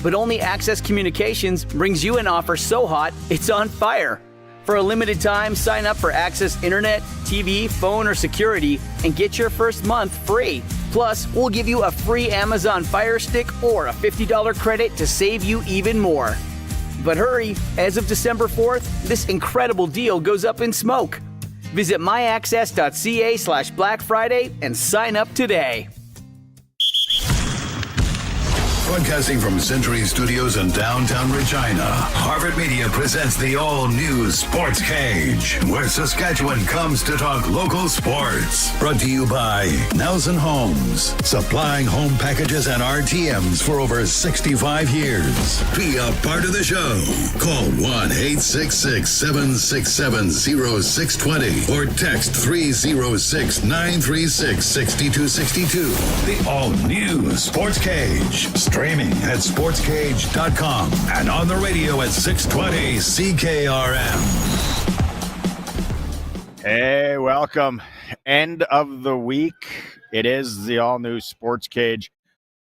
But only Access Communications brings you an offer so hot, it's on fire. For a limited time, sign up for Access Internet, TV, phone, or security and get your first month free. Plus, we'll give you a free Amazon Fire Stick or a $50 credit to save you even more. But hurry, as of December 4th, this incredible deal goes up in smoke. Visit myaccess.ca/Black Friday and sign up today. Broadcasting from Century Studios in downtown Regina, Harvard Media presents the all-new Sportscage, where Saskatchewan comes to talk local sports. Brought to you by Nelson Homes, supplying home packages and RTMs for over 65 years. Be a part of the show. Call 1-866-767-0620 or text 306-936-6262. The all-new Sportscage. Streaming at sportscage.com and on the radio at 620 CKRM. Hey, welcome. End of the week. It is the all-new Sportscage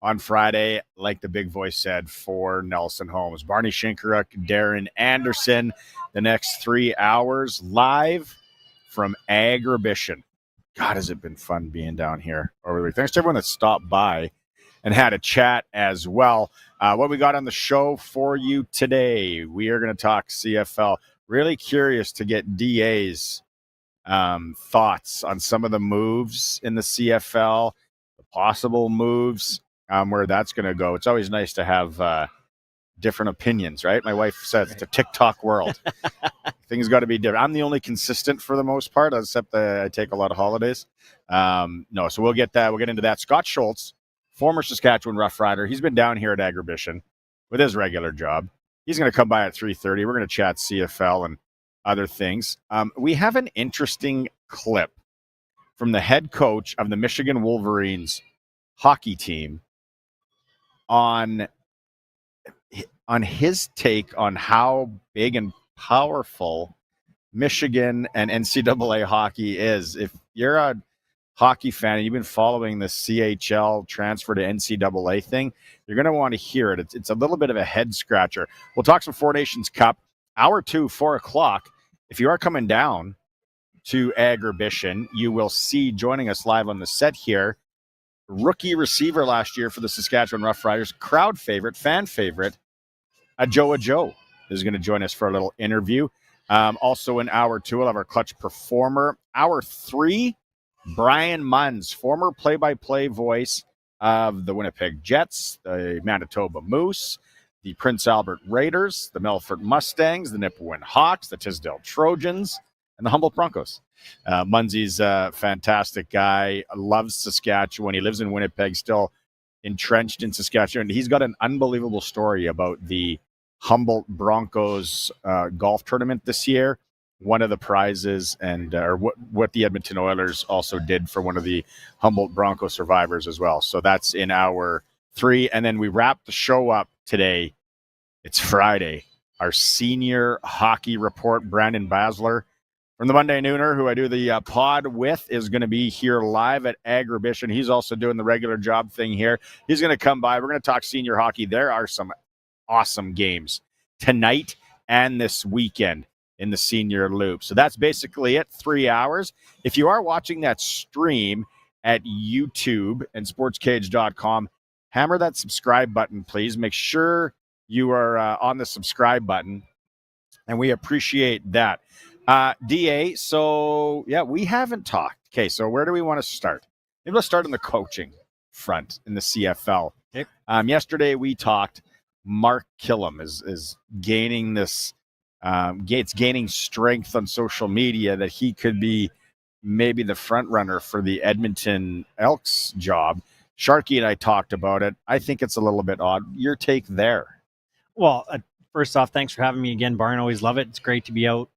on Friday, like the big voice said, for Nelson Homes. Barney Shinkaruk, Darren Anderson, the next 3 hours live from Agribition. God, has it been fun being down here over the week. Thanks to everyone that stopped by and had a chat as well. What we got on the show for you today, we are going to talk CFL. Really curious to get DA's thoughts on some of the moves in the CFL, the possible moves, where that's going to go. It's always nice to have different opinions, right? My wife says it's a TikTok world. Things got to be different. I'm the only consistent for the most part, except I take a lot of holidays. No, so we'll get that. We'll get into that. Scott Schultz, former Saskatchewan Roughrider. He's been down here at Agribition with his regular job. He's going to come by at 3:30. We're going to chat CFL and other things. We have an interesting clip from the head coach of the Michigan Wolverines hockey team on his take on how big and powerful Michigan and NCAA hockey is. If you're a hockey fan and you've been following the CHL transfer to NCAA thing, you're going to want to hear it. It's a little bit of a head scratcher. We'll talk some Four Nations Cup. Hour 2, 4 o'clock. If you are coming down to Agribition, you will see, joining us live on the set here, rookie receiver last year for the Saskatchewan Roughriders, crowd favorite, fan favorite, Ajou Ajou is going to join us for a little interview. Also in hour 2, we'll have our clutch performer. Hour 3, Brian Munz, former play-by-play voice of the Winnipeg Jets, the Manitoba Moose, the Prince Albert Raiders, the Melfort Mustangs, the Nipawin Hawks, the Tisdale Trojans, and the Humboldt Broncos. Munzy's a fantastic guy, loves Saskatchewan. He lives in Winnipeg, still entrenched in Saskatchewan. He's got an unbelievable story about the Humboldt Broncos golf tournament this year. One of the prizes, and or what the Edmonton Oilers also did for one of the Humboldt Bronco survivors as well. So that's in hour 3. And then we wrap the show up today. It's Friday. Our senior hockey report, Brandon Basler from the Monday Nooner, who I do the pod with, is going to be here live at Agribition. He's also doing the regular job thing here. He's going to come by. We're going to talk senior hockey. There are some awesome games tonight and this weekend in the senior loop. So that's basically it, 3 hours. If you are watching that stream at YouTube and sportscage.com, hammer that subscribe button, please. Make sure you are on the subscribe button, and we appreciate that. DA, so, yeah, we haven't talked. Okay, so where do we want to start? Maybe let's start on the coaching front in the CFL. Okay. Yesterday we talked. Mark Killam is gaining this Gates gaining strength on social media that he could be maybe the front runner for the Edmonton Elks job. Sharky and I talked about it. I think it's a little bit odd. Your take there? Well, first off, thanks for having me again, Barn. Always love it. It's great to be out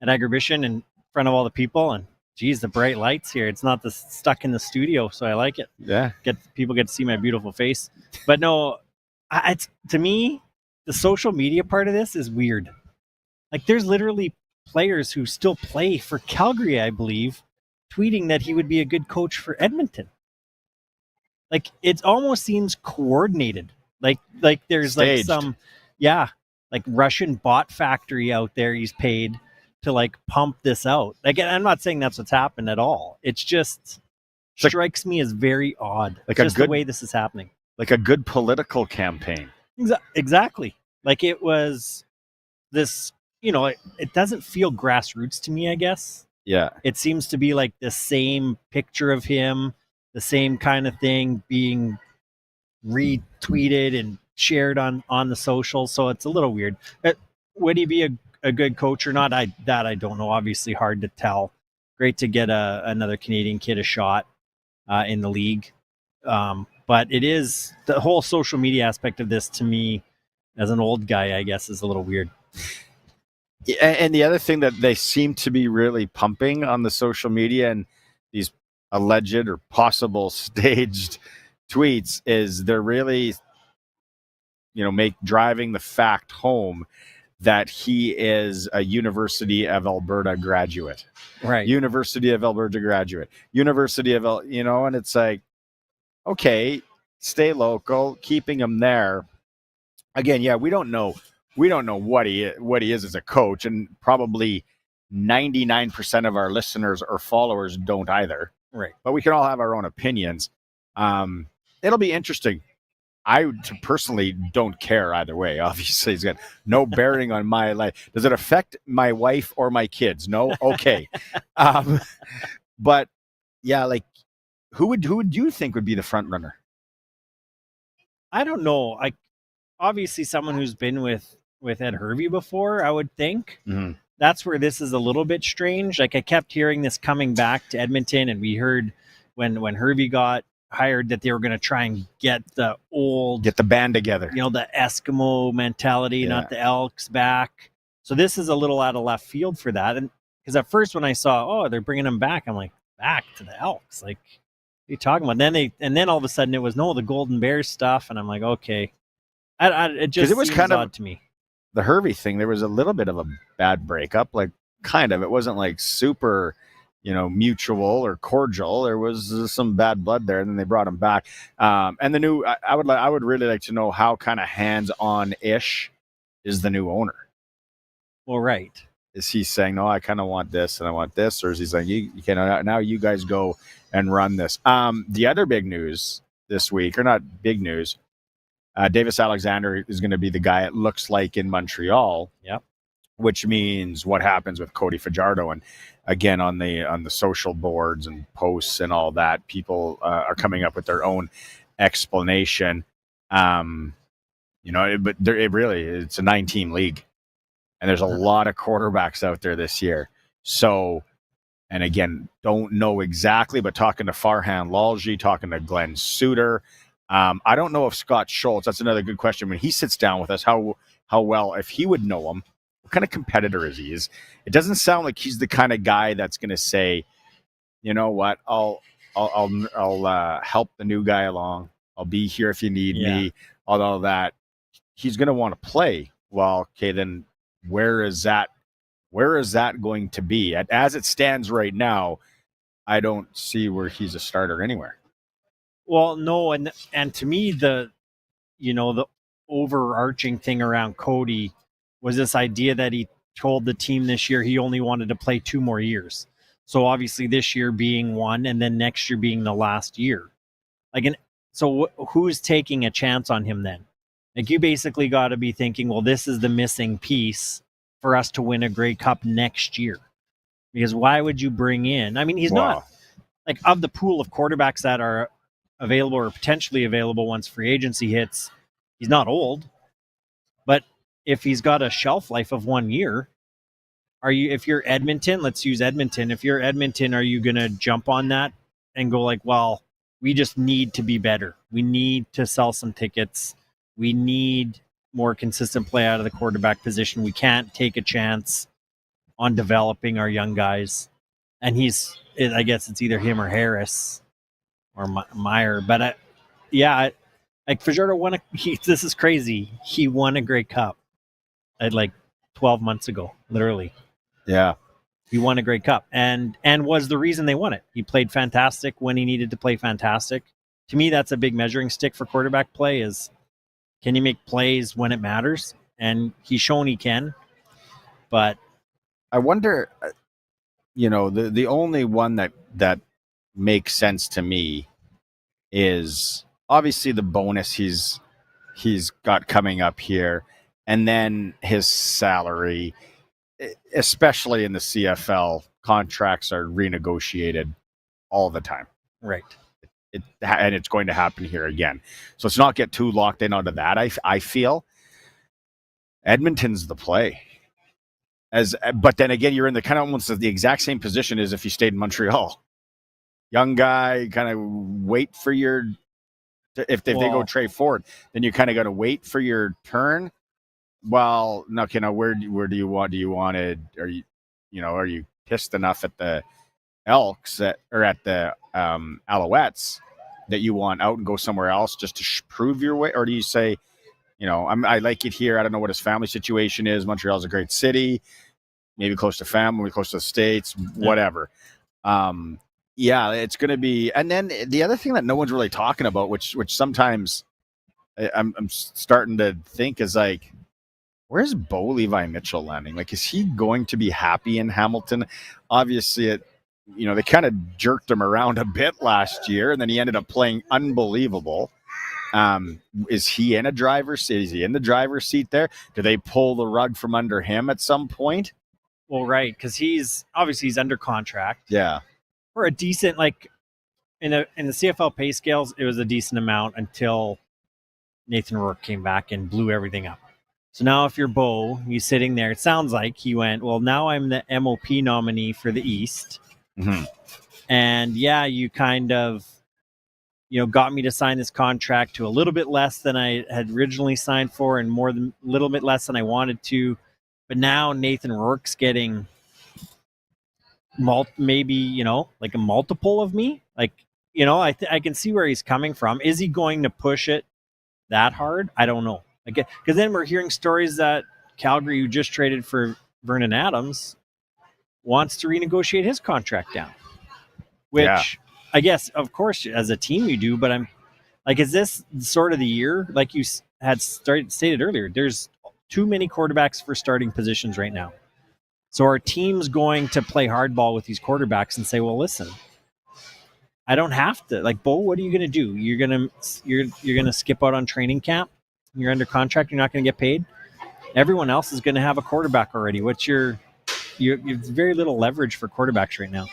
at Agribition in front of all the people. And geez, the bright lights here. It's not stuck in the studio, so I like it. Yeah. People get to see my beautiful face. But no, it's, to me, the social media part of this is weird. Like, there's literally players who still play for Calgary, I believe, tweeting that he would be a good coach for Edmonton. Like, it almost seems coordinated. Like there's Staged. like some, like Russian bot factory out there he's paid to like pump this out. Like, I'm not saying that's what's happened at all. It's just Like- strikes me as very odd. Like just a good the way this is happening. like a good political campaign. Exactly. Like it was this, it doesn't feel grassroots to me, I guess. Yeah. It seems to be like the same picture of him, the same kind of thing being retweeted and shared on the social. So it's a little weird. Would he be a good coach or not? I don't know. Obviously hard to tell. Great to get another Canadian kid a shot in the league. But it is the whole social media aspect of this to me as an old guy, I guess, is a little weird. And the other thing that they seem to be really pumping on the social media and these alleged or possible staged tweets is they're really, driving the fact home that he is a University of Alberta graduate. Right. University of Alberta graduate. University of, and it's like, okay, stay local, keeping him there. Again, yeah, we don't know what he is as a coach, and probably 99% of our listeners or followers don't either. Right. But we can all have our own opinions. It'll be interesting. I personally don't care either way. Obviously, it's got no bearing on my life. Does it affect my wife or my kids? No. Okay. But yeah, like who would you think would be the front runner? I don't know. Obviously someone who's been with Ed Hervey before, I would think. Mm-hmm. That's where this is a little bit strange. Like I kept hearing this coming back to Edmonton, and we heard when Hervey got hired that they were going to try and get the band together. The Eskimo mentality, not the Elks back. So this is a little out of left field for that. And because at first when I saw, they're bringing them back, I'm like, back to the Elks? Like, what are you talking about? And then all of a sudden it was, no, the Golden Bears stuff. And I'm like, okay. It just it was seems kind of odd to me. The Hervey thing, there was a little bit of a bad breakup, like kind of. It wasn't like super, mutual or cordial. There was some bad blood there, and then they brought him back. And the new, I would really like to know how kind of hands-on-ish is the new owner. Well, right. Is he saying, no, I kind of want this and I want this, or is he saying, you can now you guys go and run this? The other big news this week, or not big news, Davis Alexander is going to be the guy, it looks like, in Montreal. Yep. Which means what happens with Cody Fajardo. And again, on the social boards and posts and all that, people are coming up with their own explanation. But it's a 9-team league, and there's a lot of quarterbacks out there this year. So, and again, don't know exactly, but talking to Farhan Lalji, talking to Glenn Suter, I don't know if Scott Schultz, that's another good question. When he sits down with us, how well, if he would know him, what kind of competitor is he? It doesn't sound like he's the kind of guy that's going to say, you know what, I'll help the new guy along. I'll be here if you need me. All that. He's going to want to play. Well, okay, then where is that going to be? As it stands right now, I don't see where he's a starter anywhere. Well, no, and to me, the overarching thing around Cody was this idea that he told the team this year he only wanted to play 2 more years. So obviously this year being 1, and then next year being the last year. So who's taking a chance on him then? Like, you basically got to be thinking, well, this is the missing piece for us to win a Grey Cup next year. Because why would you bring in? I mean, he's not, like, of the pool of quarterbacks that are available or potentially available once free agency hits, he's not old. But if he's got a shelf life of 1 year, if you're Edmonton, let's use Edmonton. If you're Edmonton, are you going to jump on that and go like, well, we just need to be better. We need to sell some tickets. We need more consistent play out of the quarterback position. We can't take a chance on developing our young guys. And I guess it's either him or Harris or Meyer. But like Fajardo won this is crazy. He won a Grey Cup at like 12 months ago, literally. Yeah. He won a Grey Cup and was the reason they won it. He played fantastic when he needed to play fantastic. To me, that's a big measuring stick for quarterback play is, Can he make plays when it matters? And he's shown he can. But I wonder, the only one that makes sense to me is obviously the bonus he's got coming up here, and then his salary, especially in the CFL, contracts are renegotiated all the time. right. And it's going to happen here again. So let's not get too locked in onto that. I feel Edmonton's the play. But then again, you're in the kind of almost the exact same position as if you stayed in Montreal. Young guy, kind of wait for if they go trade forward, then you kind of got to wait for your turn. Well, no, where do you want? Do you want it? Are you pissed enough at the Elks or at the Alouettes that you want out and go somewhere else just to prove your way? Or do you say, I like it here. I don't know what his family situation is. Montreal's a great city, maybe close to family, close to the States, whatever. It's going to be. And then the other thing that no one's really talking about, which sometimes I'm starting to think is like, where's Bo Levi Mitchell landing? Like, is he going to be happy in Hamilton? Obviously, they kind of jerked him around a bit last year, and then he ended up playing unbelievable. Is he in a driver's seat? Is he in the driver's seat there? Do they pull the rug from under him at some point? Well, right, because he's under contract. Yeah. Or a decent, like, in the CFL pay scales, it was a decent amount until Nathan Rourke came back and blew everything up. So now if you're Bo, he's sitting there. It sounds like he went, well, now I'm the MOP nominee for the East. Mm-hmm. And you kind of, got me to sign this contract to a little bit less than I had originally signed for and a little bit less than I wanted to. But now Nathan Rourke's getting maybe, like a multiple of me. Like, I can see where he's coming from. Is he going to push it that hard? I don't know. Because then we're hearing stories that Calgary, who just traded for Vernon Adams, wants to renegotiate his contract down. Which I guess, of course, as a team you do, but I'm like, is this sort of the year? Like you had stated earlier, there's too many quarterbacks for starting positions right now. So our team's going to play hardball with these quarterbacks and say, well, listen, I don't have to. Like, Bo, what are you going to do? You're going to skip out on training camp? You're under contract. You're not going to get paid. Everyone else is going to have a quarterback already. What's you have very little leverage for quarterbacks right now.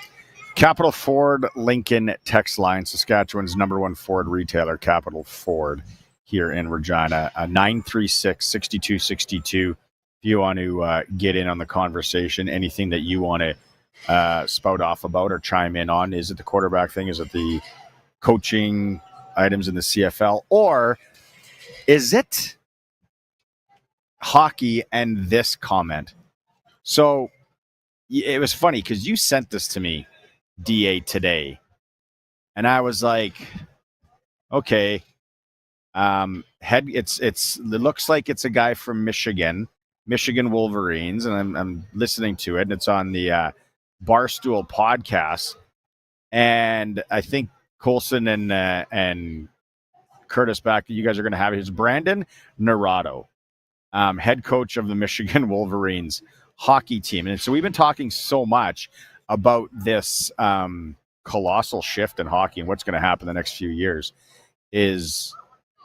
Capital Ford Lincoln text line, Saskatchewan's #1 Ford retailer, Capital Ford here in Regina, 936-6262. If you want to get in on the conversation, anything that you want to spout off about or chime in on. Is it the quarterback thing? Is it the coaching items in the CFL? Or is it hockey and this comment? So it was funny because you sent this to me, DA, today. And I was like, okay. It looks like it's a guy from Michigan Wolverines, and I'm listening to it, and it's on the Barstool podcast. And I think Colson and Curtis back, you guys are going to have it. It's Brandon Naurato, head coach of the Michigan Wolverines hockey team. And so we've been talking so much about this colossal shift in hockey and what's going to happen the next few years is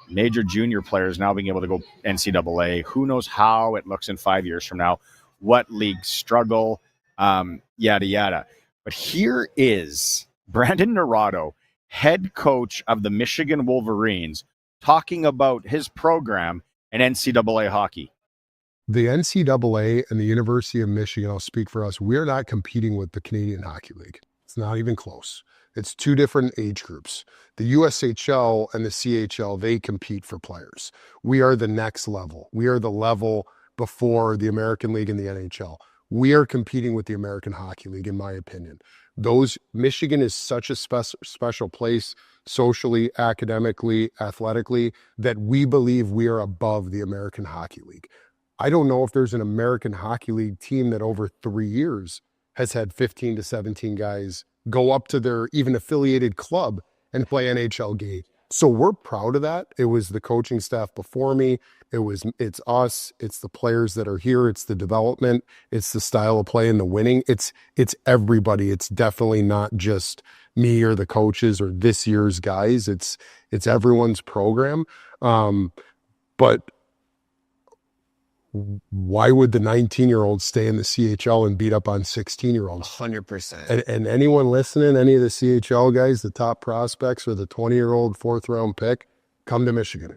major junior players now being able to go NCAA. Who knows how it looks in 5 years from now, what leagues struggle, yada, yada. But here is Brandon Naurato, head coach of the Michigan Wolverines, talking about his program in NCAA hockey. The NCAA and the University of Michigan, I'll speak for us, we're not competing with the Canadian Hockey League. It's not even close. It's two different age groups. The USHL and the CHL, they compete for players. We are the next level. We are the level before the American League and the NHL. We are competing with the American Hockey League, in my opinion. Michigan is such a special place socially, academically, athletically, that we believe we are above the American Hockey League. I don't know if there's an American Hockey League team that over 3 years has had 15 to 17 guys go up to their even affiliated club and play NHL So we're proud of that. It was the coaching staff before me. It's us. It's the players that are here. It's the development. It's the style of play and the winning. It's everybody. It's definitely not just me or the coaches or this year's guys. It's everyone's program. But why would the 19-year-olds stay in the CHL and beat up on 16-year-olds? 100%. And anyone listening, any of the CHL guys, the top prospects or the 20-year-old fourth-round pick, come to Michigan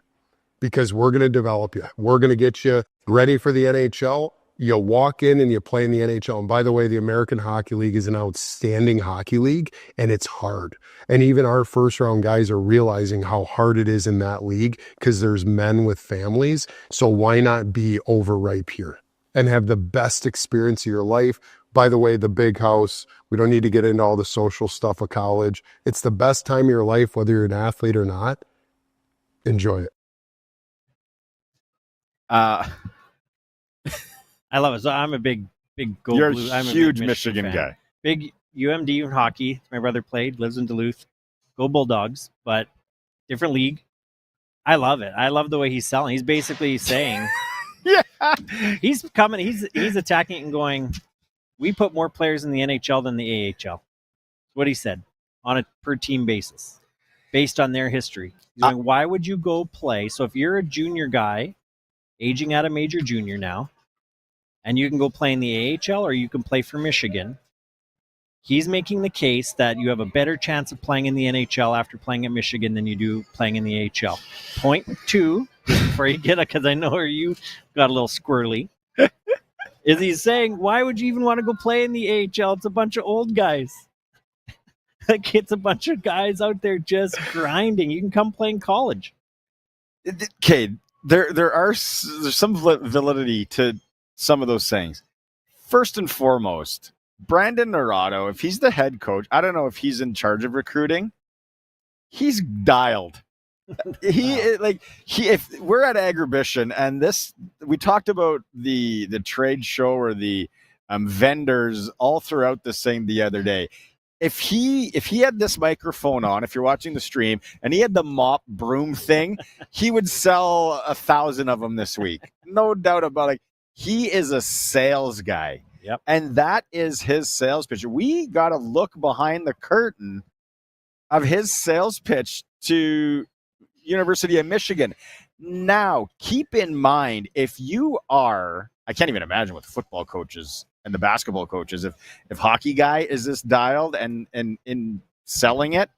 because we're going to develop you. We're going to get you ready for the NHL. You walk in and you play in the NHL. And by the way, the American Hockey League is an outstanding hockey league, and it's hard. And even our first-round guys are realizing how hard it is in that league because there's men with families. So why not be overripe here and have the best experience of your life? By the way, the big house, we don't need to get into all the social stuff of college. It's the best time of your life, whether you're an athlete or not. Enjoy it. I love it. So I'm a big Gold You're Blue. I'm a a huge big Michigan fan. guy. Big UMD in hockey. My brother played, lives in Duluth. Go Bulldogs, but different league. I love it. I love the way he's selling. He's basically saying, Yeah. he's coming. He's attacking it and going, we put more players in the NHL than the AHL. That's what he said on a per team basis, based on their history. He's going, why would you go play? So if you're a junior guy, aging out of major junior now, and you can go play in the AHL or you can play for Michigan, he's making the case that you have a better chance of playing in the NHL after playing at Michigan than you do playing in the AHL. Point two, before you get it, because I know you got a little squirrely, is he's saying, why would you even want to go play in the AHL? It's a bunch of old guys. Like, it's a bunch of guys out there just grinding. You can come play in college. Okay, there's some validity to some of those things. First and foremost, Brandon Naurato, if he's the head coach, I don't know if he's in charge of recruiting. He's dialed. If we're at Agribition and we talked about the trade show or the vendors all throughout this thing the other day. If he had this microphone on, if you're watching the stream, and he had the mop broom thing, he would sell 1,000 of them this week. No doubt about it. He is a sales guy. Yep. And that is his sales pitch. We got to look behind the curtain of his sales pitch to University of Michigan. Now, keep in mind, if you are, I can't even imagine what the football coaches and the basketball coaches, if hockey guy is this dialed and in selling it.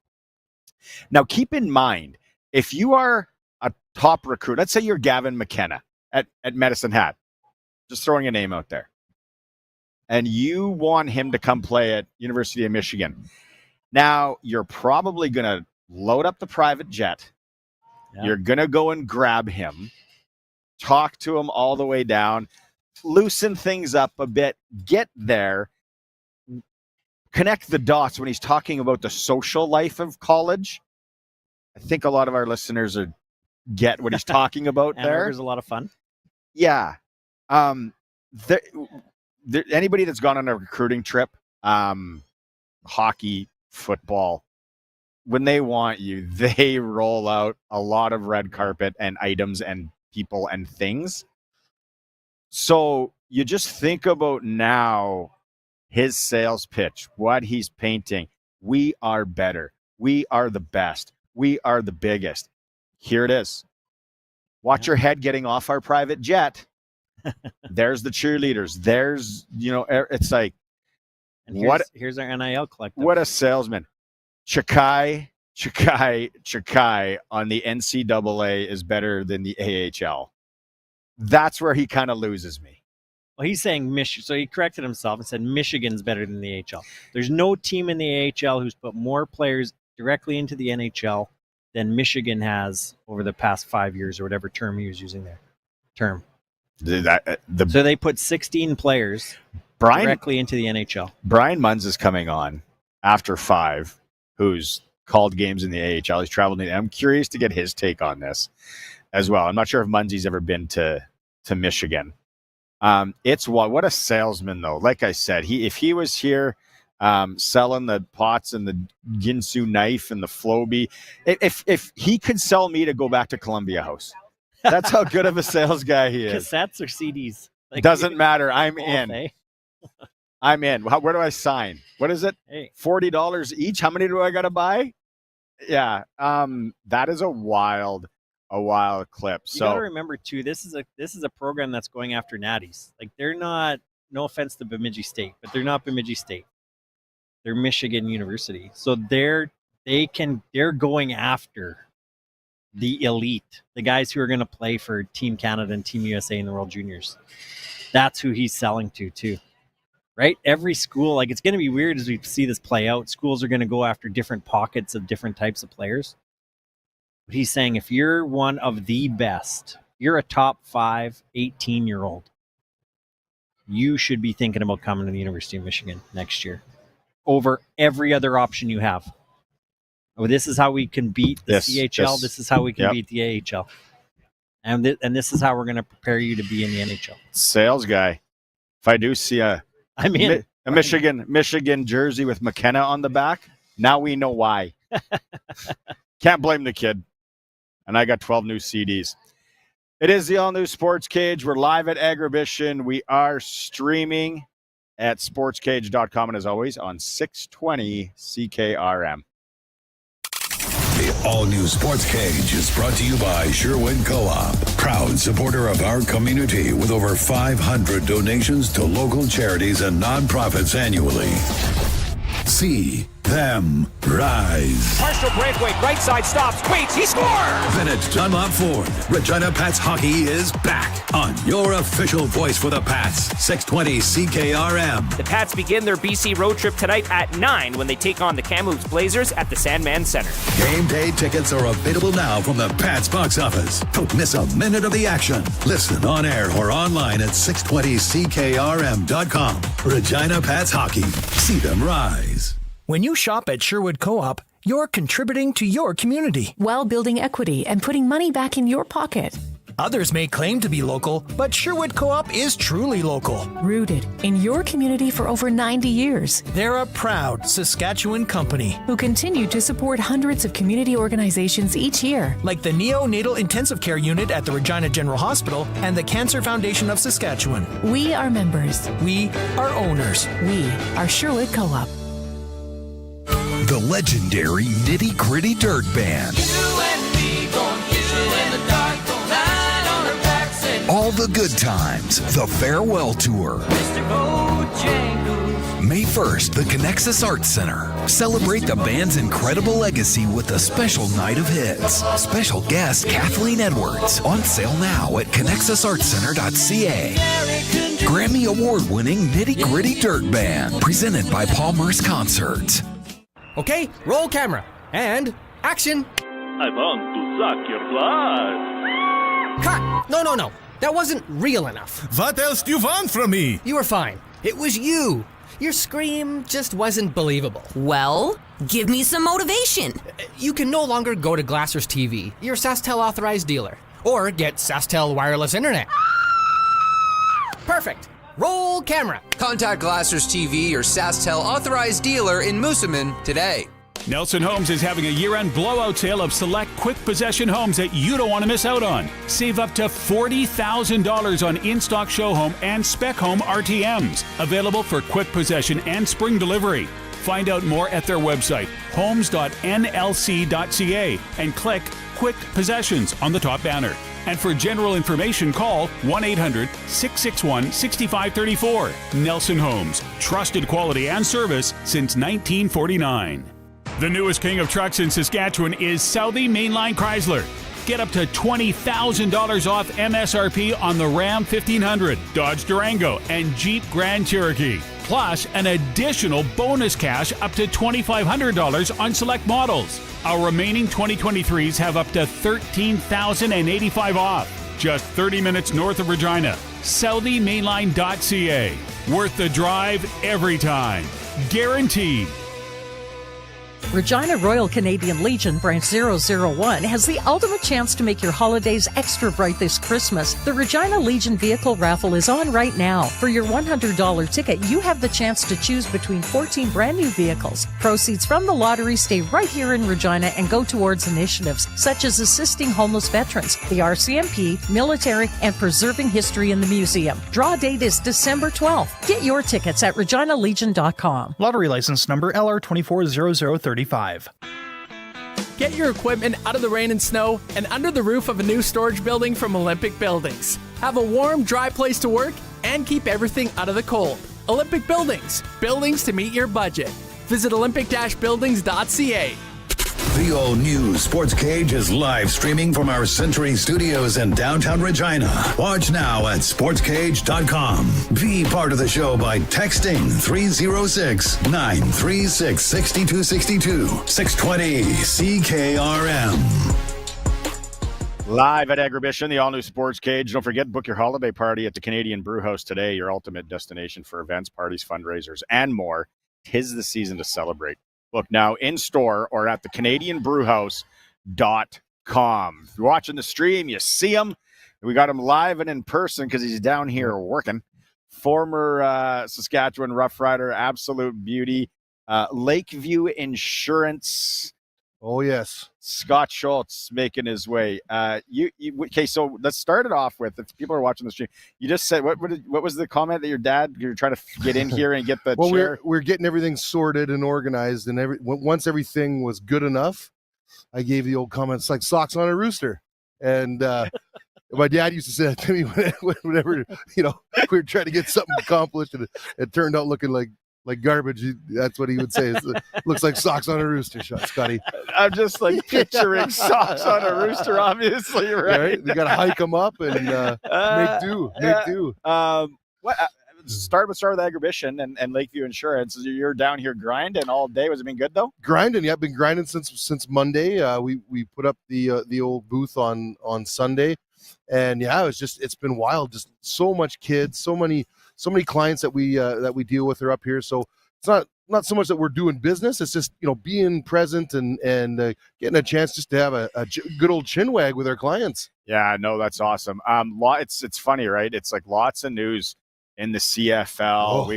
Now, keep in mind, if you are a top recruit, let's say you're Gavin McKenna at Medicine Hat, just throwing a name out there, and you want him to come play at University of Michigan. Now, you're probably going to load up the private jet. Yeah. You're going to go and grab him, talk to him all the way down, loosen things up a bit, get there, connect the dots when he's talking about the social life of college. I think a lot of our listeners get what he's talking about there. There's a lot of fun. Yeah. Anybody that's gone on a recruiting trip, hockey, football, when they want you, they roll out a lot of red carpet and items and people and things. So you just think about now his sales pitch, what he's painting. We are better. We are the best. We are the biggest. Here it is. Watch your head getting off our private jet. There's the cheerleaders. There's, it's like, and here's our NIL collective. What a salesman. Chakai on the NCAA is better than the AHL. That's where he kind of loses me. Well, he's saying Michigan, so he corrected himself and said Michigan's better than the AHL. There's no team in the AHL who's put more players directly into the NHL than Michigan has over the past 5 years, or whatever term he was using there. So they put 16 players directly into the NHL. Brian Munz is coming on after 5, who's called games in the AHL. He's traveled. I'm curious to get his take on this as well. I'm not sure if Munzy's ever been to Michigan. It's what a salesman though. Like I said, if he was here, selling the pots and the Ginsu knife and the Floby. If he could sell me to go back to Columbia House, that's how good of a sales guy he is. Cassettes or CDs? Doesn't matter. I'm both, in. eh? I'm in. Where do I sign? What is it? Hey. $40 each. How many do I got to buy? Yeah. That is a wild clip. You got to remember too. This is a program that's going after natties. Like, they're not. No offense to Bemidji State, but they're not Bemidji State. They're Michigan University. So they're going after the elite, the guys who are going to play for Team Canada and Team USA in the World Juniors. That's who he's selling to too. Right? Every school, like, it's going to be weird as we see this play out. Schools are going to go after different pockets of different types of players. But he's saying if you're one of the best, you're a top 5 18-year-old, you should be thinking about coming to the University of Michigan next year over every other option you have. Oh, this is how we can beat the CHL. This is how we can beat the AHL. And this is how we're going to prepare you to be in the NHL. Sales guy. If I do see a Michigan jersey with McKenna on the back, now we know why. Can't blame the kid. And I got 12 new CDs. It is the all-new Sports Cage. We're live at Agribition. We are streaming at sportscage.com, and as always, on 620 CKRM. The all-new Sports Cage is brought to you by Sherwood Co-op, proud supporter of our community with over 500 donations to local charities and nonprofits annually. See them rise. Partial breakaway, right side stops, waits, he scores! Then it's Dunlop Ford. Regina Pats hockey is back on your official voice for the Pats, 620 CKRM. The Pats begin their BC road trip tonight at 9 when they take on the Kamloops Blazers at the Sandman Center. Game day tickets are available now from the Pats box office. Don't miss a minute of the action. Listen on air or online at 620CKRM.com. Regina Pats hockey. See them rise. When you shop at Sherwood Co-op, you're contributing to your community while building equity and putting money back in your pocket. Others may claim to be local, but Sherwood Co-op is truly local. Rooted in your community for over 90 years. They're a proud Saskatchewan company who continue to support hundreds of community organizations each year. Like the Neonatal Intensive Care Unit at the Regina General Hospital and the Cancer Foundation of Saskatchewan. We are members. We are owners. We are Sherwood Co-op. The legendary Nitty Gritty Dirt Band. All the good times. The Farewell Tour. May 1st, the Connexus Arts Center. Celebrate the band's incredible legacy with a special night of hits. Special guest Kathleen Edwards. On sale now at connexusartscenter.ca. Grammy Award-winning Nitty Gritty Dirt Band. Presented by Palmer's Concerts. Okay, roll camera. And action. I want to suck your blood. Cut. No. That wasn't real enough. What else do you want from me? You were fine. It was you. Your scream just wasn't believable. Well, give me some motivation. You can no longer go to Glassers TV, your SaskTel authorized dealer, or get SaskTel wireless internet. Perfect. Roll camera. Contact Glassers TV, your SaskTel authorized dealer in Moosomin today. Nelson Homes is having a year-end blowout sale of select quick possession homes that you don't want to miss out on. Save up to $40,000 on in-stock show home and spec home RTMs. Available for quick possession and spring delivery. Find out more at their website, homes.nlc.ca, and click Quick Possessions on the top banner. And for general information, call 1-800-661-6534. Nelson Homes, trusted quality and service since 1949. The newest king of trucks in Saskatchewan is Southie Mainline Chrysler. Get up to $20,000 off MSRP on the Ram 1500, Dodge Durango, and Jeep Grand Cherokee. Plus, an additional bonus cash up to $2,500 on select models. Our remaining 2023s have up to $13,085 off. Just 30 minutes north of Regina. SouthieMainline.ca. Worth the drive every time. Guaranteed. Regina Royal Canadian Legion Branch 001 has the ultimate chance to make your holidays extra bright this Christmas. The Regina Legion Vehicle Raffle is on right now. For your $100 ticket, you have the chance to choose between 14 brand new vehicles. Proceeds from the lottery stay right here in Regina and go towards initiatives such as assisting homeless veterans, the RCMP, military, and preserving history in the museum. Draw date is December 12th. Get your tickets at reginalegion.com. Lottery license number LR240035. Get your equipment out of the rain and snow and under the roof of a new storage building from Olympic Buildings. Have a warm, dry place to work and keep everything out of the cold. Olympic Buildings. Buildings to meet your budget. Visit olympic-buildings.ca. The all-new Sportscage is live streaming from our Century Studios in downtown Regina. Watch now at sportscage.com. Be part of the show by texting 306-936-6262. 620 CKRM. Live at Agribition, the all-new Sportscage. Don't forget, book your holiday party at the Canadian Brew House today, your ultimate destination for events, parties, fundraisers, and more. 'Tis the season to celebrate. Book now in-store or at the CanadianBrewhouse.com. If you're watching the stream, you see him. We got him live and in person because he's down here working. Former Saskatchewan Roughrider, absolute beauty. Lakeview Insurance. Oh, yes. Scott Schultz making his way. Okay, so let's start it off with, if people are watching the stream, you just said, what was the comment that you're trying to get in here and get the well, chair? We're getting everything sorted and organized, and once everything was good enough, I gave the old comments like socks on a rooster. And my dad used to say that to me whenever, we were trying to get something accomplished, and it turned out looking like garbage. That's what he would say. Looks like socks on a rooster, Scotty. I'm just like picturing socks on a rooster, obviously, right? You got to hike them up and make do. Start with Agribition and Lakeview Insurance. You're down here grinding all day. Was it been good though? Grinding, yeah. I've been grinding since Monday. We put up the old booth on Sunday, and yeah, it's been wild. Just so much kids, so many clients that we deal with are up here. So it's not so much that we're doing business. It's just being present and getting a chance just to have a good old chinwag with our clients. Yeah, no, that's awesome. It's funny, right? It's like lots of news in the CFL. Oh.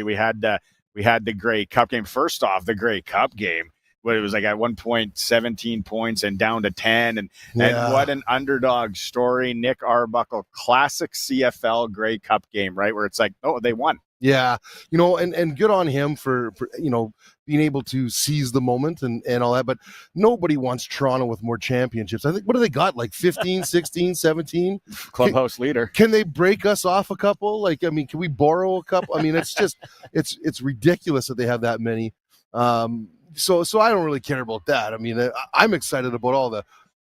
We had the Grey Cup game. First off, the Grey Cup game, where it was like at 1 point 17 points and down to 10, and what an underdog story. Nick Arbuckle, classic CFL Grey Cup game, right? Where it's like, oh, they won. Yeah, and good on him for being able to seize the moment and all that. But nobody wants Toronto with more championships. I think, what do they got? Like 15, 16, 17? Clubhouse leader. Can they break us off a couple? Can we borrow a couple? It's just, it's ridiculous that they have that many. So I don't really care about that. I'm excited about all the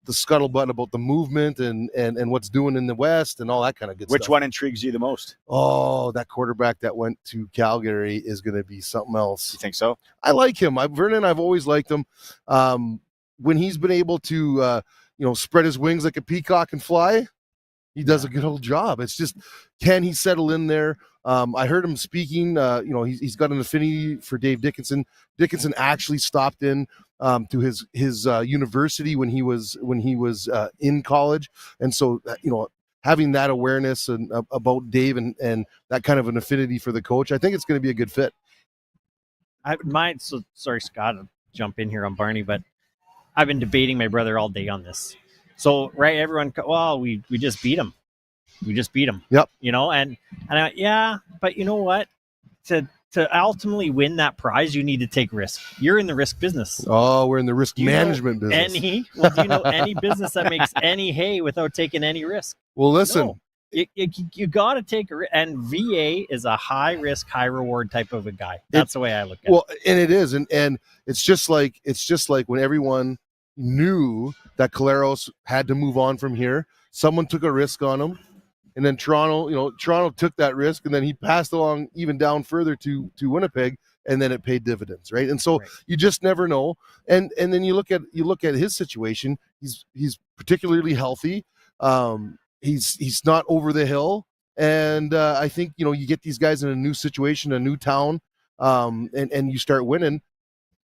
scuttlebutt about the movement and what's doing in the West and all that kind of good stuff. Which one intrigues you the most? Oh, that quarterback that went to Calgary is going to be something else. You think so? I like him. Vernon, I've always liked him. When he's been able to, spread his wings like a peacock and fly, he does a good old job. It's just, can he settle in there? I heard him speaking. He's got an affinity for Dave Dickinson. Dickinson actually stopped in to his university when he was in college, and so having that awareness and about Dave and that kind of an affinity for the coach, I think it's going to be a good fit. Sorry, Scott, I'll jump in here on Barney, but I've been debating my brother all day on this. So, right, everyone, we just beat him. We just beat him. Yep. But you know what? To ultimately win that prize, you need to take risk. You're in the risk business. Oh, we're in the risk management business. Do you know any business that makes any hay without taking any risk? Well, listen. No. You got to take a risk. And VA is a high risk, high reward type of a guy. That's the way I look at it. Well, and it is. And it's just like when everyone knew that Caleros had to move on from here, someone took a risk on him. And then Toronto took that risk, and then he passed along even down further to Winnipeg, and then it paid dividends, right? And so you just never know. And then you look at his situation. He's particularly healthy. He's not over the hill, and I think you get these guys in a new situation, a new town, and you start winning.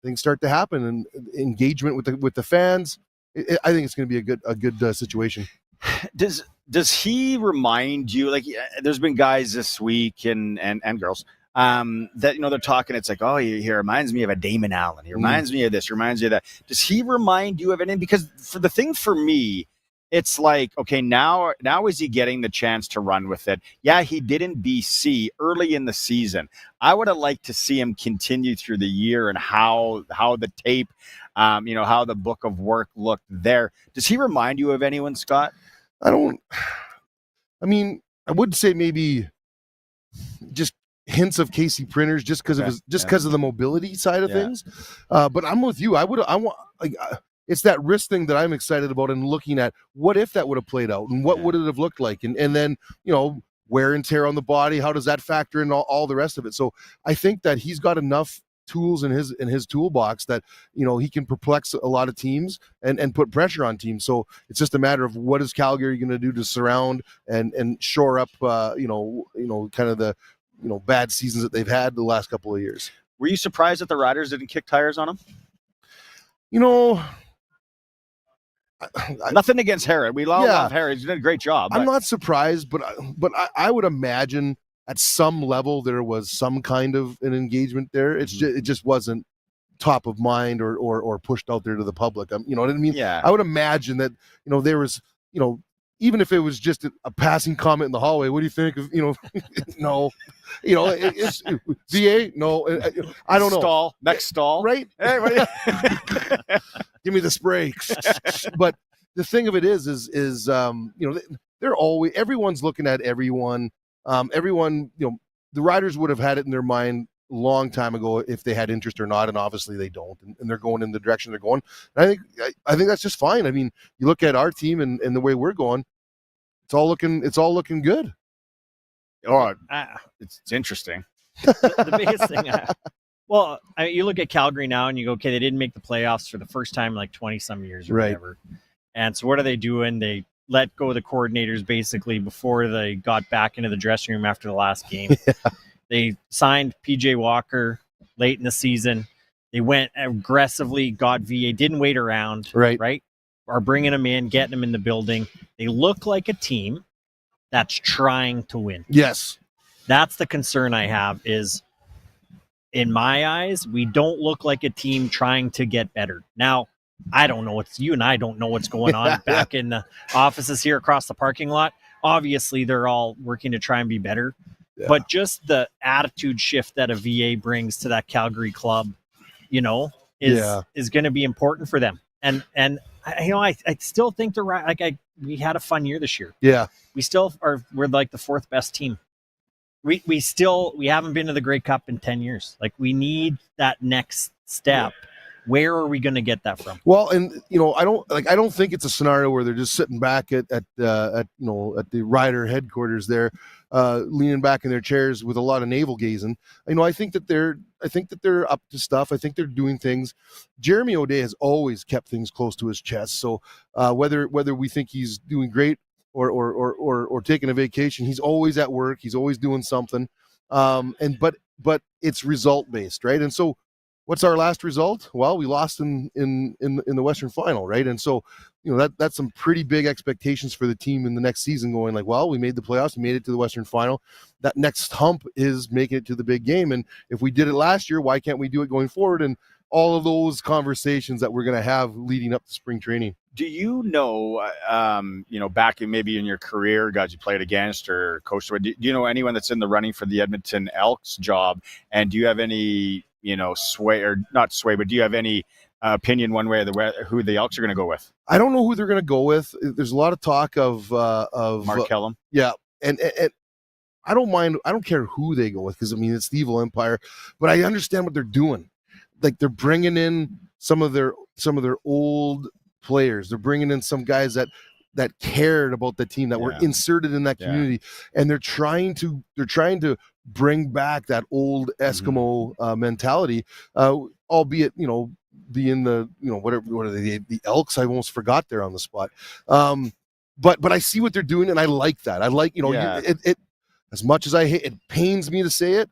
things start to happen and engagement with the fans. I think it's going to be a good situation. Does he remind you, like, there's been guys this week and girls that, you know, they're talking, it's like, oh, he reminds me of a Damon Allen. He reminds me of this, reminds me of that. Does he remind you of anything? Because for me, it's like, okay, now is he getting the chance to run with it? Yeah, he did in BC early in the season. I would have liked to see him continue through the year and how the tape, how the book of work looked there. Does he remind you of anyone, Scott? I would say maybe just hints of Casey Printers just because of the mobility side of things. But I'm with you. It's that risk thing that I'm excited about and looking at what if that would have played out and what would it have looked like? And then, wear and tear on the body, how does that factor in all the rest of it? So I think that he's got enough tools in his toolbox that, he can perplex a lot of teams and put pressure on teams. So it's just a matter of what is Calgary going to do to surround and shore up, kind of the, bad seasons that they've had the last couple of years. Were you surprised that the Riders didn't kick tires on him? Nothing against Herod. We love Herod. He's done a great job. I'm not surprised, but I would imagine at some level there was some kind of an engagement there. It just wasn't top of mind or pushed out there to the public. You know what I mean? Yeah. I would imagine that there was even if it was just a passing comment in the hallway. What do you think of no, it's VA. No, I don't know. Next stall, right? Hey, Give me the spray. But the thing of it is they're always, everyone's looking at everyone. Everyone, the Riders would have had it in their mind a long time ago if they had interest or not, and obviously they don't, and they're going in the direction they're going. And I think that's just fine. I mean, you look at our team and the way we're going, it's all looking good. Oh, it's interesting. The biggest thing. You look at Calgary now and you go, okay, they didn't make the playoffs for the first time in like 20-some years or whatever. And so what are they doing? They let go of the coordinators basically before they got back into the dressing room after the last game. They signed PJ Walker late in the season. They went aggressively, got VA, didn't wait around. Right? Are bringing them in, getting them in the building. They look like a team that's trying to win. Yes. That's the concern I have is, in my eyes, we don't look like a team trying to get better. Now, I don't know you and I don't know what's going on back in the offices here across the parking lot. Obviously, they're all working to try and be better. Yeah. But just the attitude shift that a VA brings to that Calgary club, is going to be important for them. And I still think they're right. Like we had a fun year this year. Yeah, we're like the fourth best team. We haven't been to the Grey Cup in 10 years. Like we need that next step. Yeah. Where are we going to get that from? Well, and I don't think it's a scenario where they're just sitting back at the Rider headquarters there, leaning back in their chairs with a lot of navel gazing. I think that they're up to stuff. I think they're doing things. Jeremy O'Day has always kept things close to his chest. So whether we think he's doing great or taking a vacation, he's always at work. He's always doing something. But it's result based, right? And so, what's our last result? Well, we lost in the Western Final, right? And so, that's some pretty big expectations for the team in the next season. Going like, well, we made the playoffs, we made it to the Western Final. That next hump is making it to the big game. And if we did it last year, why can't we do it going forward? And all of those conversations that we're going to have leading up to spring training. Do you know, back maybe in your career, guys you played against or coached with, do you know anyone that's in the running for the Edmonton Elks job? And do you have any, sway or not sway, but do you have any opinion one way or the way who the Elks are going to go with? I don't know who they're going to go with. There's a lot of talk of Mark Kellum. Yeah. And I don't mind. I don't care who they go with because it's the evil empire, but I understand what they're doing. Like they're bringing in some of their old players. They're bringing in some guys that cared about the team, that were inserted in that community, and they're trying to bring back that old Eskimo mentality, albeit being the what are they, the Elks? I almost forgot there on the spot. But I see what they're doing, and I like that. I like it as much as I hate. It pains me to say it.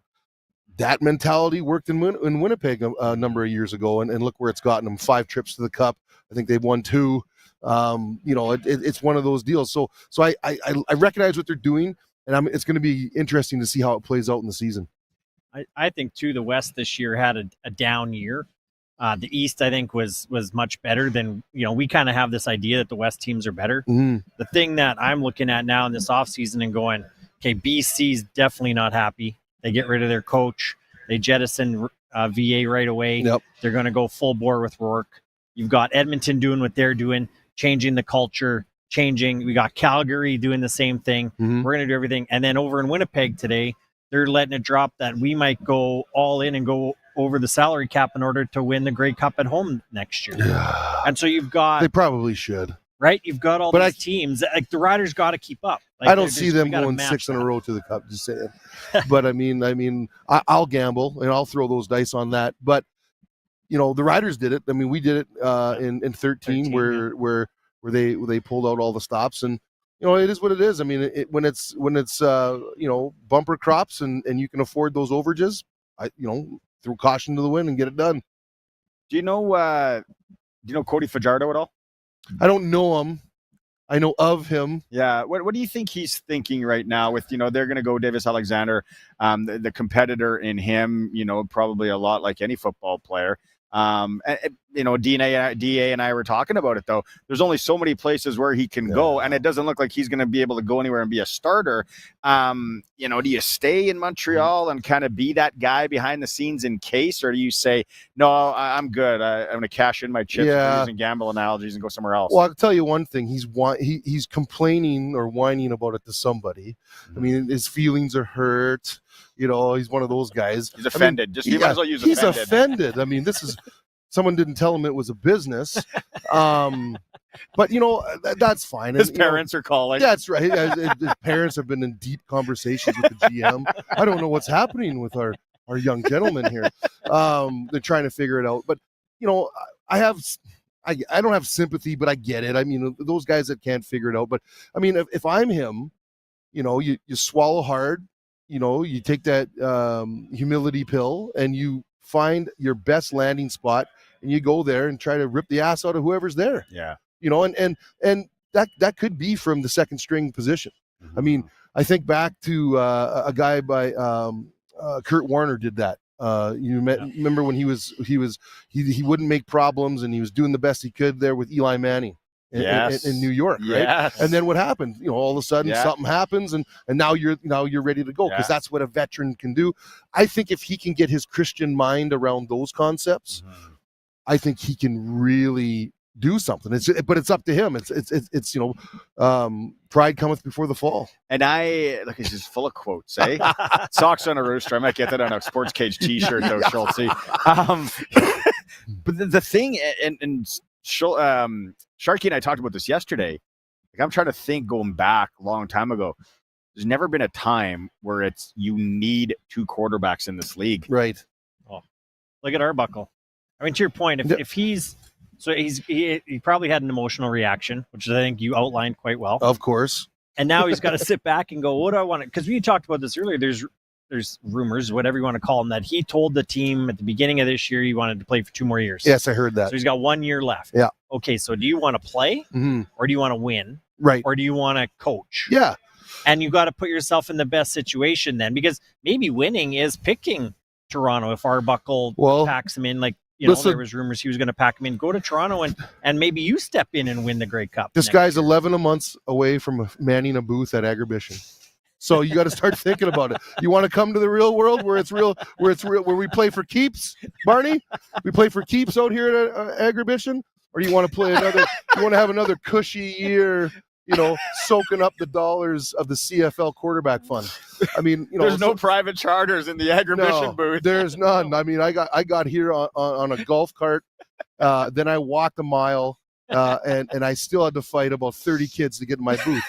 that mentality worked in Winnipeg a number of years ago, and look where it's gotten them. 5 trips to the Cup. I think they've won 2. It's one of those deals. So I recognize what they're doing, and it's going to be interesting to see how it plays out in the season. I think too the West this year had a down year. The East, I think, was much better than, we kind of have this idea that the West teams are better. Mm-hmm. The thing that I'm looking at now in this offseason and going, okay, BC's definitely not happy. They get rid of their coach. They jettison VA right away. Yep. They're going to go full bore with Rourke. You've got Edmonton doing what they're doing, changing the culture, We got Calgary doing the same thing. Mm-hmm. We're going to do everything. And then over in Winnipeg today, they're letting it drop that we might go all in and go over the salary cap in order to win the Grey Cup at home next year. Yeah. And so you've got... They probably should. Right? You've got all these teams. Like, the Riders got to keep up. Like, I don't see them going 6 in a row to the Cup, just saying. But I mean, I'll gamble and I'll throw those dice on that. But, the Riders did it. I mean, we did it in 13 where they pulled out all the stops, and it is what it is. I mean, when it's bumper crops and you can afford those overages, throw caution to the wind and get it done. Do you know Cody Fajardo at all? I don't know him. I know of him. Yeah. What do you think he's thinking right now with, they're going to go Davis Alexander, the competitor in him, probably a lot like any football player. DA and I were talking about it, though. There's only so many places where he can go, and it doesn't look like he's going to be able to go anywhere and be a starter. Do you stay in Montreal and kind of be that guy behind the scenes in case, or do you say, no, I'm good. I'm going to cash in my chips using gamble analogies and go somewhere else? Well, I'll tell you one thing. He's complaining or whining about it to somebody. I mean, his feelings are hurt. He's one of those guys. He's offended. He's offended. I mean, this is someone didn't tell him it was a business. But that's fine. His parents are calling. That's right. His parents have been in deep conversations with the GM. I don't know what's happening with our young gentleman here. They're trying to figure it out. But I don't have sympathy, but I get it. I mean, those guys that can't figure it out. But I mean, if I'm him, you swallow hard. You take that humility pill and you find your best landing spot and you go there and try to rip the ass out of whoever's there. Yeah. And that could be from the second string position. Mm-hmm. I mean, I think back to a guy by Kurt Warner did that. Remember when he wouldn't make problems and he was doing the best he could there with Eli Manning. In New York, right? Yes. And then what happened? All of a sudden something happens, and now you're ready to go, because that's what a veteran can do. I think if he can get his Christian mind around those concepts, I think he can really do something. But it's up to him. It's pride cometh before the fall. And it's just full of quotes, eh? Socks on a rooster. I might get that on a Sportscage t-shirt though, Schultz. But the thing, and Sharky and I talked about this yesterday. Like, I'm trying to think, going back a long time ago, there's never been a time where you need 2 quarterbacks in this league. Right. Oh, look at Arbuckle. I mean, to your point, if he probably had an emotional reaction, which I think you outlined quite well. Of course. And now he's got to sit back and go, what do I want to, because we talked about this earlier. There's rumors, whatever you want to call them, that he told the team at the beginning of this year he wanted to play for 2 more years. Yes, I heard that. So he's got 1 year left. Yeah. Okay, so do you want to play, or do you want to win? Right. Or do you want to coach? Yeah. And you got to put yourself in the best situation then, because maybe winning is picking Toronto if Arbuckle packs him in. Like, there was rumors he was going to pack him in, go to Toronto, and maybe you step in and win the Grey Cup. This guy's 11 months away from manning a booth at Agribition. So you got to start thinking about it. You want to come to the real world where we play for keeps, Barney? We play for keeps out here at Agribition? Or do you want to play you want to have another cushy year, soaking up the dollars of the CFL quarterback fund? I mean, there's no private charters in the Agribition booth. There's none. I mean, I got here on a golf cart. Then I walked a mile, and I still had to fight about 30 kids to get in my booth.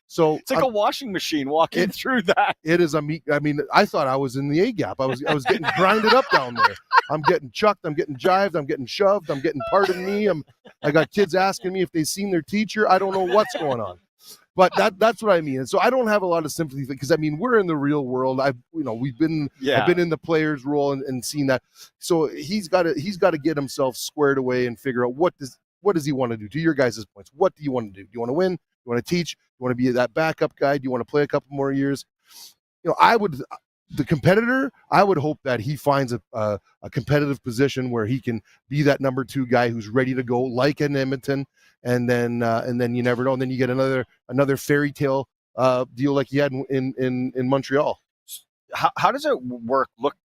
So it's like a washing machine walking through that. It is. I mean, I thought I was in the A gap. I was getting grinded up down there. I'm getting chucked. I'm getting jived. I'm getting shoved. I'm getting pardon me. I got kids asking me if they've seen their teacher. I don't know what's going on. But that's what I mean. And so I don't have a lot of sympathy because I mean we're in the real world. I've been in the player's role and seen that. So he's got to get himself squared away and figure out what does he want to do. To your guys' points, what do you want to do? Do you want to win? Do you want to teach? Do you want to be that backup guy? Do you want to play a couple more years? The competitor, I would hope that he finds a competitive position where he can be that number 2 guy who's ready to go, like in Edmonton, and then you never know, and then you get another fairy tale deal like he had in Montreal. How does it work? Look,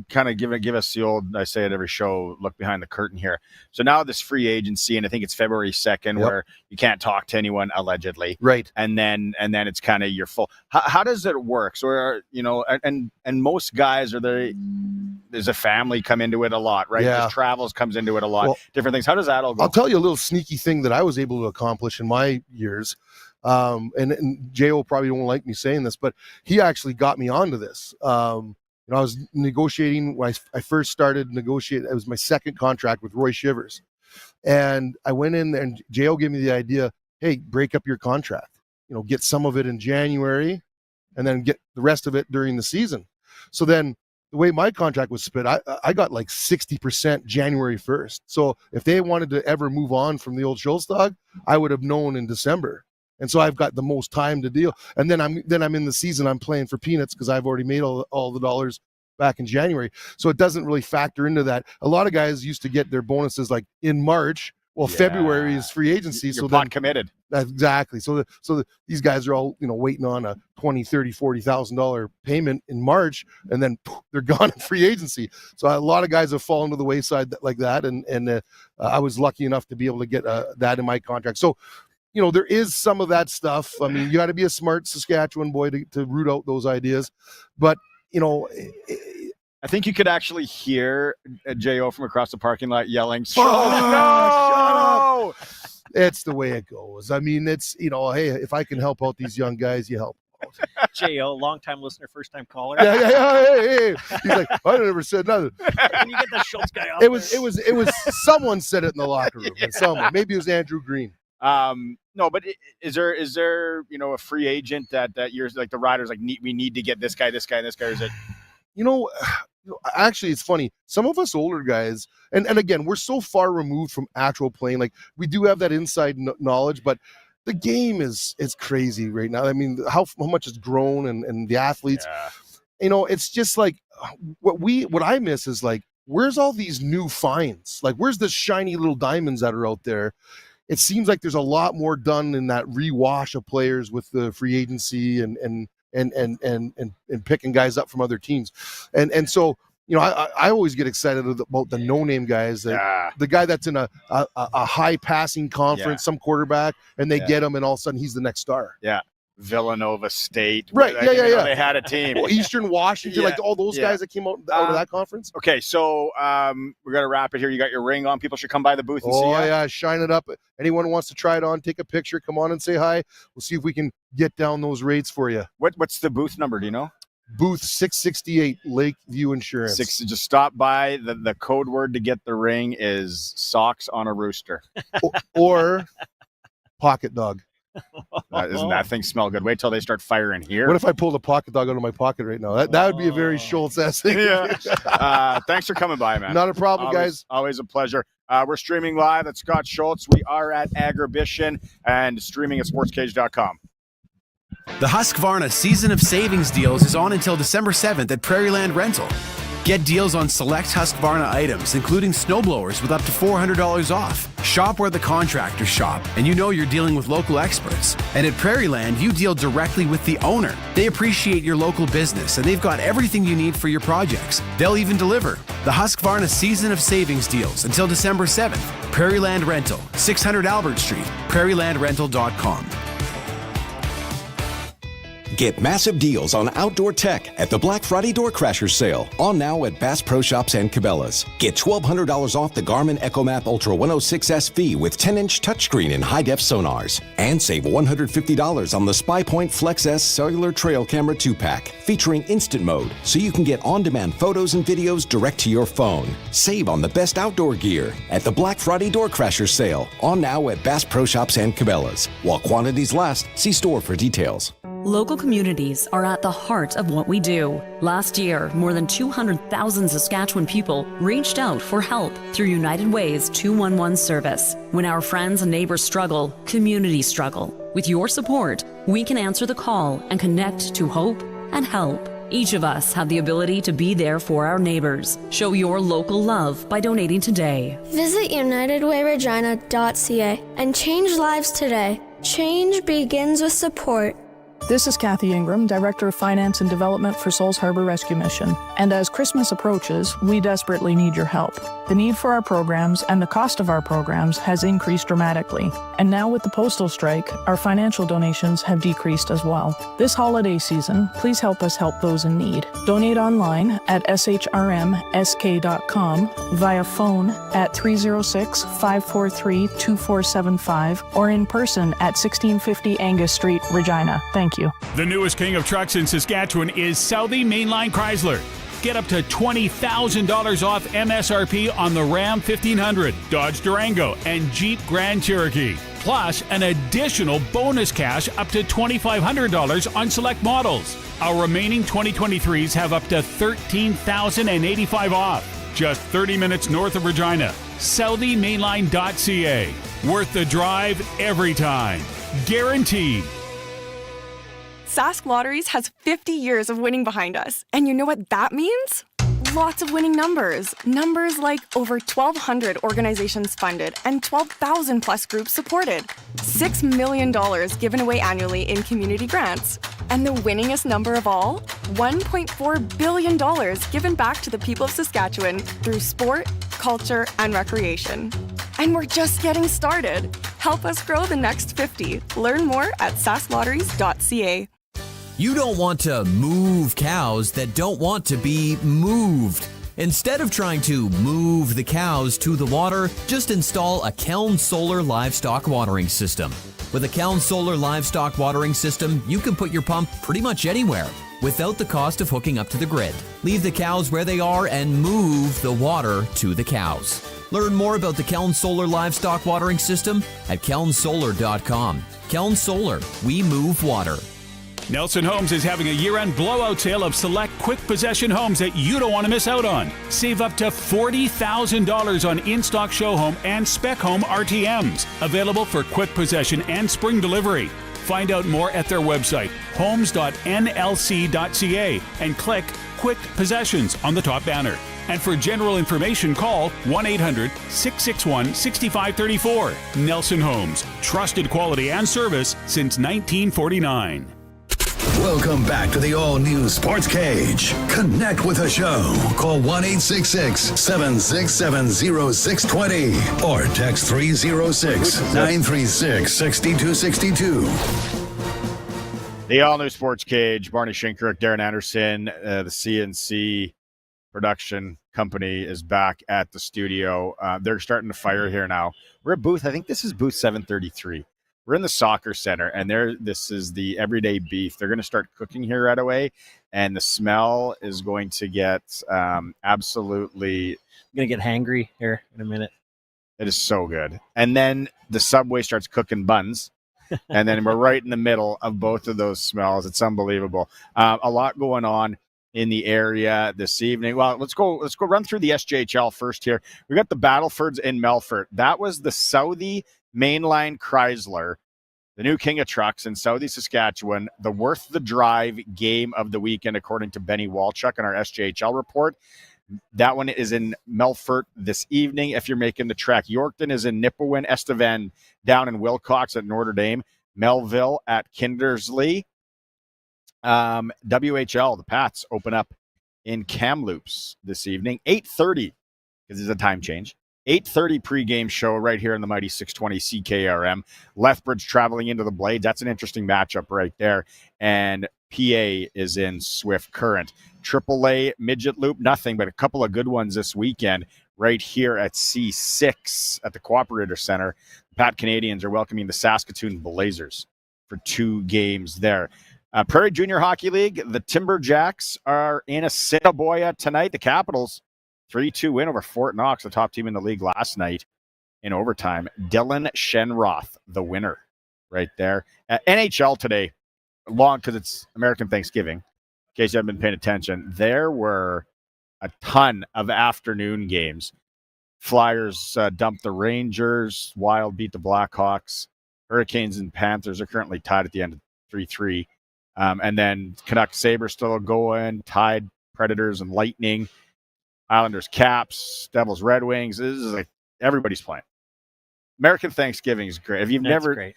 kind of give us the old, I say it every show, look behind the curtain here. So now this free agency, and I think it's February 2nd, where you can't talk to anyone allegedly, right? And then it's kind of your full. How does it work? So and most guys there's a family come into it a lot, right? Yeah. There's travels comes into it a lot, different things. How does that all go? I'll tell you a little sneaky thing that I was able to accomplish in my years. And J.O. probably won't like me saying this, but he actually got me onto this. I was negotiating when I first started negotiating. It was my second contract with Roy Shivers. And I went in there and J.O. gave me the idea, hey, break up your contract. Get some of it in January and then get the rest of it during the season. So then the way my contract was split, I got like 60% January 1st. So if they wanted to ever move on from the old Schultz dog, I would have known in December. And so I've got the most time to deal. And then I'm in the season, I'm playing for peanuts because I've already made all the dollars back in January. So it doesn't really factor into that. A lot of guys used to get their bonuses like in March. Well, February is free agency. You're pot committed. Exactly. So these guys are all, waiting on a $20,000, $30,000, $40,000 payment in March, and then they're gone in free agency. So a lot of guys have fallen to the wayside like that. And I was lucky enough to be able to get that in my contract. So, there is some of that stuff. I mean, you got to be a smart Saskatchewan boy to root out those ideas. But, I think you could actually hear J.O. from across the parking lot yelling, shut up! It's the way it goes. I mean, it's, hey, if I can help out these young guys, you help out. J.O., long-time listener, first-time caller. Yeah. Hey. He's like, I never said nothing. Can you get that Schultz guy off It was someone said it in the locker room. Maybe it was Andrew Green. No, but is there a free agent that you're like the Riders like we need to get this guy, or is it? Actually, it's funny. Some of us older guys, and again, we're so far removed from actual playing. Like we do have that inside knowledge, but the game is crazy right now. I mean, how much it's grown and the athletes. Yeah. It's just like what I miss is like, where's all these new finds? Like, where's the shiny little diamonds that are out there? It seems like there's a lot more done in that rewash of players with the free agency and picking guys up from other teams. And so, I always get excited about the no-name guys, the guy that's in a high passing conference, some quarterback, and they get him and all of a sudden he's the next star. Yeah. Villanova State. Right. Yeah. They had a team. Well, Eastern Washington, like all those guys that came out of that conference. Okay, so we're going to wrap it here. You got your ring on. People should come by the booth and see it. Oh, yeah, shine it up. Anyone who wants to try it on, take a picture, come on and say hi. We'll see if we can get down those rates for you. What's the booth number? Do you know? Booth 668, Lakeview Insurance. Just stop by. The code word to get the ring is socks on a rooster. or pocket dog. Doesn't that thing smell good? Wait till they start firing here. What if I pulled a pocket dog out of my pocket right now? That would be a very Schultz-esque thing. Yeah. Thanks for coming by, man. Not a problem, guys. Always a pleasure. We're streaming live at Scott Schultz. We are at Agribition and streaming at sportscage.com. The Husqvarna Season of Savings deals is on until December 7th at Prairieland Rental. Get deals on select Husqvarna items, including snowblowers with up to $400 off. Shop where the contractors shop, and you're dealing with local experts. And at Prairieland, you deal directly with the owner. They appreciate your local business, and they've got everything you need for your projects. They'll even deliver. The Husqvarna Season of Savings deals until December 7th. Prairieland Rental, 600 Albert Street, prairielandrental.com. Get massive deals on outdoor tech at the Black Friday Door Crasher sale, on now at Bass Pro Shops and Cabela's. Get $1,200 off the Garmin EchoMap Ultra 106 SV with 10-inch touchscreen and high-def sonars. And save $150 on the SpyPoint Flex S Cellular Trail Camera 2-pack, featuring instant mode, so you can get on-demand photos and videos direct to your phone. Save on the best outdoor gear at the Black Friday Door Crasher sale, on now at Bass Pro Shops and Cabela's. While quantities last, see store for details. Local communities are at the heart of what we do. Last year, more than 200,000 Saskatchewan people reached out for help through United Way's 211 service. When our friends and neighbors struggle, communities struggle. With your support, we can answer the call and connect to hope and help. Each of us have the ability to be there for our neighbors. Show your local love by donating today. Visit UnitedWayRegina.ca and change lives today. Change begins with support. This is Kathy Ingram, Director of Finance and Development for Souls Harbor Rescue Mission. And as Christmas approaches, we desperately need your help. The need for our programs and the cost of our programs has increased dramatically. And now with the postal strike, our financial donations have decreased as well. This holiday season, please help us help those in need. Donate online at shrmsk.com, via phone at 306-543-2475, or in person at 1650 Angus Street, Regina. Thank you. The newest king of trucks in Saskatchewan is Southie Mainline Chrysler. Get up to $20,000 off MSRP on the Ram 1500, Dodge Durango, and Jeep Grand Cherokee. Plus, an additional bonus cash up to $2,500 on select models. Our remaining 2023s have up to $13,085 off. Just 30 minutes north of Regina. SouthieMainline.ca. Worth the drive every time. Guaranteed. Sask Lotteries has 50 years of winning behind us. And you know what that means? Lots of winning numbers. Numbers like over 1,200 organizations funded and 12,000 plus groups supported. $6 million given away annually in community grants. And the winningest number of all? $1.4 billion given back to the people of Saskatchewan through sport, culture, and recreation. And we're just getting started. Help us grow the next 50. Learn more at sasklotteries.ca. You don't want to move cows that don't want to be moved. Instead of trying to move the cows to the water, just install a Keln Solar Livestock Watering System. With a Keln Solar Livestock Watering System, you can put your pump pretty much anywhere without the cost of hooking up to the grid. Leave the cows where they are and move the water to the cows. Learn more about the Keln Solar Livestock Watering System at kelnsolar.com. Keln Solar, we move water. Nelson Homes is having a year-end blowout sale of select quick possession homes that you don't want to miss out on. Save up to $40,000 on in-stock show home and spec home RTMs. Available for quick possession and spring delivery. Find out more at their website, homes.nlc.ca, and click Quick Possessions on the top banner. And for general information, call 1-800-661-6534. Nelson Homes, trusted quality and service since 1949. Welcome back to the all-new Sports Cage. Connect with the show. Call 1-866-767-0620 or text 306-936-6262. The all-new Sports Cage. Barney Shinkaruk, Darren Anderson, the CNC production company is back at the studio. They're starting to fire here now. We're at booth, I think this is booth 733. We're in the soccer center, and this is the everyday beef. They're going to start cooking here right away, and the smell is going to get absolutely... I'm going to get hangry here in a minute. It is so good. And then the Subway starts cooking buns, and then we're right in the middle of both of those smells. It's unbelievable. A lot going on in the area this evening. Well, let's go run through the SJHL first here. We got the Battlefords in Melfort. That was the Southie Mainline Chrysler, the new king of trucks in Southie, Saskatchewan, the worth the drive game of the weekend, according to Benny Walchuk in our SJHL report. That one is in Melfort this evening if you're making the trek. Yorkton is in Nipawin, Estevan down in Wilcox at Notre Dame, Melville at Kindersley. WHL, the Pats open up in Kamloops this evening, 8:30, because there's a time change. 8:30 pregame show right here in the mighty 620 CKRM. Lethbridge traveling into the Blades. That's an interesting matchup right there. And PA is in Swift Current. AAA Midget Loop, nothing but a couple of good ones this weekend right here at C6 at the Cooperator Center. The Pat Canadians are welcoming the Saskatoon Blazers for 2 games there. Prairie Junior Hockey League, the Timberjacks are in Assiniboia tonight. The Capitals, 3-2 win over Fort Knox, the top team in the league last night in overtime. Dylan Shenroth, the winner right there. NHL today, long because it's American Thanksgiving. In case you haven't been paying attention, there were a ton of afternoon games. Flyers dumped the Rangers. Wild beat the Blackhawks. Hurricanes and Panthers are currently tied at the end of 3-3. And then Canucks Sabres still going. Tide, Predators, and Lightning. Islanders, Caps, Devils, Red Wings. This is like everybody's playing. American Thanksgiving is great. If you've great.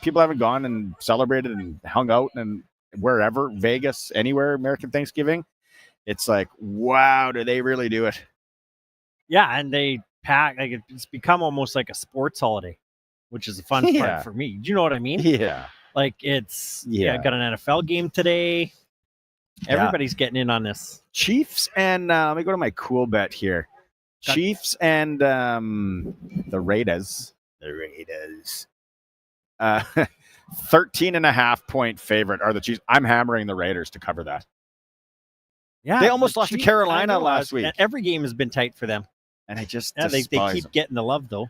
People haven't gone and celebrated and hung out and wherever, Vegas, anywhere, American Thanksgiving, it's like, wow, do they really do it? Yeah, and they pack, like it's become almost like a sports holiday, which is a fun part for me. Do you know what I mean? Yeah. Like it's, got an NFL game today. Everybody's getting in on this. Chiefs and, let me go to my cool bet here. Chiefs and the Raiders. 13.5 point favorite are the Chiefs. I'm hammering the Raiders to cover that. Yeah, they almost lost to Carolina last week. Every game has been tight for them, and I just they keep getting the love though.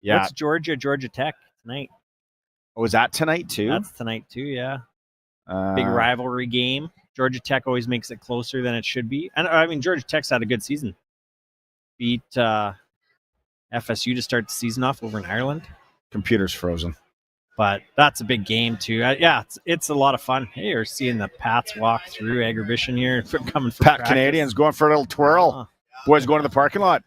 Yeah, what's Georgia Tech tonight? Oh, is that tonight too? That's tonight too. Yeah, big rivalry game. Georgia Tech always makes it closer than it should be, and I mean Georgia Tech's had a good season. Beat FSU to start the season off over in Ireland. Computer's frozen. But that's a big game, too. It's a lot of fun. Hey, you're seeing the Pats walk through Agribition here. Coming for Pat practice. Canadians going for a little twirl. Boys going to the parking lot.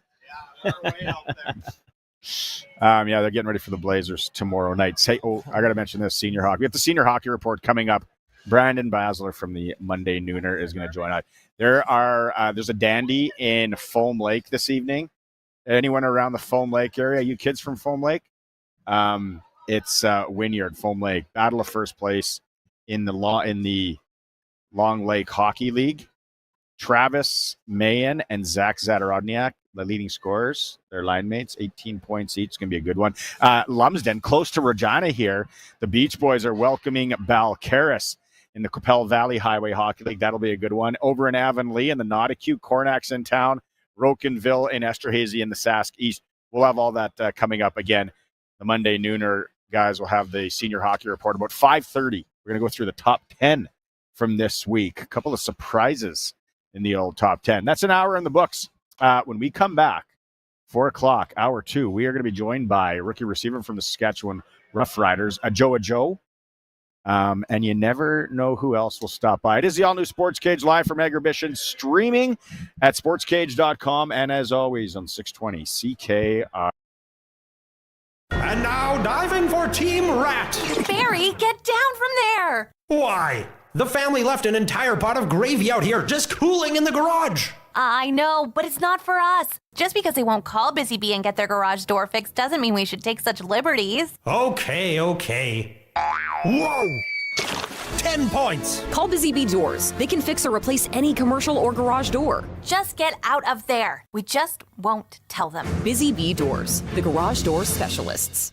They're getting ready for the Blazers tomorrow night. I got to mention this, senior hockey. We have the senior hockey report coming up. Brandon Basler from the Monday Nooner is going to join us. There's a dandy in Foam Lake this evening. Anyone around the Foam Lake area? You kids from Foam Lake? It's Wynyard, Foam Lake. Battle of first place in the Long Lake Hockey League. Travis Mayen and Zach Zadarodniak, the leading scorers. Their line mates, 18 points each. It's going to be a good one. Lumsden, close to Regina here. The Beach Boys are welcoming Balcarres in the Capel Valley Highway Hockey League. That'll be a good one. Over in Avonlea in the Nauticue, Cornac's in town. Rokenville and Esterhazy in the Sask East. We'll have all that coming up again. The Monday Nooner guys will have the senior hockey report about 5:30. We're going to go through the top 10 from this week. A couple of surprises in the old top 10. That's an hour in the books. When we come back, 4 o'clock, hour 2, we are going to be joined by a rookie receiver from the Saskatchewan Roughriders, Ajou Ajou. And you never know who else will stop by. It is the all-new Sportscage live from Agribition, streaming at sportscage.com, and as always on 620 CKR. And now diving for Team Rat. Barry, get down from there. Why? The family left an entire pot of gravy out here just cooling in the garage. I know, but it's not for us. Just because they won't call Busy Bee and get their garage door fixed doesn't mean we should take such liberties. Okay. Whoa! 10 points. Call Busy Bee Doors. They can fix or replace any commercial or garage door. Just get out of there. We just won't tell them. Busy Bee Doors, the garage door specialists.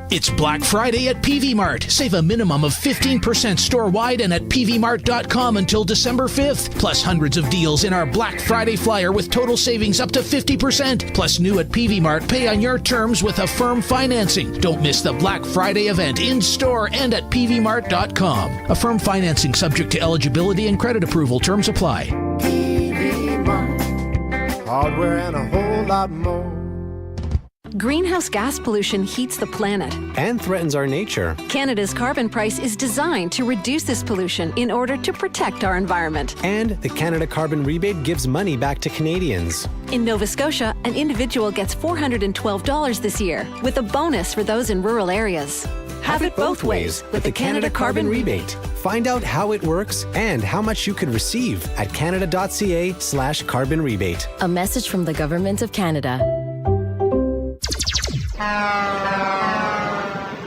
It's Black Friday at PV Mart. Save a minimum of 15% store-wide and at pvmart.com until December 5th. Plus hundreds of deals in our Black Friday flyer with total savings up to 50%. Plus new at PV Mart, pay on your terms with Affirm financing. Don't miss the Black Friday event in-store and at pvmart.com. Affirm financing subject to eligibility and credit approval. Terms apply. PV Mart. Hardware and a whole lot more. Greenhouse gas pollution heats the planet and threatens our nature. Canada's carbon price is designed to reduce this pollution in order to protect our environment. And the Canada Carbon Rebate gives money back to Canadians. In Nova Scotia, an individual gets $412 this year, with a bonus for those in rural areas. Have it both ways with the Canada Carbon Rebate. Find out how it works and how much you could receive at canada.ca/carbon rebate. A message from the Government of Canada.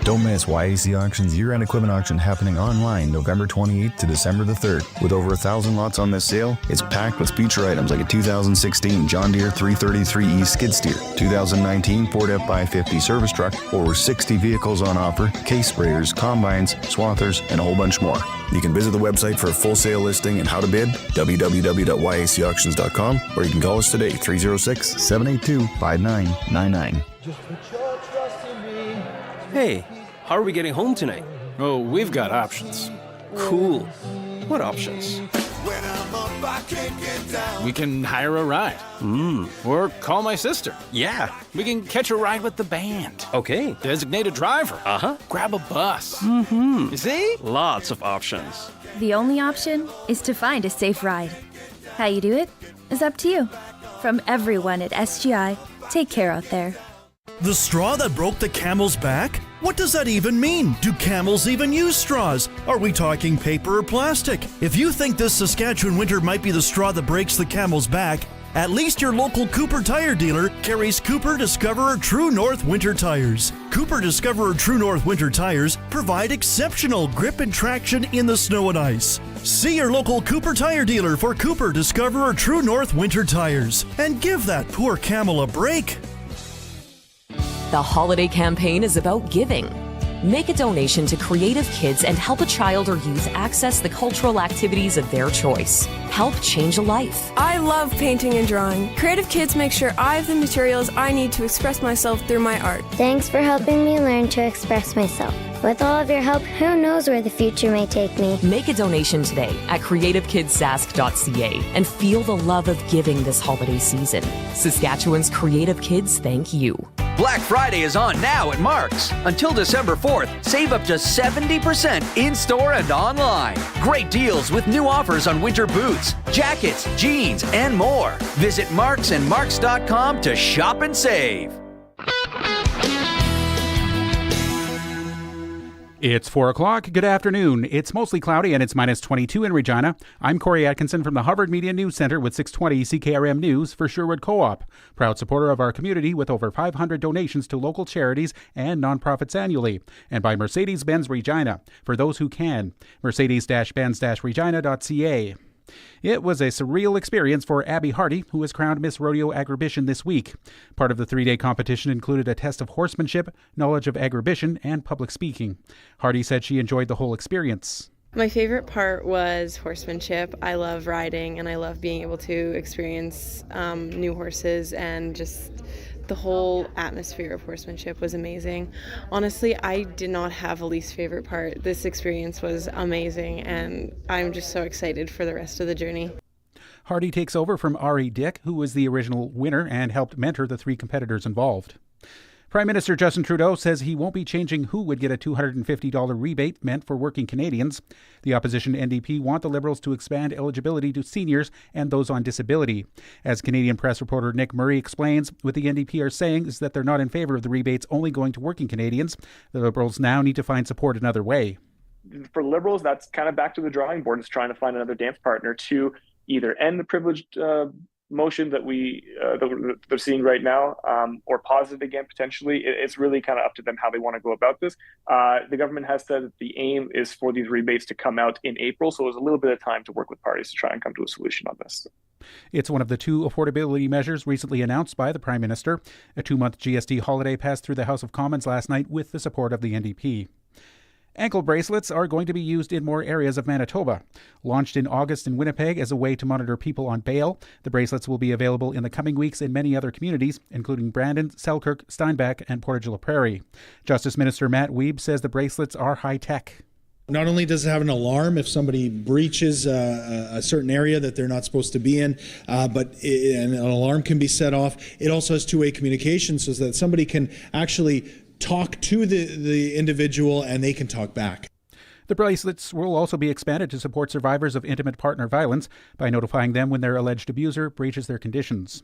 Don't miss YAC Auction's year-end equipment auction happening online November 28th to December the 3rd. With over 1,000 lots on this sale, it's packed with feature items like a 2016 John Deere 333E skid steer, 2019 Ford F550 service truck, over 60 vehicles on offer, case sprayers, combines, swathers, and a whole bunch more. You can visit the website for a full sale listing and how to bid, www.yacauctions.com, or you can call us today, 306-782-5999. Hey, how are we getting home tonight? Oh, we've got options. Cool. What options? We can hire a ride. Or call my sister. Yeah. We can catch a ride with the band. Okay. Designated driver. Uh-huh. Grab a bus. You see? Lots of options. The only option is to find a safe ride. How you do it is up to you. From everyone at SGI, take care out there. The straw that broke the camel's back? What does that even mean? Do camels even use straws? Are we talking paper or plastic? If you think this Saskatchewan winter might be the straw that breaks the camel's back, at least your local Cooper tire dealer carries Cooper Discoverer True North winter tires. Cooper Discoverer True North winter tires provide exceptional grip and traction in the snow and ice. See your local Cooper tire dealer for Cooper Discoverer True North winter tires and give that poor camel a break. The holiday campaign is about giving. Make a donation to Creative Kids and help a child or youth access the cultural activities of their choice. Help change a life. I love painting and drawing. Creative Kids make sure I have the materials I need to express myself through my art. Thanks for helping me learn to express myself. With all of your help, who knows where the future may take me. Make a donation today at creativekidsask.ca and feel the love of giving this holiday season. Saskatchewan's Creative Kids thank you. Black Friday is on now at Mark's. Until December 4th, save up to 70% in-store and online. Great deals with new offers on winter boots, jackets, jeans, and more. Visit Marks and Marks.com to shop and save. It's 4 o'clock. Good afternoon. It's mostly cloudy and it's minus 22 in Regina. I'm Corey Atkinson from the Harvard Media News Center with 620 CKRM News for Sherwood Co-op. Proud supporter of our community with over 500 donations to local charities and nonprofits annually. And by Mercedes-Benz Regina, for those who can. Mercedes-Benz-Regina.ca. It was a surreal experience for Abby Hardy, who was crowned Miss Rodeo Agribition this week. Part of the 3-day competition included a test of horsemanship, knowledge of Agribition, and public speaking. Hardy said she enjoyed the whole experience. My favorite part was horsemanship. I love riding and I love being able to experience new horses, and just the whole atmosphere of horsemanship was amazing. Honestly, I did not have a least favorite part. This experience was amazing and I'm just so excited for the rest of the journey. Hardy takes over from Ari Dick, who was the original winner and helped mentor the 3 competitors involved. Prime Minister Justin Trudeau says he won't be changing who would get a $250 rebate meant for working Canadians. The opposition NDP want the Liberals to expand eligibility to seniors and those on disability. As Canadian press reporter Nick Murray explains, what the NDP are saying is that they're not in favor of the rebates only going to working Canadians. The Liberals now need to find support another way. For Liberals, that's kind of back to the drawing board. It's trying to find another dance partner to either end the privileged motion that they're seeing right now, or pause it again potentially. It's really kind of up to them how they want to go about this. The government has said that the aim is for these rebates to come out in April, so there's a little bit of time to work with parties to try and come to a solution on this. It's one of the 2 affordability measures recently announced by the Prime Minister. A 2-month GST holiday passed through the House of Commons last night with the support of the NDP. Ankle bracelets are going to be used in more areas of Manitoba. Launched in August in Winnipeg as a way to monitor people on bail, the bracelets will be available in the coming weeks in many other communities, including Brandon, Selkirk, Steinbach, and Portage la Prairie. Justice Minister Matt Wiebe says the bracelets are high-tech. Not only does it have an alarm if somebody breaches a certain area that they're not supposed to be in, but an alarm can be set off. It also has two-way communication so that somebody can actually talk to the individual and they can talk back. The bracelets will also be expanded to support survivors of intimate partner violence by notifying them when their alleged abuser breaches their conditions.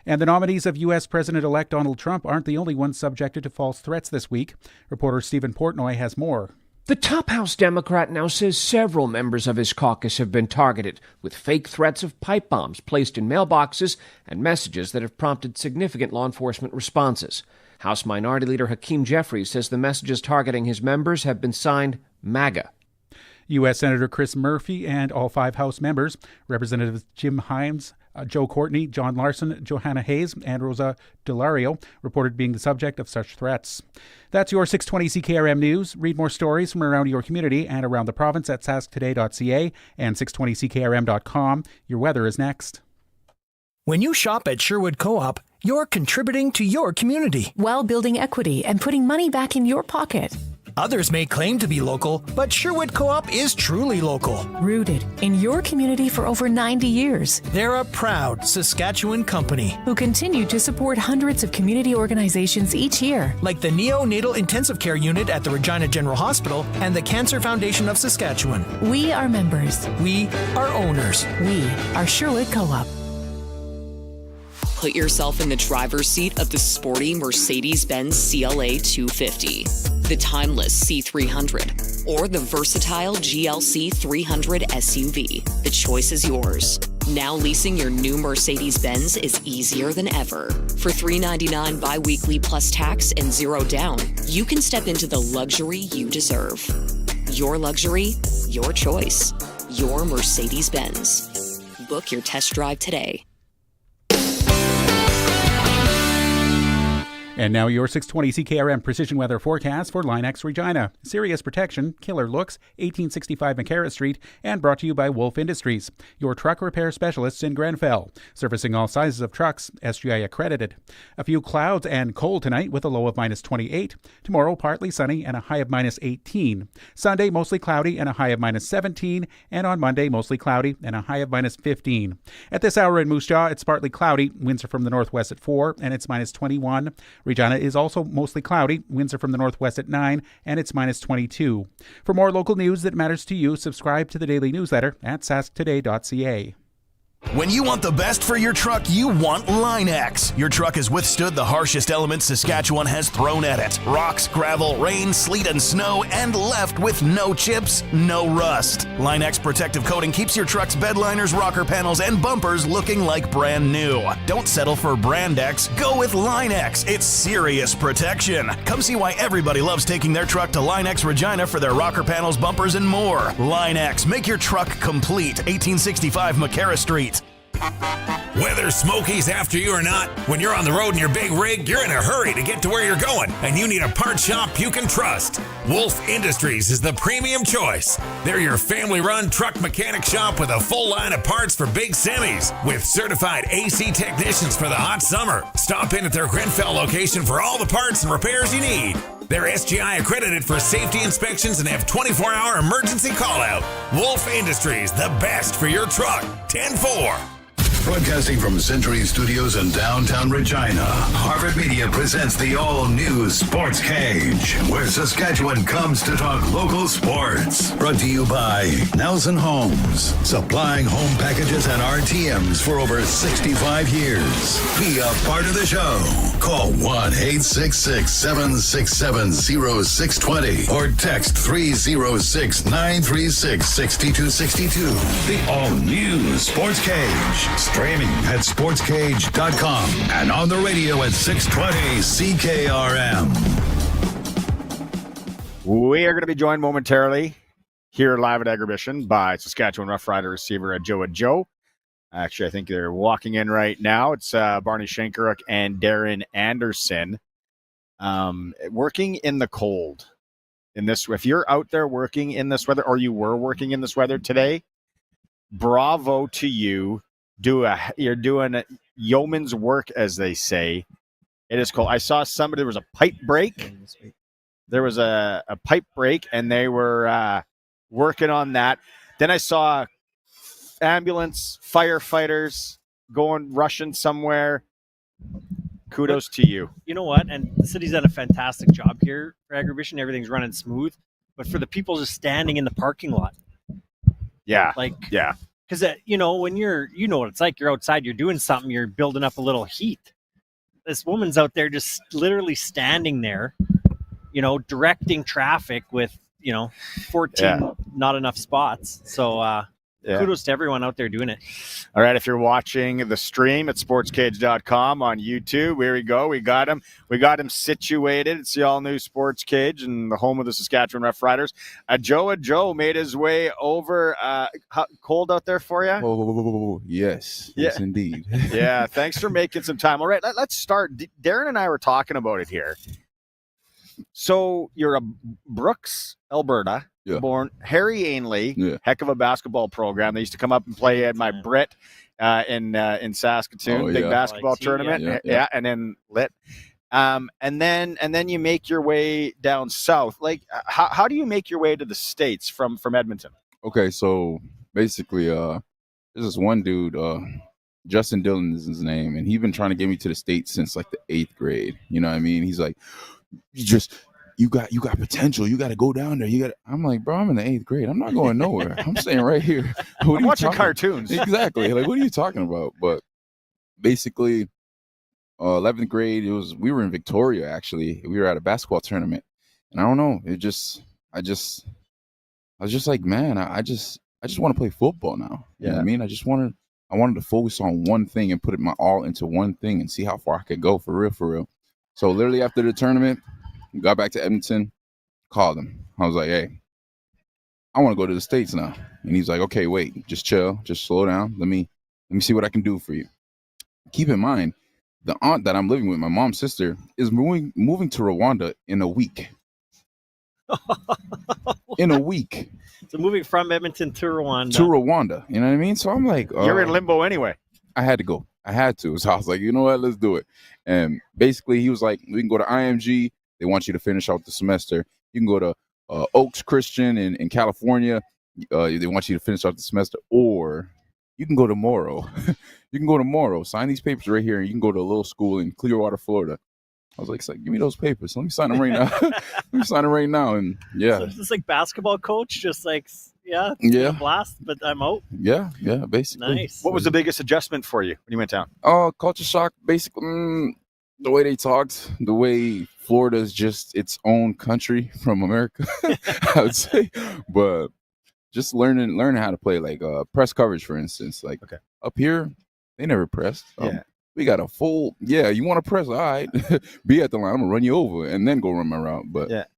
And the nominees of U.S. President-elect Donald Trump aren't the only ones subjected to false threats this week. Reporter Stephen Portnoy has more. The top House Democrat now says several members of his caucus have been targeted with fake threats of pipe bombs placed in mailboxes and messages that have prompted significant law enforcement responses. House Minority Leader Hakeem Jeffries says the messages targeting his members have been signed MAGA. U.S. Senator Chris Murphy and all 5 House members, Representatives Jim Himes, Joe Courtney, John Larson, Johanna Hayes, and Rosa DeLario, reported being the subject of such threats. That's your 620 CKRM News. Read more stories from around your community and around the province at sasktoday.ca and 620ckrm.com. Your weather is next. When you shop at Sherwood Co-op, you're contributing to your community while building equity and putting money back in your pocket. Others may claim to be local, but Sherwood Co-op is truly local. Rooted in your community for over 90 years. They're a proud Saskatchewan company who continue to support hundreds of community organizations each year. Like the Neonatal Intensive Care Unit at the Regina General Hospital and the Cancer Foundation of Saskatchewan. We are members. We are owners. We are Sherwood Co-op. Put yourself in the driver's seat of the sporty Mercedes-Benz CLA 250, the timeless C300, or the versatile GLC 300 SUV. The choice is yours. Now leasing your new Mercedes-Benz is easier than ever. For $399 bi-weekly plus tax and 0 down, you can step into the luxury you deserve. Your luxury, your choice. Your Mercedes-Benz. Book your test drive today. And now your 620 CKRM precision weather forecast for Line-X Regina. Serious protection, killer looks, 1865 McCarra Street, and brought to you by Wolf Industries, your truck repair specialists in Grenfell, servicing all sizes of trucks, SGI accredited. A few clouds and cold tonight with a low of minus 28. Tomorrow, partly sunny and a high of minus 18. Sunday, mostly cloudy and a high of minus 17. And on Monday, mostly cloudy and a high of minus 15. At this hour in Moose Jaw, it's partly cloudy. Winds are from the northwest at 4, and it's minus 21. Regina is also mostly cloudy. Winds are from the northwest at 9, and it's minus 22. For more local news that matters to you, subscribe to the daily newsletter at sasktoday.ca. When you want the best for your truck, you want Line-X. Your truck has withstood the harshest elements Saskatchewan has thrown at it. Rocks, gravel, rain, sleet, and snow, and left with no chips, no rust. Line-X protective coating keeps your truck's bed liners, rocker panels, and bumpers looking like brand new. Don't settle for Brand X. Go with Line-X. It's serious protection. Come see why everybody loves taking their truck to Line-X Regina for their rocker panels, bumpers, and more. Line-X. Make your truck complete. 1865 McCarra Street. Whether Smokey's after you or not, when you're on the road in your big rig, you're in a hurry to get to where you're going, and you need a part shop you can trust. Wolf Industries is the premium choice. They're your family-run truck mechanic shop with a full line of parts for big semis, with certified AC technicians for the hot summer. Stop in at their Grenfell location for all the parts and repairs you need. They're SGI accredited for safety inspections and have 24-hour emergency call-out. Wolf Industries, the best for your truck. 10-4. Broadcasting from Century Studios in downtown Regina, Harvard Media presents the all-new Sportscage, where Saskatchewan comes to talk local sports. Brought to you by Nelson Homes, supplying home packages and RTMs for over 65 years. Be a part of the show. Call 1-866-767-0620 or text 306-936-6262. The all-new Sportscage. Streaming at sportscage.com and on the radio at 620 CKRM. We are going to be joined momentarily here live at Agribition by Saskatchewan Roughrider receiver Ajou Ajou. Actually, I think they're walking in right now. It's Barney Shankaruk and Darren Anderson working in the cold. If you're out there working in this weather, or you were working in this weather today, bravo to you. You're doing yeoman's work, as they say. It is cold. I saw somebody, there was a pipe break. There was a pipe break, and they were working on that. Then I saw ambulance, firefighters rushing somewhere. Kudos to you. You know what? And the city's done a fantastic job here for Agribition. Everything's running smooth. but for the people just standing in the parking lot. Yeah. Yeah. Because, when you know what it's like, you're outside, you're doing something, you're building up a little heat. This woman's out there just literally standing there, directing traffic with, 14 not enough spots. So, kudos to everyone out there doing it. All right, if you're watching the stream at sportscage.com on YouTube, here we go. We got him. We got him situated. It's the all-new Sportscage and the home of the Saskatchewan Roughriders. Ajou Ajou made his way over. Cold out there for you? Oh, yes. Yes, indeed. Yeah, thanks for making some time. All right, let's start. Darren and I were talking about it here. So you're a Brooks, Alberta. Yeah. Born Harry Ainley, heck of a basketball program. They used to come up and play at my Brit in Saskatoon, big basketball tournament. Yeah, and then lit. And then you make your way down south. Like, how do you make your way to the States from Edmonton? Okay, so basically, there's this one dude, Justin Dillon is his name, and he's been trying to get me to the States since like the 8th grade. You know what I mean? He's like, you got potential. You got to go down there. I'm like, bro, I'm in the 8th grade. I'm not going nowhere. I'm staying right here. I'm watching cartoons. Exactly. Like, what are you talking about? But basically, 11th grade, we were in Victoria, actually. We were at a basketball tournament. And I don't know. I was just like, man, I just want to play football now. You know what I mean? I wanted to focus on one thing and put my all into one thing and see how far I could go for real. So literally after the tournament, got back to Edmonton, called him. I was like, hey, I want to go to the States now. And he's like, okay, wait, just chill, just slow down. Let me see what I can do for you. Keep in mind, the aunt that I'm living with, my mom's sister, is moving to Rwanda in a week. In a week. So moving from Edmonton to Rwanda. You know what I mean? So I'm like, you're in limbo anyway. I had to go. I had to. So I was like, you know what? Let's do it. And basically, he was like, we can go to IMG. They want you to finish out the semester. You can go to Oaks Christian in California. They want you to finish out the semester. Or you can go to Morrow. You can go to Morrow. Sign these papers right here, and you can go to a little school in Clearwater, Florida. I was like, give me those papers. Let me sign them right now. Let me sign them right now. And yeah. So it's just like basketball coach, just like, it's been a blast, but I'm out. Yeah, basically. Nice. What was the biggest adjustment for you when you went down? Culture shock, basically. The way they talked, the way Florida is just its own country from America, I would say. But just learning how to play, like press coverage, for instance. Like up here, they never pressed. We got a full, you want to press, all right, be at the line. I'm going to run you over and then go run my route. But,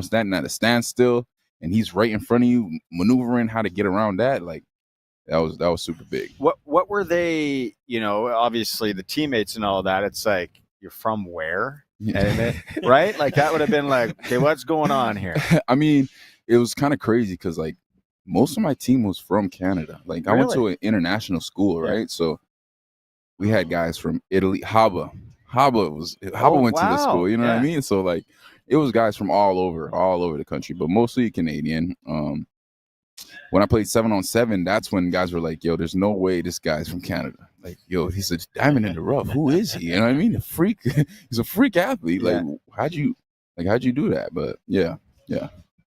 standing at a standstill and he's right in front of you, maneuvering how to get around that, like, that was super big. What were they, obviously the teammates and all that, it's like, you're from where? Right? Like, that would have been like, okay, what's going on here? I mean, it was kind of crazy because, like, most of my team was from Canada. Like, I went to an international school, right? So we had guys from Italy. Haba went to the school, you know what I mean? So, like, it was guys from all over the country, but mostly Canadian. When I played 7-on-7, that's when guys were like, yo, there's no way this guy's from Canada. Like, yo, he's a diamond in the rough. Who is he? You know what I mean? A freak. He's a freak athlete. Like, how'd you do that? But yeah.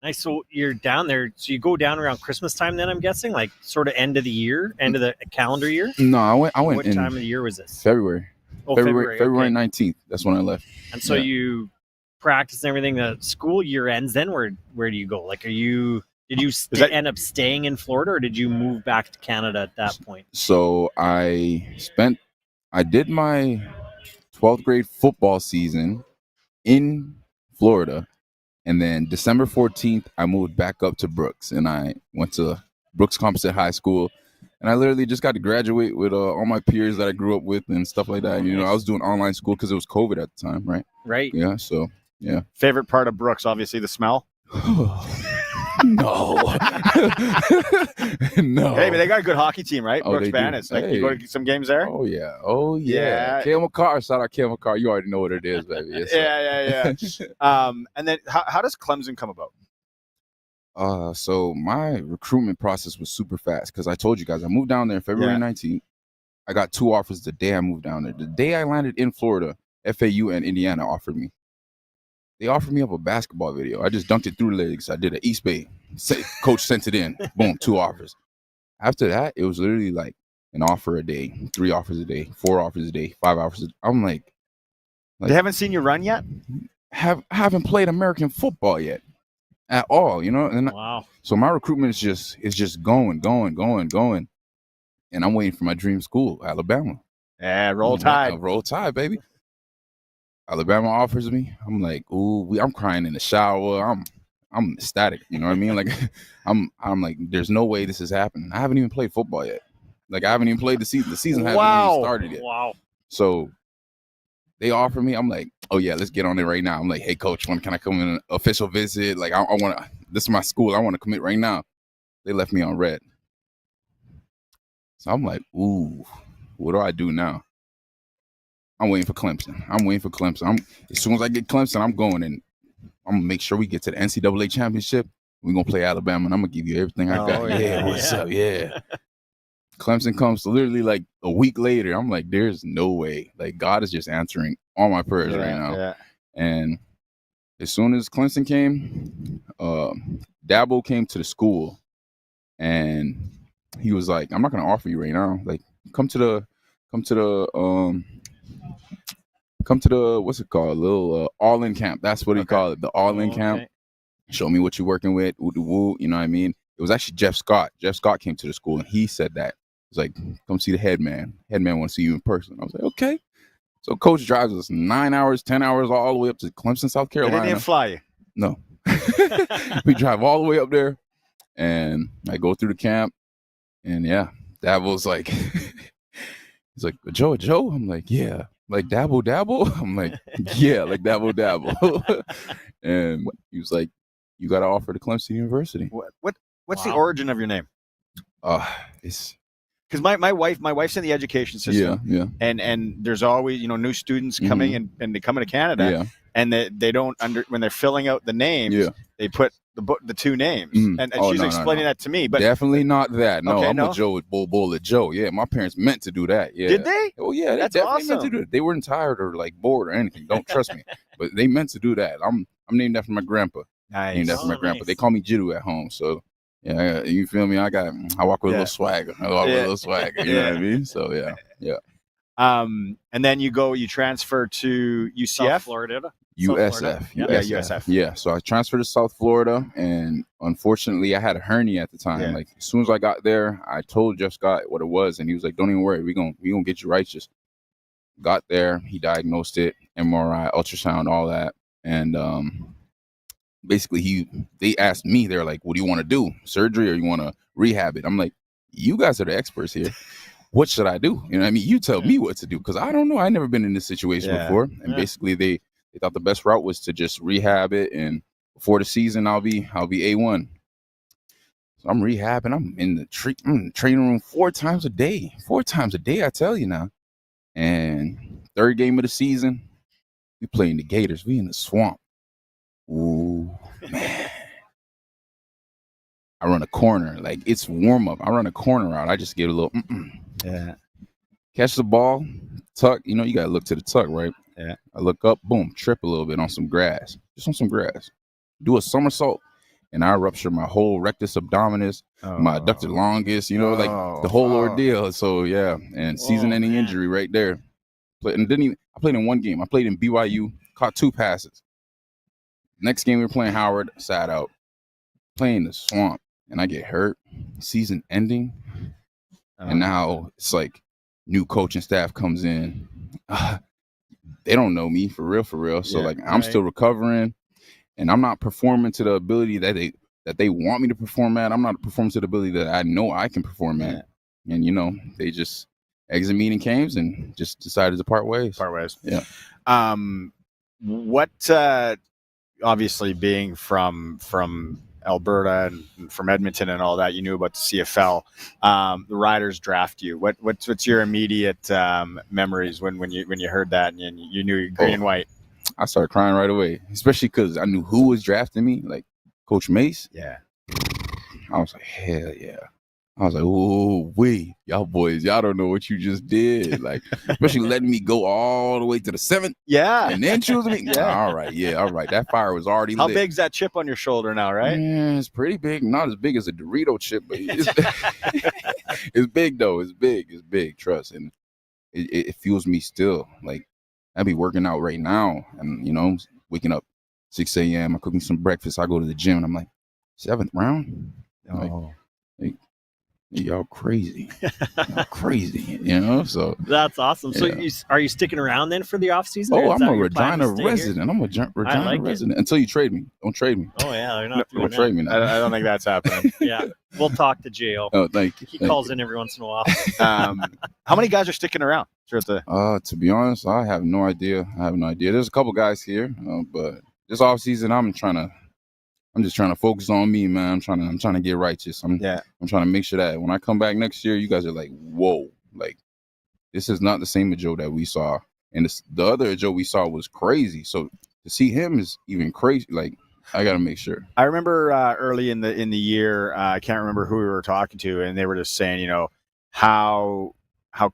Nice. So you're down there. So you go down around Christmas time then, I'm guessing? Like, sort of end of the calendar year? No, I went What time of the year was this? February. Oh, February 19th. That's when I left. And so you practice and everything. The school year ends. Then where do you go? Like, did you end up staying in Florida, or did you move back to Canada at that point? So I did my 12th grade football season in Florida. And then December 14th, I moved back up to Brooks, and I went to Brooks Composite High School. And I literally just got to graduate with all my peers that I grew up with and stuff like that. You know, I was doing online school because it was COVID at the time, right? Right. Yeah, so, yeah. Favorite part of Brooks, obviously, the smell? No. No. Hey, but they got a good hocky team, right? Brooks Bannis. Like, you go to some games there? Oh, yeah. Cale McCarr. Shout out Cale McCarr. You already know what it is, baby. Yeah. And then how does Clemson come about? So my recruitment process was super fast because I told you guys I moved down there February 19th. I got 2 offers the day I moved down there. The day I landed in Florida, FAU and Indiana offered me. They offered me up a basketball video. I just dunked it through legs. I did an East Bay. Coach sent it in. Boom, 2 offers. After that, it was literally like an offer a day, 3 offers a day, 4 offers a day, 5 offers a day. I'm like they haven't seen you run yet? Haven't played American football yet at all, And wow. So my recruitment is just going. And I'm waiting for my dream school, Alabama. Yeah, roll tide. Roll tide, baby. Alabama offers me. I'm like, ooh, I'm crying in the shower. I'm ecstatic. You know what I mean? Like, I'm like, there's no way this is happening. I haven't even played football yet. Like, I haven't even played the season. The season hasn't even started yet. Wow. So they offer me. I'm like, oh yeah, let's get on it right now. I'm like, hey coach, when can I come in an official visit? Like, I want to. This is my school. I want to commit right now. They left me on red. So I'm like, ooh, what do I do now? I'm waiting for Clemson. As soon as I get Clemson, I'm going and I'm gonna make sure we get to the NCAA championship. We're gonna play Alabama, and I'm gonna give you everything I got. Yeah, what's up? Yeah. Clemson comes literally like a week later. I'm like, there's no way. Like, God is just answering all my prayers right now. Yeah. And as soon as Clemson came, Dabo came to the school, and he was like, I'm not gonna offer you right now. Like, come to the what's it called? Little all-in camp. That's what he called it. The all-in camp. Show me what you're working with. Woo, you know what I mean? It was actually Jeff Scott. Jeff Scott came to the school and he said that. He's like, come see the head man. Head man want to see you in person. I was like, okay. So coach drives us 9 hours, 10 hours all the way up to Clemson, South Carolina. They didn't even fly you? No. We drive all the way up there and I go through the camp and yeah, Dabo's like, he's like, Joe. I'm like, yeah. Like Dabo. I'm like, yeah, like Dabo. And he was like, you got to offer to Clemson University. What's the origin of your name? It's because my wife's in the education system. Yeah. And there's always new students coming and they come into Canada. Yeah. And they don't when they're filling out the names, they put the 2 names. And she's explaining that to me. But definitely not that. No, okay, I'm a Joe with Bull at Joe. Yeah, my parents meant to do that. Yeah. Did they? Oh yeah, That's definitely awesome. meant to do it. They weren't tired or like bored or anything. Don't trust me. But they meant to do that. I'm named after my grandpa. Nice. Named after my grandpa. They call me Jiddu at home. So yeah, you feel me? I walk with a little swagger. You know what I mean? So yeah. And then you transfer to UCF, South Florida. USF. USF. Yeah. So I transferred to South Florida, and unfortunately, I had a hernia at the time. Yeah. Like as soon as I got there, I told Jeff Scott what it was, and he was like, "Don't even worry, we gonna get you righteous." Got there, he diagnosed it, MRI, ultrasound, all that, and basically they asked me, they're like, "What do you want to do? Surgery or you want to rehab it?" I'm like, "You guys are the experts here. What should I do? You know what I mean? You tell me what to do because I don't know. I never been in this situation before." And basically they thought the best route was to just rehab it, and before the season I'll be A1. So I'm rehabbing. I'm in the training room 4 times a day. 4 times a day, I tell you now. And 3rd game of the season, we playing the Gators. We in the swamp. Ooh, man. I run a corner. Like, it's warm up. I run a corner out. I just get a little, Yeah. Catch the ball, tuck. You got to look to the tuck, right? Yeah. I look up, boom, trip a little bit on some grass. Just on some grass. Do a somersault, and I rupture my whole rectus abdominis, my adductor longus, like the whole ordeal. So, yeah, and season-ending injury right there. I played in 1 game. I played in BYU, caught 2 passes. Next game we were playing Howard, sat out. Playing the swamp, and I get hurt. Season ending. And now it's like new coaching staff comes in. They don't know me for real. So I'm still recovering, and I'm not performing to the ability that they want me to perform at. I'm not performing to the ability that I know I can perform at. And they just exit meeting games and just decided to part ways. Yeah. What obviously being from Alberta and from Edmonton and all that, you knew about the CFL. The Riders draft you. What's your immediate memories when you heard that and you knew green and white? I started crying right away, especially because I knew who was drafting me, like Coach Mace. Yeah. I was like, hell yeah. I was like, oh, y'all boys, y'all don't know what you just did. Like, especially letting me go all the way to the 7th. Yeah. And then choosing me. Yeah. All right. Yeah. All right. That fire was already How lit. big's that chip on your shoulder now, right? Yeah, it's pretty big. Not as big as a Dorito chip, but it's, it's big, though. It's big. It's big. Trust. And it fuels me still. Like, I be working out right now and, you know, waking up 6 a.m. I cook me some breakfast. I go to the gym and I'm like, 7th round? Like, y'all crazy. Y'all crazy, you know? So that's awesome. So yeah. are you sticking around then for the off season? Oh, I'm a Regina resident. I'm a Regina like resident. Until you trade me. Don't trade me. Oh yeah, they're not doing Don't that. trade me now. I don't think that's happening. Yeah, we'll talk to Jo. Oh, thank you. He Thank calls you. in every once in a while. How many guys are sticking around? To be honest, I have no idea. There's a couple guys here, but this off season, I'm just trying to focus on me, man. I'm trying to get righteous. I'm trying to make sure that when I come back next year, you guys are like, whoa, like this is not the same Ajou that we saw, and the other Ajou we saw was crazy. So to see him is even crazy. Like I got to make sure. I remember early in the year, I can't remember who we were talking to, and they were just saying, you know, how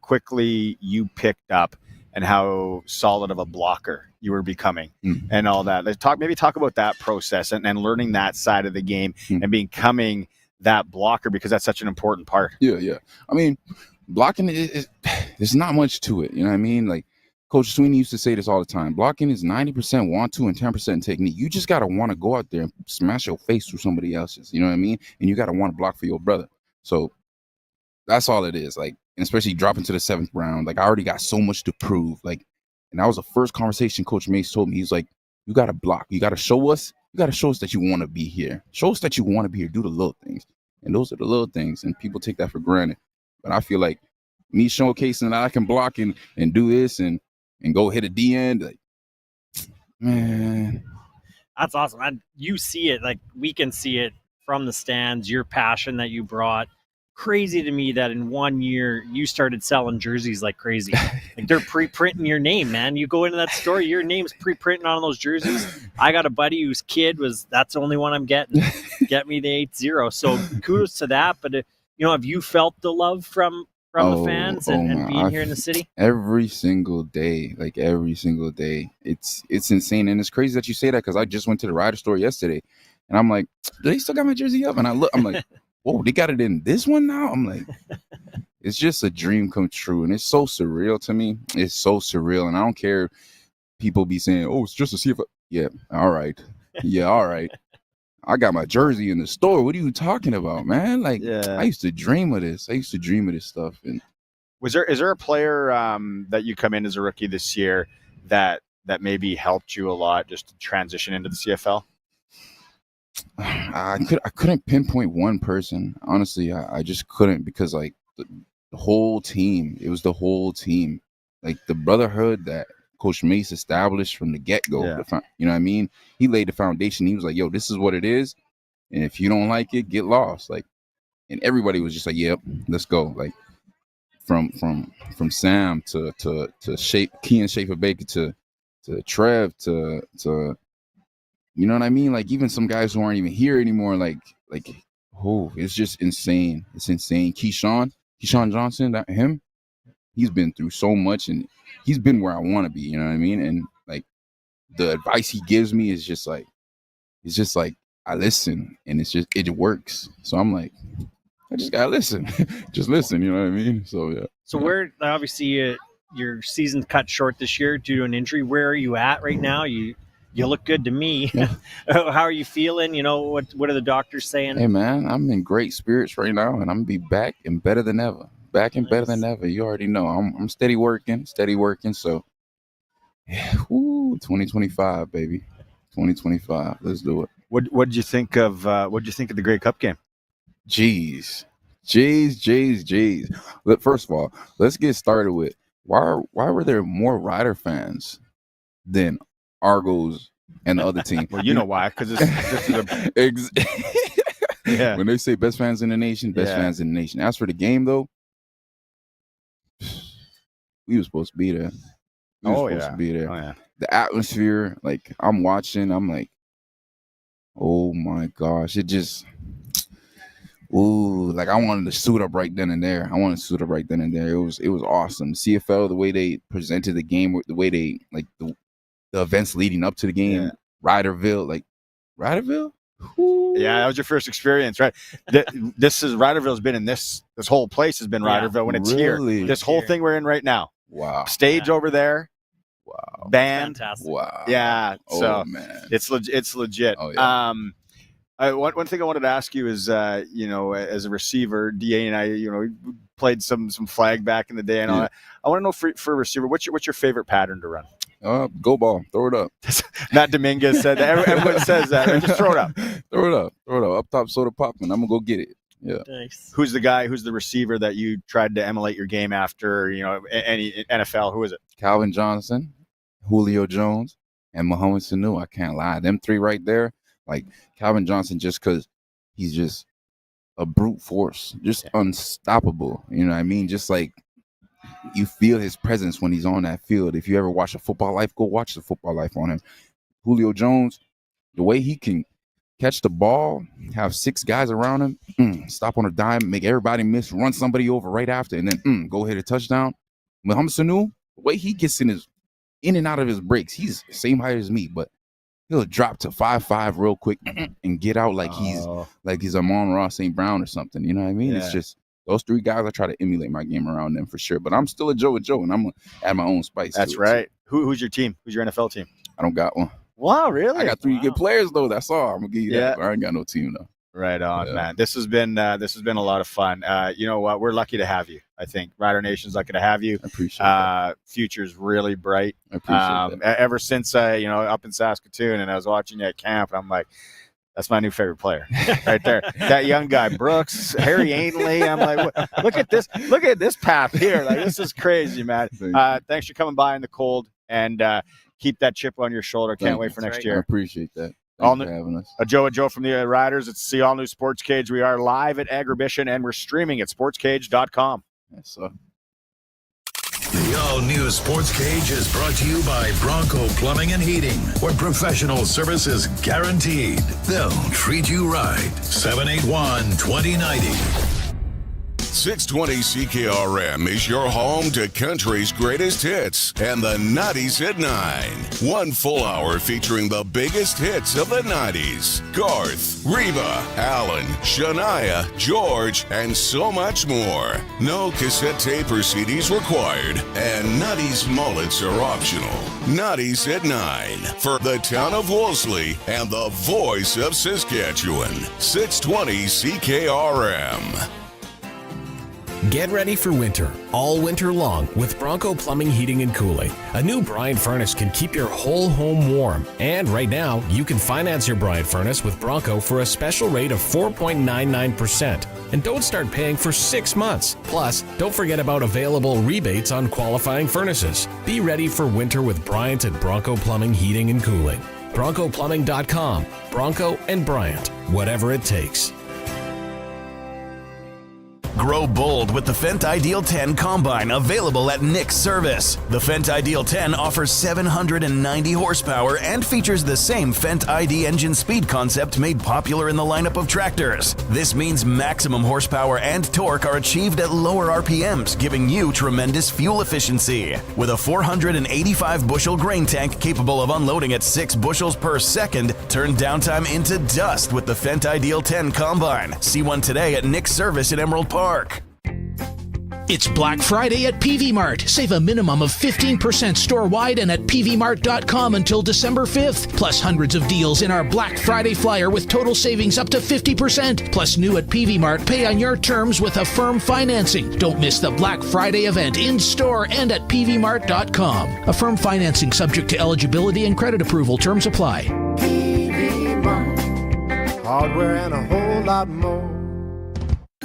quickly you picked up and how solid of a blocker you were becoming and all that. Let's talk about that process and learning that side of the game and becoming that blocker, because that's such an important part. Yeah. I mean, blocking there's not much to it. You know what I mean? Like Coach Sweeney used to say this all the time. Blocking is 90% want to and 10% technique. You just got to want to go out there and smash your face through somebody else's. You know what I mean? And you got to want to block for your brother. So that's all it is. Like, and especially dropping to the 7th round. Like I already got so much to prove. Like, and that was the first conversation Coach Mace told me. He's like, you got to block. You got to show us. You got to show us that you want to be here. Show us that you want to be here. Do the little things. And those are the little things. And people take that for granted. But I feel like me showcasing that I can block and do this and go hit a D end. Like, man. That's awesome. You see it. Like we can see it from the stands, your passion that you brought. Crazy to me that in 1 year you started selling jerseys like crazy. Like they're pre-printing your name, man. You go into that store, your name's pre-printing on those jerseys. I got a buddy whose kid that's the only one I'm getting. Get me the 8-0. So kudos to that. But have you felt the love from the fans and being here in the city? Every single day, it's insane. And it's crazy that you say that, because I just went to the Rider store yesterday and I'm like, do they still got my jersey up? And I'm like, whoa, they got it in this one now? I'm like, it's just a dream come true. And it's so surreal to me. It's so surreal. And I don't care if people be saying, oh, it's just to see if yeah, all right. Yeah, all right. I got my jersey in the store. What are you talking about, man? Like, I used to dream of this. I used to dream of this stuff. And is there a player that you come in as a rookie this year that maybe helped you a lot just to transition into the CFL? I couldn't pinpoint one person. Honestly, I just couldn't, because like the whole team, it was the whole team. Like the brotherhood that Coach Mace established from the get-go. You know what I mean? He laid the foundation. He was like, yo, this is what it is. And if you don't like it, get lost. Like, and everybody was just like, yep, let's go. Like from Sam to Kean Schaefer Baker to Trev to you know what I mean? Like even some guys who aren't even here anymore, like it's just insane. It's insane. Keyshawn Johnson, he's been through so much and he's been where I want to be, you know what I mean? And like the advice he gives me is just like, it's just like I listen and it works. So I'm like, I just gotta listen. Just listen, you know what I mean? So yeah. So where obviously your season cut short this year due to an injury. Where are you at right now? You look good to me. Yeah. How are you feeling? You know, what are the doctors saying? Hey, man, I'm in great spirits right now, and I'm going to be back and better than ever. Better than ever. You already know. I'm steady working. So, yeah, 2025, baby. 2025. Let's do it. What did you think of the Grey Cup game? Jeez. Look, first of all, let's get started with why were there more Rider fans than Argos and the other team? Well, you know why? Because yeah. When they say best fans in the nation, fans in the nation. As for the game, though, we were supposed to be there. Oh yeah. The atmosphere, like I'm watching, I'm like, oh my gosh, it just. Ooh, like I wanted to suit up right then and there. It was awesome. CFL, the way they presented the game, the way they like the events leading up to the game. Yeah. Ryderville. Ooh. Yeah, that was your first experience, right? This is Ryderville's been in this whole place has been Ryderville when it's really? Here. This whole thing we're in right now. Wow. Stage over there. Wow. Band. Fantastic. Wow. Yeah. So man. It's legit. Oh, yeah. One thing I wanted to ask you is, as a receiver, DA and I, we played some flag back in the day and all that. I want to know for a receiver, what's your favorite pattern to run? Go ball, throw it up. Matt Dominguez said that. Everyone says that. Right? Just throw it up. Throw it up. Up top, soda popping. I'm gonna go get it. Yeah. Nice. Who's the receiver that you tried to emulate your game after? Any NFL? Who is it? Calvin Johnson, Julio Jones, and Mohamed Sanu. I can't lie. Them three right there. Like Calvin Johnson, just because he's just a brute force, just unstoppable. You know what I mean? Just like you feel his presence when he's on that field. If you ever watch a Football Life, go watch the Football Life on him. Julio Jones, the way he can catch the ball, have 6 guys around him, stop on a dime, make everybody miss, run somebody over right after, and then go hit a touchdown. Mohamed Sanu, the way he gets in and out of his breaks, he's the same height as me, but he'll drop to 5'5" real quick and get out like he's Amon-Ra St. Brown or something. You know what I mean? Yeah. It's just those 3 guys. I try to emulate my game around them for sure. But I'm still a Joe, and I'm gonna add my own spice. That's to right. It, so. Who's your team? Who's your NFL team? I don't got one. Wow, really? I got 3 good players though. That's all. I'm gonna give you that. But I ain't got no team though. Right on, man. This has been a lot of fun. You know what? We're lucky to have you. I think Rider Nation's lucky to have you. I appreciate that. Future's really bright. I appreciate that. Ever since up in Saskatoon and I was watching you at camp, and I'm like, that's my new favorite player right there. That young guy, Brooks, Harry Ainley. I'm like, look at this path here. Like, this is crazy, man. Thanks for coming by in the cold and keep that chip on your shoulder. Can't wait for next year. I appreciate that. Thanks for having us. Ajou Ajou from the Riders. It's the all-new Sportscage. We are live at Agribition, and we're streaming at sportscage.com. Yes, sir. The all-new Sportscage is brought to you by Bronco Plumbing and Heating, where professional service is guaranteed. They'll treat you right. 781-2090. 620 CKRM is your home to country's greatest hits and the 90s at 9. 1 full hour featuring the biggest hits of the 90s. Garth, Reba, Alan, Shania, George, and so much more. No cassette tape or CDs required, and 90s mullets are optional. 90s at 9 for the town of Wolseley and the voice of Saskatchewan. 620 CKRM. Get ready for winter, all winter long, with Bronco Plumbing, Heating, and Cooling. A new Bryant furnace can keep your whole home warm. And right now, you can finance your Bryant furnace with Bronco for a special rate of 4.99%. And don't start paying for 6 months. Plus, don't forget about available rebates on qualifying furnaces. Be ready for winter with Bryant at Bronco Plumbing, Heating, and Cooling. BroncoPlumbing.com. Bronco and Bryant. Whatever it takes. Grow bold with the Fendt Ideal 10 Combine, available at Nick's Service. The Fendt Ideal 10 offers 790 horsepower and features the same Fendt ID engine speed concept made popular in the lineup of tractors. This means maximum horsepower and torque are achieved at lower RPMs, giving you tremendous fuel efficiency. With a 485-bushel grain tank capable of unloading at 6 bushels per second, turn downtime into dust with the Fendt Ideal 10 Combine. See one today at Nick's Service in Emerald Park. It's Black Friday at PV Mart. Save a minimum of 15% store-wide and at pvmart.com until December 5th. Plus hundreds of deals in our Black Friday flyer with total savings up to 50%. Plus new at PV Mart, pay on your terms with Affirm financing. Don't miss the Black Friday event in-store and at pvmart.com. Affirm financing subject to eligibility and credit approval. Terms apply. PV Mart. Hardware and a whole lot more.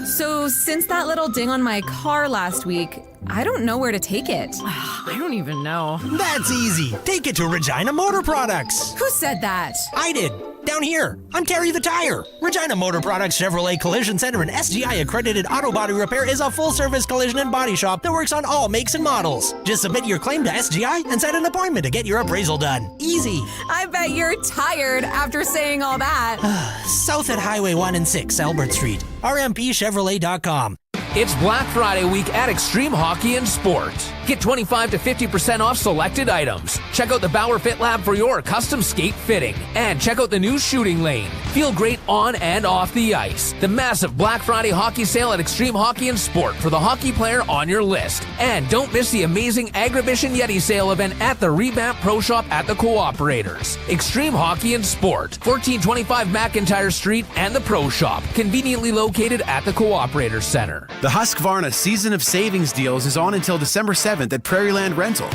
So, since that little ding on my car last week, I don't know where to take it. I don't even know. That's easy. Take it to Regina Motor Products. Who said that? I did. Down here, I'm Terry the Tire. Regina Motor Products Chevrolet Collision Center and SGI accredited auto body repair is a full-service collision and body shop that works on all makes and models. Just submit your claim to SGI and set an appointment to get your appraisal done. Easy. I bet you're tired after saying all that. South at Highway 1 and 6, Albert Street. RMPChevrolet.com. It's Black Friday week at Extreme Hockey and Sport. Get 25 to 50% off selected items. Check out the Bauer Fit Lab for your custom skate fitting. And check out the new shooting lane. Feel great on and off the ice. The massive Black Friday hockey sale at Extreme Hockey and Sport for the hockey player on your list. And don't miss the amazing Agribition Yeti sale event at the revamped Pro Shop at the Cooperators. Extreme Hockey and Sport, 1425 McIntyre Street and the Pro Shop, conveniently located at the Cooperators Center. The Husqvarna Season of Savings deals is on until December 7th at Prairieland Rental.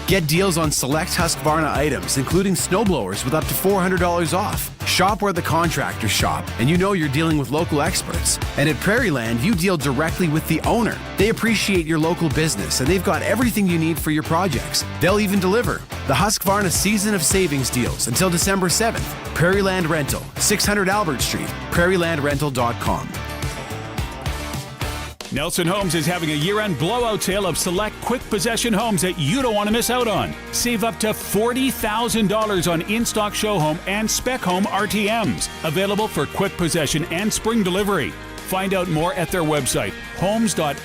Get deals on select Husqvarna items, including snowblowers with up to $400 off. Shop where the contractors shop, and you know you're dealing with local experts. And at Prairieland, you deal directly with the owner. They appreciate your local business, and they've got everything you need for your projects. They'll even deliver. The Husqvarna Season of Savings deals until December 7th. Prairieland Rental, 600 Albert Street, prairielandrental.com. Nelson Homes is having a year-end blowout sale of select quick possession homes that you don't want to miss out on. Save up to $40,000 on in-stock show home and spec home RTMs. Available for quick possession and spring delivery. Find out more at their website, homes.nlc.ca,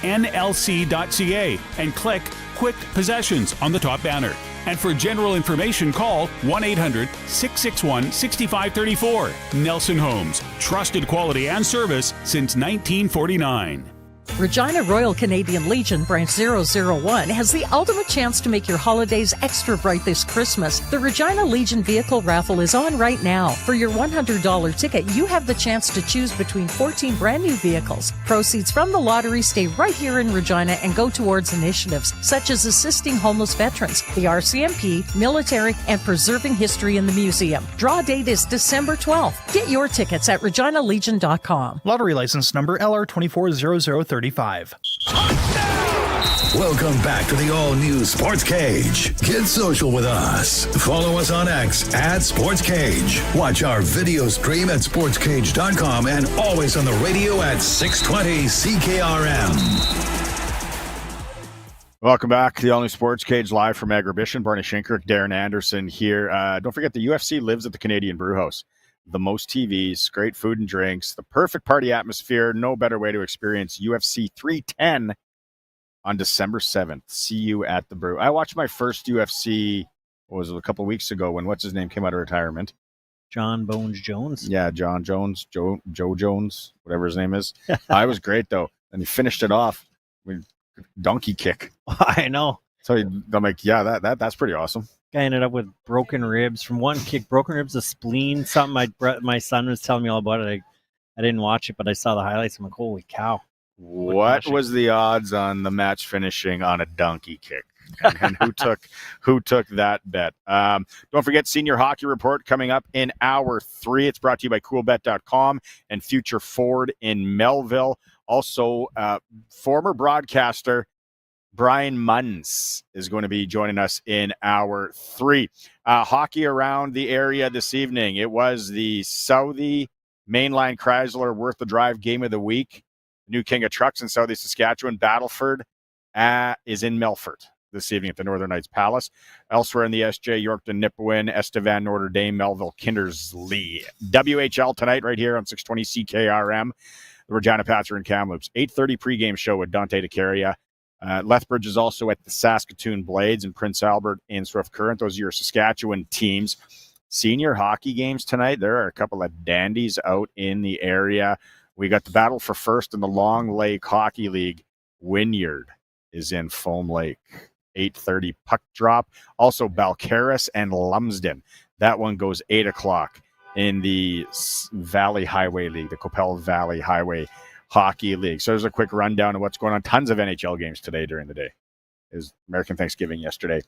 and click Quick Possessions on the top banner. And for general information, call 1-800-661-6534. Nelson Homes. Trusted quality and service since 1949. Regina Royal Canadian Legion Branch 001 has the ultimate chance to make your holidays extra bright this Christmas. The Regina Legion Vehicle Raffle is on right now. For your $100 ticket, you have the chance to choose between 14 brand new vehicles. Proceeds from the lottery stay right here in Regina and go towards initiatives such as assisting homeless veterans, the RCMP, military, and preserving history in the museum. Draw date is December 12th. Get your tickets at reginalegion.com. Lottery license number LR240035. Welcome back to the all-new Sportscage. Get social with us. Follow us on X at Sportscage. Watch our video stream at sportscage.com and always on the radio at 620 CKRM. Welcome back to the all-new Sportscage live from Agribition. Barney Shinker, Darren Anderson here. Don't forget the UFC lives at the Canadian Brewhouse. The most TVs, great food and drinks, the perfect party atmosphere. No better way to experience UFC 310 on December 7th. See you at the brew. I watched my first UFC, a couple weeks ago when what's-his-name came out of retirement. John Bones Jones? Yeah, John Jones, Joe Jones, whatever his name is. I was great, though. And he finished it off with donkey kick. I know. So I'm like, yeah, that's pretty awesome. Guy ended up with broken ribs from one kick, broken ribs, a spleen, something. My son was telling me all about it. I didn't watch it, but I saw the highlights. I'm like, holy cow. What was the odds on the match finishing on a donkey kick? And who took that bet? Don't forget Senior Hockey Report coming up in hour 3. It's brought to you by coolbet.com and Future Ford in Melville. Also, former broadcaster Brian Munz is going to be joining us in hour 3. Hockey around the area this evening. It was the Southie Mainline Chrysler Worth the Drive Game of the Week. New King of Trucks in Southie Saskatchewan. Battleford is in Melfort this evening at the Northern Knights Palace. Elsewhere in the SJ, Yorkton, Nipawin, Estevan, Notre Dame, Melville, Kindersley. WHL tonight right here on 620 CKRM. The Regina Pats are in Kamloops. 8:30 pregame show with Dante DeCaria. Lethbridge is also at the Saskatoon Blades and Prince Albert and Swift Current. Those are your Saskatchewan teams. Senior hockey games tonight. There are a couple of dandies out in the area. We got the battle for first in the Long Lake Hockey League. Wynyard is in Foam Lake. 8:30 puck drop. Also Balcarres and Lumsden. That one goes 8 o'clock in the Valley Highway League, the Coppell Valley Highway Hockey League. So there's a quick rundown of what's going on. Tons of NHL games today during the day. It was American Thanksgiving yesterday.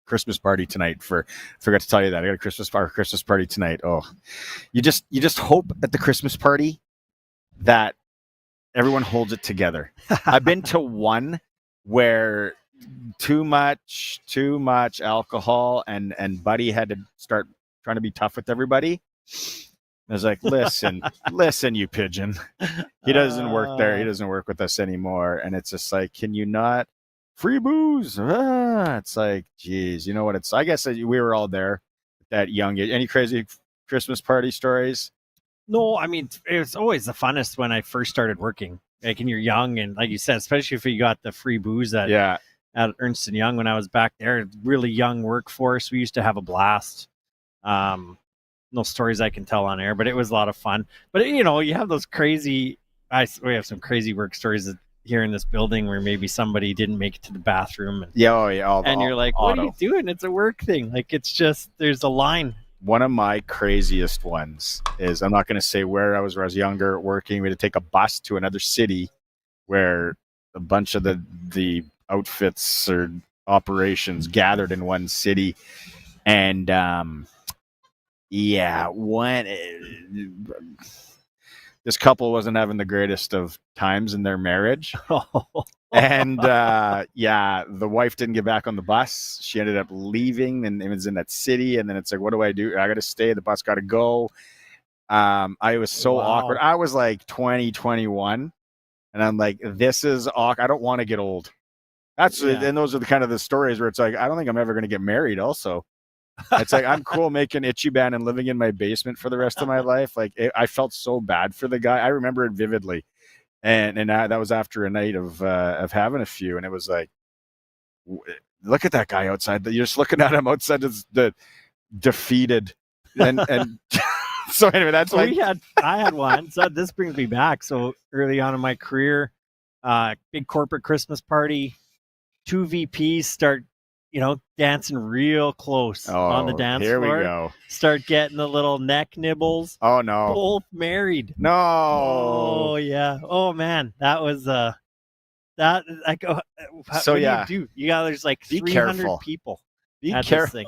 Christmas party tonight. Forgot to tell you that. I got a Christmas party tonight. Oh, you just hope at the Christmas party that everyone holds it together. I've been to one where too much alcohol and Buddy had to start trying to be tough with everybody. I was like, listen, you pigeon. He doesn't work there. He doesn't work with us anymore. And it's just like, can you not? Free booze. It's like, geez, you know what? I guess we were all there at that young age. Any crazy Christmas party stories? No, I mean, it was always the funnest when I first started working. Like, and you're young, and like you said, especially if you got the free booze at Ernst & Young when I was back there, really young workforce. We used to have a blast. No stories I can tell on air, but it was a lot of fun. But, you know, you have those crazy, we have some crazy work stories here in this building where maybe somebody didn't make it to the bathroom. And, you're like, what are you doing? It's a work thing. Like, it's just, there's a line. One of my craziest ones is, I'm not going to say where I was younger working. We had to take a bus to another city where a bunch of the outfits or operations gathered in one city. And, this couple wasn't having the greatest of times in their marriage. And the wife didn't get back on the bus. She ended up leaving, and it was in that city. And then it's like, what do? I got to stay. The bus got to go. I was so awkward. I was like 20, 21. And I'm like, this is awkward. I don't want to get old. And those are the kind of the stories where it's like, I don't think I'm ever going to get married also. It's like, I'm cool making itchy band and living in my basement for the rest of my life. Like, I felt so bad for the guy. I remember it vividly. And that was after a night of having a few. And it was like, look at that guy outside. You're just looking at him outside as the defeated. And so anyway, that's like. I had one. So this brings me back. So early on in my career, big corporate Christmas party, 2 VPs start, dancing real close on the dance floor. Here we go. Start getting the little neck nibbles. Oh, no. Both married. No. Oh, yeah. Oh, man. That was, what do you do? There's like 300 people. Be at careful. This thing.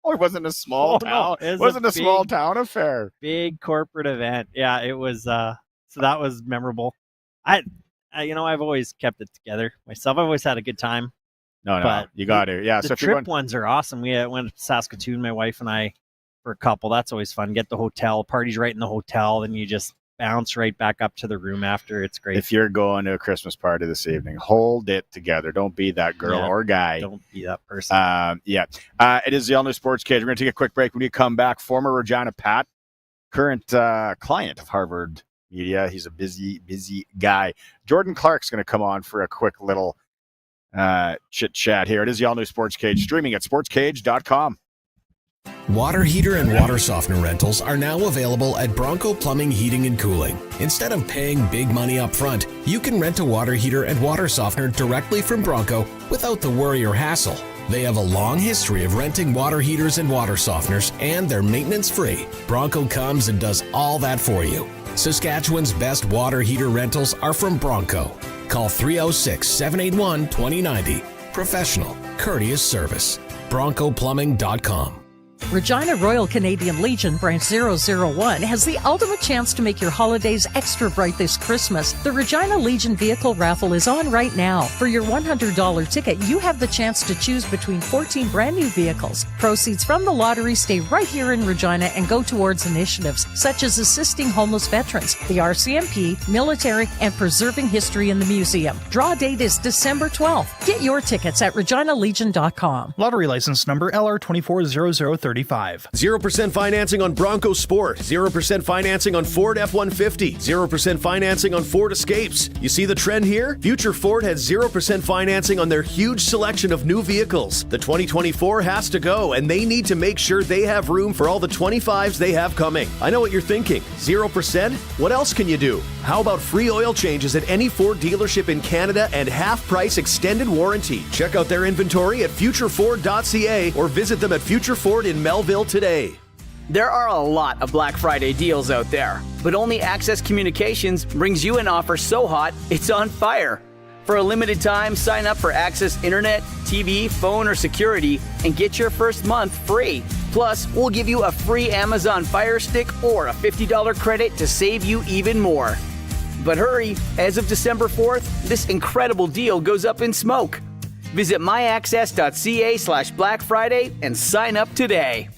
It wasn't a small town. No, it wasn't a small town affair. Big corporate event. Yeah, it was, so that was memorable. I've always kept it together myself. I've always had a good time. No, but you got to. Yeah, the trip ones are awesome. We went to Saskatoon, my wife and I, for a couple. That's always fun. Get the hotel, parties right in the hotel, then you just bounce right back up to the room after. It's great. If you're going to a Christmas party this evening, hold it together. Don't be that girl or guy. Don't be that person. It is the all-new Sportscage. We're going to take a quick break. When you come back, former Regina Pat, current client of Harvard Media. He's a busy guy. Jordan Clark's going to come on for a quick little chit chat here. It is the all-new Sportscage, streaming at sportscage.com. Water heater and water softener rentals are now available at Bronco Plumbing, Heating and Cooling. Instead of paying big money up front, you can rent a water heater and water softener directly from Bronco without the worry or hassle. They have a long history of renting water heaters and water softeners, and they're maintenance-free. Bronco comes and does all that for you. Saskatchewan's best water heater rentals are from Bronco. Call 306-781-2090. Professional, courteous service. BroncoPlumbing.com. Regina Royal Canadian Legion Branch 001 has the ultimate chance to make your holidays extra bright this Christmas. The Regina Legion Vehicle Raffle is on right now. For your $100 ticket, you have the chance to choose between 14 brand new vehicles. Proceeds from the lottery stay right here in Regina and go towards initiatives such as assisting homeless veterans, the RCMP, military, and preserving history in the museum. Draw date is December 12th. Get your tickets at reginalegion.com. Lottery license number LR240035. 0% financing on Bronco Sport. 0% financing on Ford F-150. 0% financing on Ford Escapes. You see the trend here? Future Ford has 0% financing on their huge selection of new vehicles. The 2024 has to go, and they need to make sure they have room for all the 25s they have coming. I know what you're thinking. 0%? What else can you do? How about free oil changes at any Ford dealership in Canada and half-price extended warranty? Check out their inventory at futureford.ca or visit them at Future Ford in Melville today. There are a lot of Black Friday deals out there, but only Access Communications brings you an offer so hot, it's on fire. For a limited time, sign up for Access Internet, TV, phone, or security and get your first month free. Plus, we'll give you a free Amazon Fire Stick or a $50 credit to save you even more. But hurry, as of December 4th, this incredible deal goes up in smoke. Visit myaccess.ca/Black Friday and sign up today.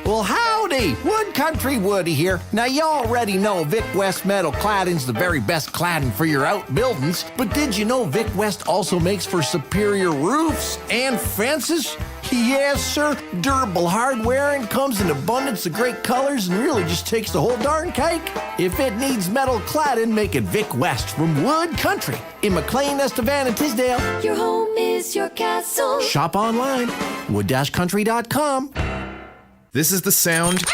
Well, howdy! Wood Country Woody here. Now, you already know Vic West Metal Cladding's the very best cladding for your outbuildings, but did you know Vic West also makes for superior roofs and fences? Yes, sir. Durable hardware and comes in abundance of great colors and really just takes the whole darn cake. If it needs metal cladding, make it Vic West from Wood Country in McLean, Estevan, and Tisdale. Your home is your castle. Shop online, wood-country.com. This is the sound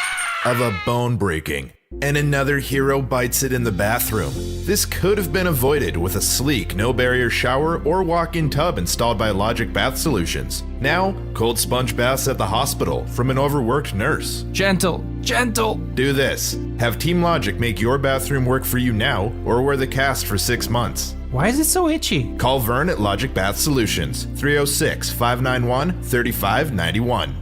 of a bone breaking, and another hero bites it in the bathroom. This could have been avoided with a sleek, no-barrier shower or walk-in tub installed by Logic Bath Solutions. Now, cold sponge baths at the hospital from an overworked nurse. Gentle, gentle. Do this. Have Team Logic make your bathroom work for you now, or wear the cast for 6 months. Why is it so itchy? Call Vern at Logic Bath Solutions, 306-591-3591.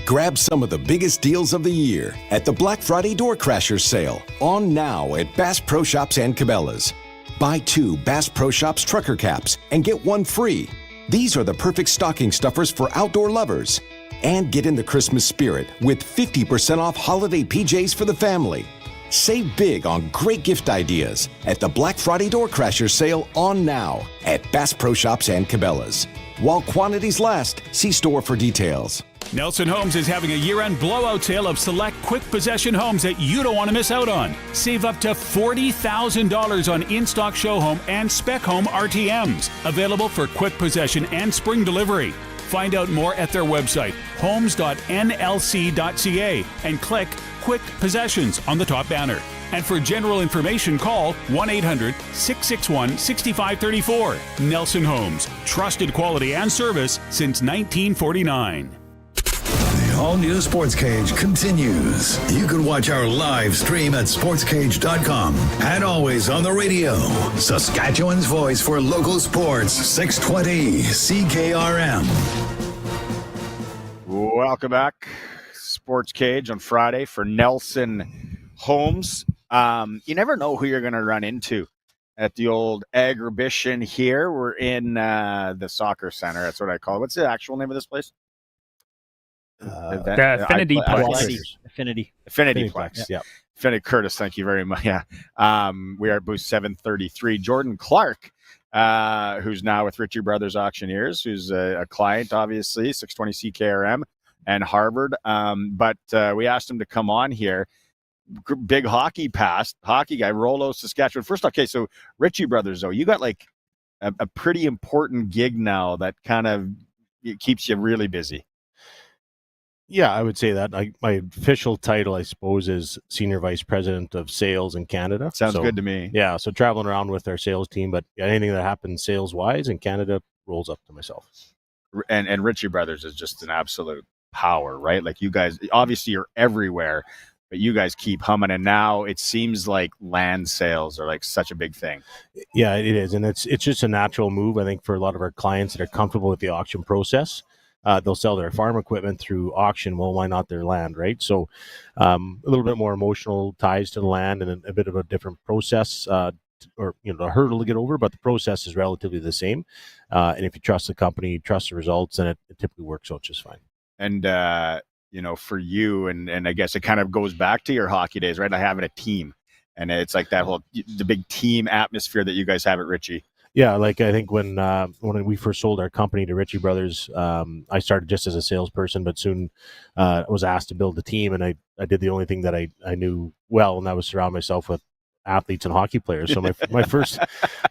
Grab some of the biggest deals of the year at the Black Friday Door Crasher sale, on now at Bass Pro Shops and Cabela's. Buy 2 Bass Pro Shops trucker caps and get 1 free. These are the perfect stocking stuffers for outdoor lovers. And get in the Christmas spirit with 50% off holiday PJs for the family. Save big on great gift ideas at the Black Friday Door Crasher sale, on now at Bass Pro Shops and Cabela's. While quantities last, see store for details. Nelson Homes is having a year-end blowout sale of select quick possession homes that you don't want to miss out on. Save up to $40,000 on in-stock show home and spec home RTMs. Available for quick possession and spring delivery. Find out more at their website, homes.nlc.ca, and click Quick Possessions on the top banner. And for general information, call 1-800-661-6534. Nelson Homes, trusted quality and service since 1949. The all-new Sportscage continues. You can watch our live stream at sportscage.com and always on the radio. Saskatchewan's voice for local sports, 620 CKRM. Welcome back. Sportscage on Friday for Nelson Homes. You never know who you're going to run into at the old Agribition here. We're in the soccer center. That's what I call it. What's the actual name of this place? The Affinity Plex. Affinity Plex. Yeah. Affinity Curtis, thank you very much. Yeah. We are at booth 733. Jordan Clark, who's now with Ritchie Brothers Auctioneers, who's a client, obviously, 620 CKRM and Harvard. But we asked him to come on here. Big hockey guy, Rollo, Saskatchewan. First, okay, so Ritchie Brothers, though, you got like a pretty important gig now that kind of keeps you really busy. Yeah, I would say that. My official title, I suppose, is Senior Vice President of Sales in Canada. Sounds good to me. Yeah, so traveling around with our sales team, but anything that happens sales-wise in Canada rolls up to myself. And Ritchie Brothers is just an absolute power, right? Like, you guys, obviously you're everywhere, but you guys keep humming, and now it seems like land sales are like such a big thing. Yeah, it is, and it's just a natural move, I think, for a lot of our clients that are comfortable with the auction process. They'll sell their farm equipment through auction. Well, why not their land, right? So a little bit more emotional ties to the land and a bit of a different process or, a hurdle to get over, but the process is relatively the same. And if you trust the company, you trust the results, then it typically works out just fine. And, for you, and I guess it kind of goes back to your hockey days, right? Like having a team. And it's like that the big team atmosphere that you guys have at Ritchie. Yeah, like I think when we first sold our company to Ritchie Brothers, I started just as a salesperson, but soon was asked to build a team, and I did the only thing that I knew well, and that was surround myself with athletes and hockey players. So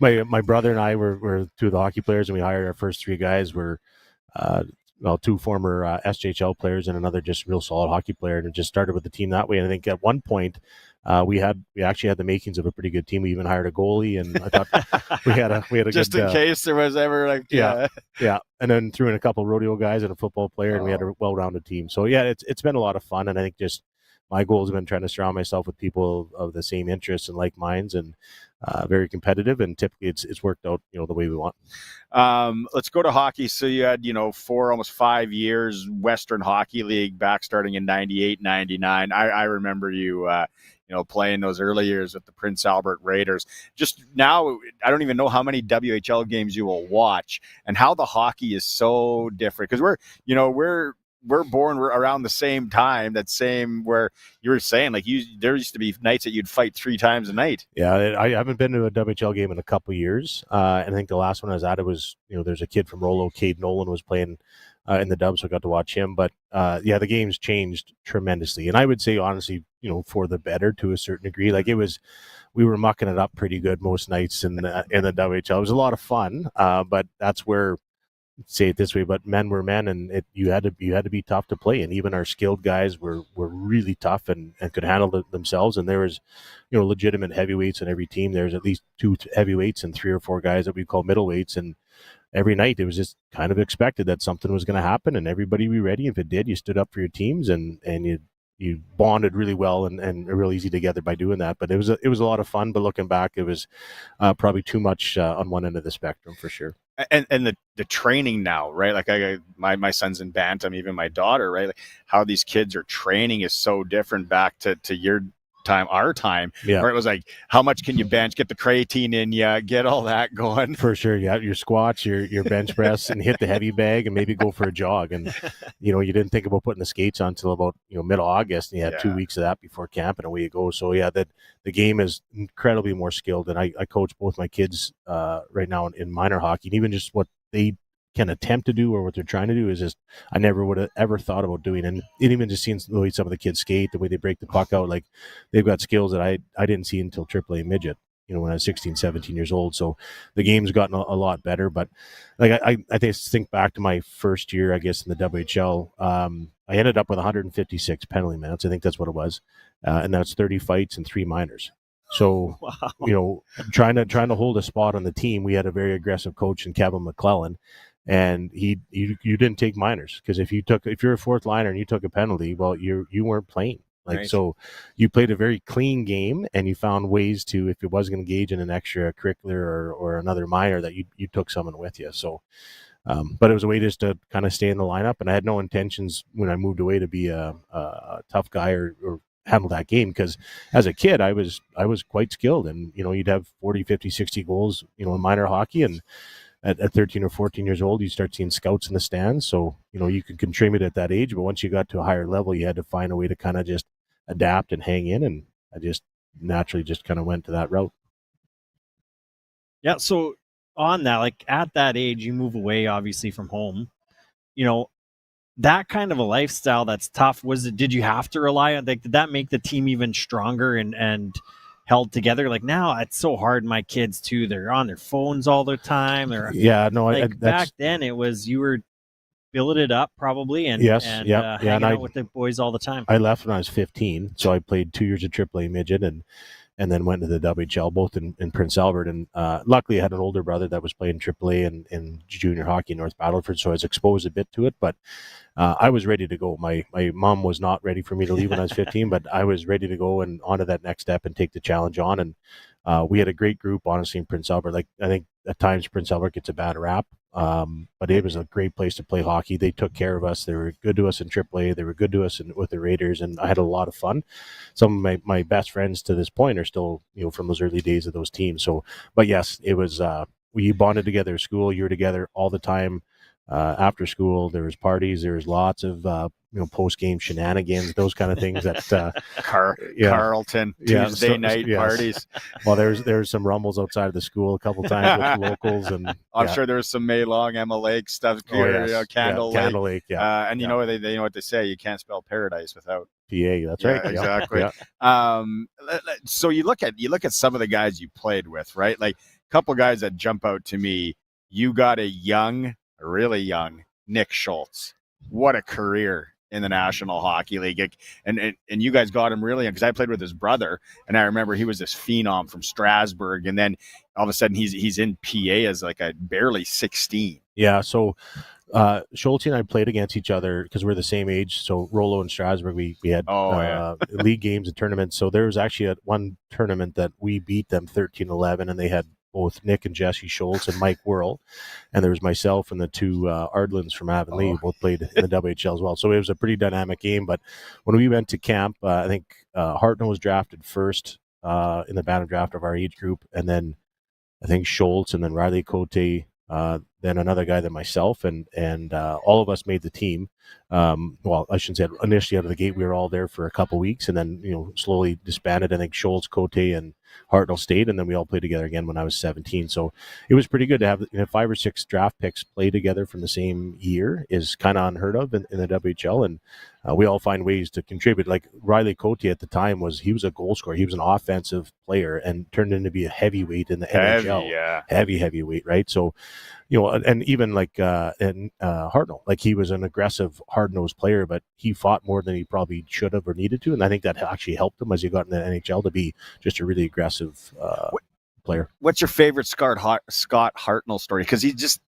my brother and I were 2 of the hockey players, and we hired our first 3 guys were 2 former SJHL players and another just real solid hockey player, and it just started with the team that way. And I think at one point we actually had the makings of a pretty good team. We even hired a goalie, and I thought we had a just good, in case there was ever yeah, and then threw in a couple of rodeo guys and a football player, and we had a well-rounded team. So yeah, it's been a lot of fun, and I think just my goal has been trying to surround myself with people of the same interests and like minds, and very competitive, and typically it's worked out the way we want. Let's go to hockey. So you had 4 almost 5 years Western Hockey League back starting in 98, 99. I remember you playing those early years with the Prince Albert Raiders. Just now, I don't even know how many WHL games you will watch and how the hockey is so different, because we're we're born around the same time, that same where you were saying, like, there used to be nights that you'd fight 3 times a night. Yeah, I haven't been to a WHL game in a couple of years. And I think the last one I was at, it was, there's a kid from Rollo, Cade Nolan, was playing in the Dubs, so I got to watch him. But the game's changed tremendously. And I would say, honestly, for the better to a certain degree. Like, we were mucking it up pretty good most nights in the WHL. It was a lot of fun, but that's where, say it this way, but men were men, and you had to be tough to play. And even our skilled guys were really tough and could handle it themselves. And there was, legitimate heavyweights on every team. There's at least 2 heavyweights and 3 or 4 guys that we call middleweights. And every night it was just kind of expected that something was going to happen, and everybody be ready. If it did, you stood up for your teams, and you bonded really well and real easy together by doing that. But it was a lot of fun. But looking back, it was probably too much on one end of the spectrum for sure. And the training now, right? Like my son's in Bantam, even my daughter, right? Like how these kids are training is so different back to your time, our time, where it was like, how much can you bench, get the creatine in you, get all that going. For sure. Yeah, your squats, your bench press, and hit the heavy bag, and maybe go for a jog. And you didn't think about putting the skates on until about mid-August, and you had 2 weeks of that before camp, and away you go. So the game is incredibly more skilled. And I coach both my kids right now in minor hockey, and even just what they can attempt to do or what they're trying to do is just, I never would have ever thought about doing. And even just seeing the way some of the kids skate, the way they break the puck out, like they've got skills that I didn't see until AAA midget, when I was 16, 17 years old. So the game's gotten a lot better. But like I think back to my first year, I guess, in the WHL, I ended up with 156 penalty minutes. I think that's what it was. And that's 30 fights and 3 minors. So, wow. Trying to hold a spot on the team, we had a very aggressive coach in Kevin McClellan. And you didn't take minors, because if you're a fourth liner and you took a penalty, well, you weren't playing. Like, right. So you played a very clean game, and you found ways to, if it was going to engage in an extracurricular or another minor, that you took someone with you. So, but it was a way just to kind of stay in the lineup. And I had no intentions when I moved away to be a tough guy or handle that game, because as a kid I was quite skilled, and you'd have 40, 50, 60 goals, in minor hockey, and at 13 or 14 years old, you start seeing scouts in the stands. So, you could contribute at that age, but once you got to a higher level, you had to find a way to kind of just adapt and hang in. And I just naturally just kind of went to that route. Yeah. So on that, like at that age, you move away obviously from home, that kind of a lifestyle that's tough. Did you have to rely on, like, did that make the team even stronger and held together? Like, now it's so hard. My kids too, they're on their phones all the time. Back then it was, you were billeted up probably and hanging out with the boys all the time. I left when I was 15, so I played 2 years of AAA midget and then went to the WHL, both in Prince Albert. And luckily I had an older brother that was playing AAA and junior hockey in North Battleford, so I was exposed a bit to it. But I was ready to go. My mom was not ready for me to leave when I was 15, but I was ready to go and onto that next step and take the challenge on. And we had a great group, honestly, in Prince Albert. Like, I think at times Prince Albert gets a bad rap, but it was a great place to play hockey. They took care of us. They were good to us in AAA. They were good to us with the Raiders, and I had a lot of fun. Some of my best friends to this point are still, from those early days of those teams. So, but yes, it was, we bonded together at school. You were together all the time. After school, there was parties. There was lots of post-game shenanigans, those kind of things that Carlton Tuesday night parties. Well, there's some rumbles outside of the school a couple times with locals, and I'm sure there's some May Long, Emma Lake stuff. Candle Lake. And you know they know what they say. You can't spell paradise without PA. That's right. Exactly. Yeah. So you look at some of the guys you played with, right? Like a couple guys that jump out to me. You got a really young Nick Schultz. What a career in the National Hockey League. And you guys got him really, because I played with his brother, and I remember he was this phenom from Strasbourg, and then all of a sudden he's in PA as like a barely 16. Yeah, so Schultz and I played against each other because we're the same age. So Rollo and Strasbourg, we had league games and tournaments. So there was actually one tournament that we beat them 13-11, and they had both Nick and Jesse Schultz and Mike Whirl, and there was myself and the 2 Ardlins from Avonlea, who both played in the WHL as well. So it was a pretty dynamic game. But when we went to camp, I think Hartnell was drafted first in the bantam draft of our age group, and then I think Schultz, and then Riley Cote, then another guy than myself, and all of us made the team. Well, I shouldn't say initially out of the gate, we were all there for a couple weeks, and then slowly disbanded. I think Schultz, Cote, and Hartnell stayed, and then we all played together again when I was 17. So it was pretty good to have 5 or 6 draft picks play together from the same year is kind of unheard of in the WHL, and we all find ways to contribute. Like Riley Cote at the time he was a goal scorer. He was an offensive player and turned into be a heavyweight in the NHL. Heavyweight, right? So, and even like Hartnell, like he was an aggressive, hard-nosed player, but he fought more than he probably should have or needed to, and I think that actually helped him as he got in the NHL to be just a really aggressive player. What's your favorite Scott Hartnell story? Because he just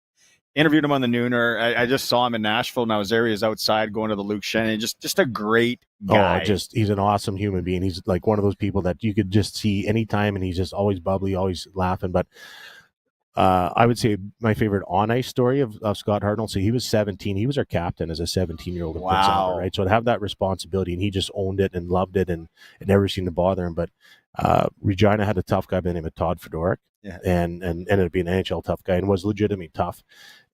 interviewed him on the Nooner. I just saw him in Nashville, and I was there. He was outside going to the Luke Shannon. Just a great guy. He's an awesome human being. He's like one of those people that you could just see anytime, and he's just always bubbly, always laughing. But I would say my favorite on-ice story of Scott Hartnell. So he was 17. He was our captain as a 17-year-old in Prince Albert, right? So to have that responsibility, and he just owned it and loved it, and it never seemed to bother him. But Regina had a tough guy by the name of Todd Fedoruk, and ended up being an NHL tough guy and was legitimately tough.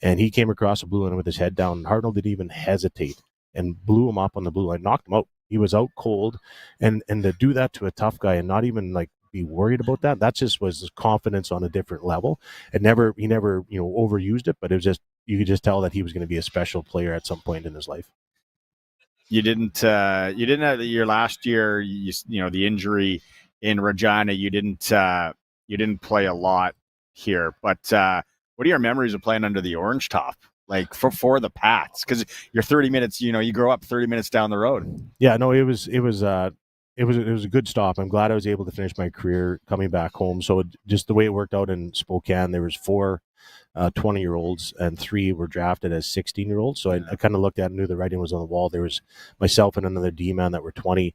And he came across a blue line with his head down. Hartnell didn't even hesitate and blew him up on the blue line, knocked him out. He was out cold, and to do that to a tough guy and not even like be worried about that just was his confidence on a different level. He never overused it, but it was just, you could just tell that he was going to be a special player at some point in his life. You didn't have your last year, the injury in Regina, you didn't play a lot here, but what are your memories of playing under the orange top, like for the Pats? Because you're 30 minutes, you grow up 30 minutes down the road. Yeah, no, it was a good stop. I'm glad I was able to finish my career coming back home. So just the way it worked out in Spokane, there was 4 20-year-olds and 3 were drafted as 16-year-olds. So I kind of looked at it and knew the writing was on the wall. There was myself and another D-man that were 20.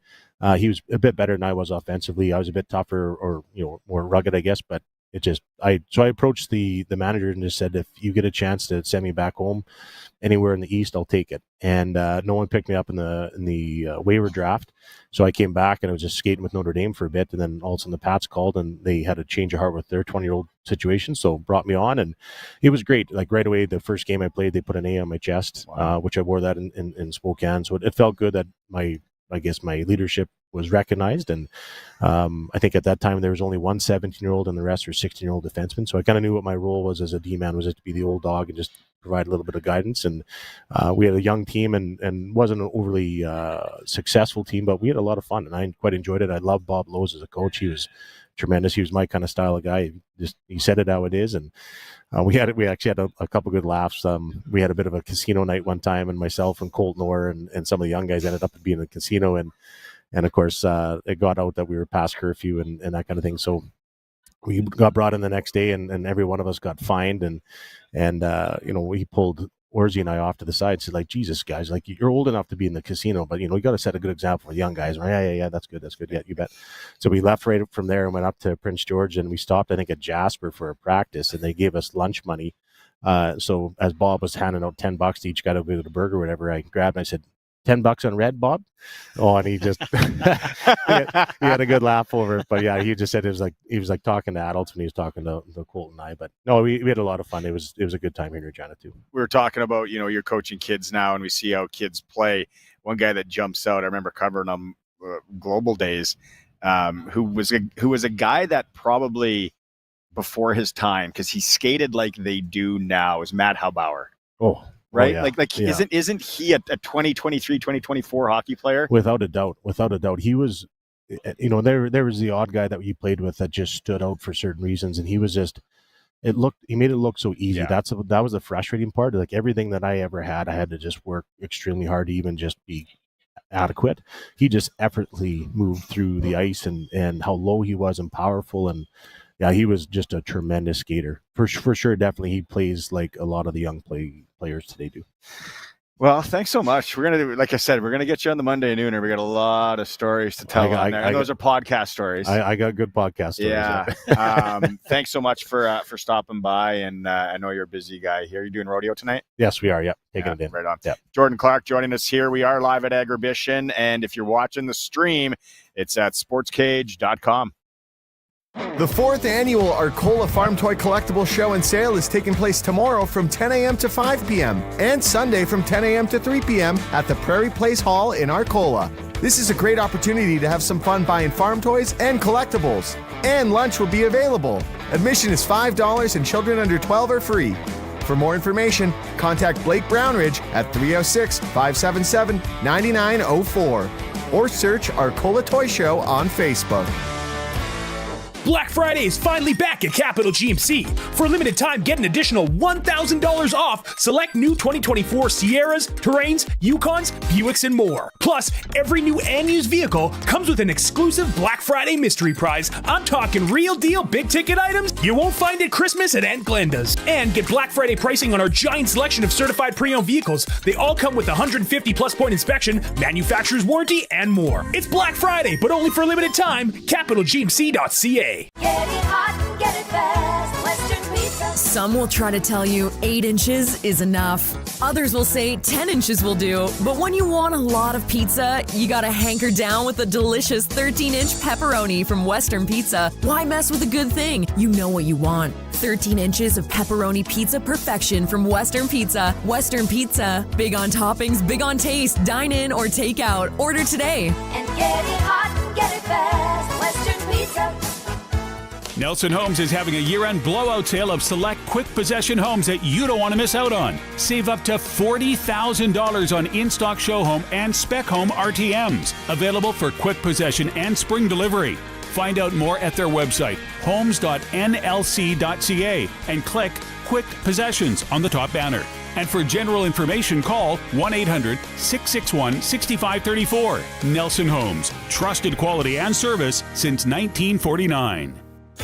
He was a bit better than I was offensively. I was a bit tougher or more rugged, I guess, but I approached the manager and just said, if you get a chance to send me back home anywhere in the East, I'll take it. And no one picked me up in the waiver draft. So I came back and I was just skating with Notre Dame for a bit. And then all of a sudden the Pats called and they had a change of heart with their 20-year-old situation. So brought me on, and it was great. Like right away, the first game I played, they put an A on my chest, which I wore that in Spokane. So it felt good that my leadership was recognized. And I think at that time there was only one 17-year-old and the rest were 16-year-old defensemen. So I kind of knew what my role was as a D-man, was just to be the old dog and just provide a little bit of guidance. And we had a young team and wasn't an overly successful team, but we had a lot of fun and I quite enjoyed it. I love Bob Lowe's as a coach. He was tremendous. He was my kind of style of guy. He said it how it is. And we actually had a couple good laughs. We had a bit of a casino night one time, and myself and Colton Orr and some of the young guys ended up being in the casino. And of course, it got out that we were past curfew and that kind of thing. So we got brought in the next day, and every one of us got fined. And he pulled Orzie and I off to the side, said, like, Jesus, guys, like, you're old enough to be in the casino, but, you got to set a good example for the young guys. Yeah, that's good. Yeah, you bet. So we left right from there and went up to Prince George, and we stopped, I think, at Jasper for a practice, and they gave us lunch money. So as Bob was handing out $10 to each guy to get a burger or whatever, I grabbed and I said, $10 on red, Bob? Oh, and he just he had a good laugh over it. But yeah, he just said he was like talking to adults when he was talking to Colt and I. But no, we had a lot of fun. It was a good time here in Regina too. We were talking about, you're coaching kids now, and we see how kids play. One guy that jumps out, I remember covering him Global Days, who was a guy that probably before his time, because he skated like they do now, is Matt Haubauer. Oh. Right? Oh, yeah. Isn't he a 2023, 2024 hockey player? Without a doubt. He was, there was the odd guy that you played with that just stood out for certain reasons. And he was just, he made it look so easy. Yeah. That was the frustrating part. Like everything that I ever had, I had to just work extremely hard to even just be adequate. He just effortlessly moved through the ice and how low he was and powerful. And yeah, he was just a tremendous skater. For sure, definitely. He plays like a lot of the young players today do. Well, thanks so much. We're going to, like I said, we're going to get you on the Monday Nooner. We got a lot of stories to tell on there. And those are podcast stories. I got good podcast stories. Yeah. Thanks so much for stopping by. And I know you're a busy guy here. You doing rodeo tonight? Yes, we are. Yep. Taking it in. Right on. Yep. Jordan Clark joining us here. We are live at Agribition. And if you're watching the stream, it's at sportscage.com. The 4th annual Arcola Farm Toy Collectible Show and Sale is taking place tomorrow from 10 a.m. to 5 p.m. and Sunday from 10 a.m. to 3 p.m. at the Prairie Place Hall in Arcola. This is a great opportunity to have some fun buying farm toys and collectibles. And lunch will be available. Admission is $5 and children under 12 are free. For more information, contact Blake Brownridge at 306-577-9904 or search Arcola Toy Show on Facebook. Black Friday is finally back at Capital GMC. For a limited time, get an additional $1,000 off select new 2024 Sierras, Terrains, Yukons, Buicks, and more. Plus, every new and used vehicle comes with an exclusive Black Friday mystery prize. I'm talking real deal big ticket items you won't find at Christmas at Aunt Glenda's. And get Black Friday pricing on our giant selection of certified pre-owned vehicles. They all come with 150 plus point inspection, manufacturer's warranty, and more. It's Black Friday, but only for a limited time. CapitalGMC.ca. Get it hot and get it fast. Western Pizza. Some will try to tell you 8 inches is enough. Others will say 10 inches will do. But when you want a lot of pizza, you gotta hanker down with a delicious 13-inch pepperoni from Western Pizza. Why mess with a good thing? You know what you want. 13 inches of pepperoni pizza perfection from Western Pizza. Western Pizza. Big on toppings, big on taste. Dine in or take out. Order today. And get it hot and get it fast. Western Pizza. Nelson Homes is having a year-end blowout sale of select quick possession homes that you don't want to miss out on. Save up to $40,000 on in-stock show home and spec home RTMs. Available for quick possession and spring delivery. Find out more at their website, homes.nlc.ca, and click Quick Possessions on the top banner. And for general information, call 1-800-661-6534. Nelson Homes. Trusted quality and service since 1949.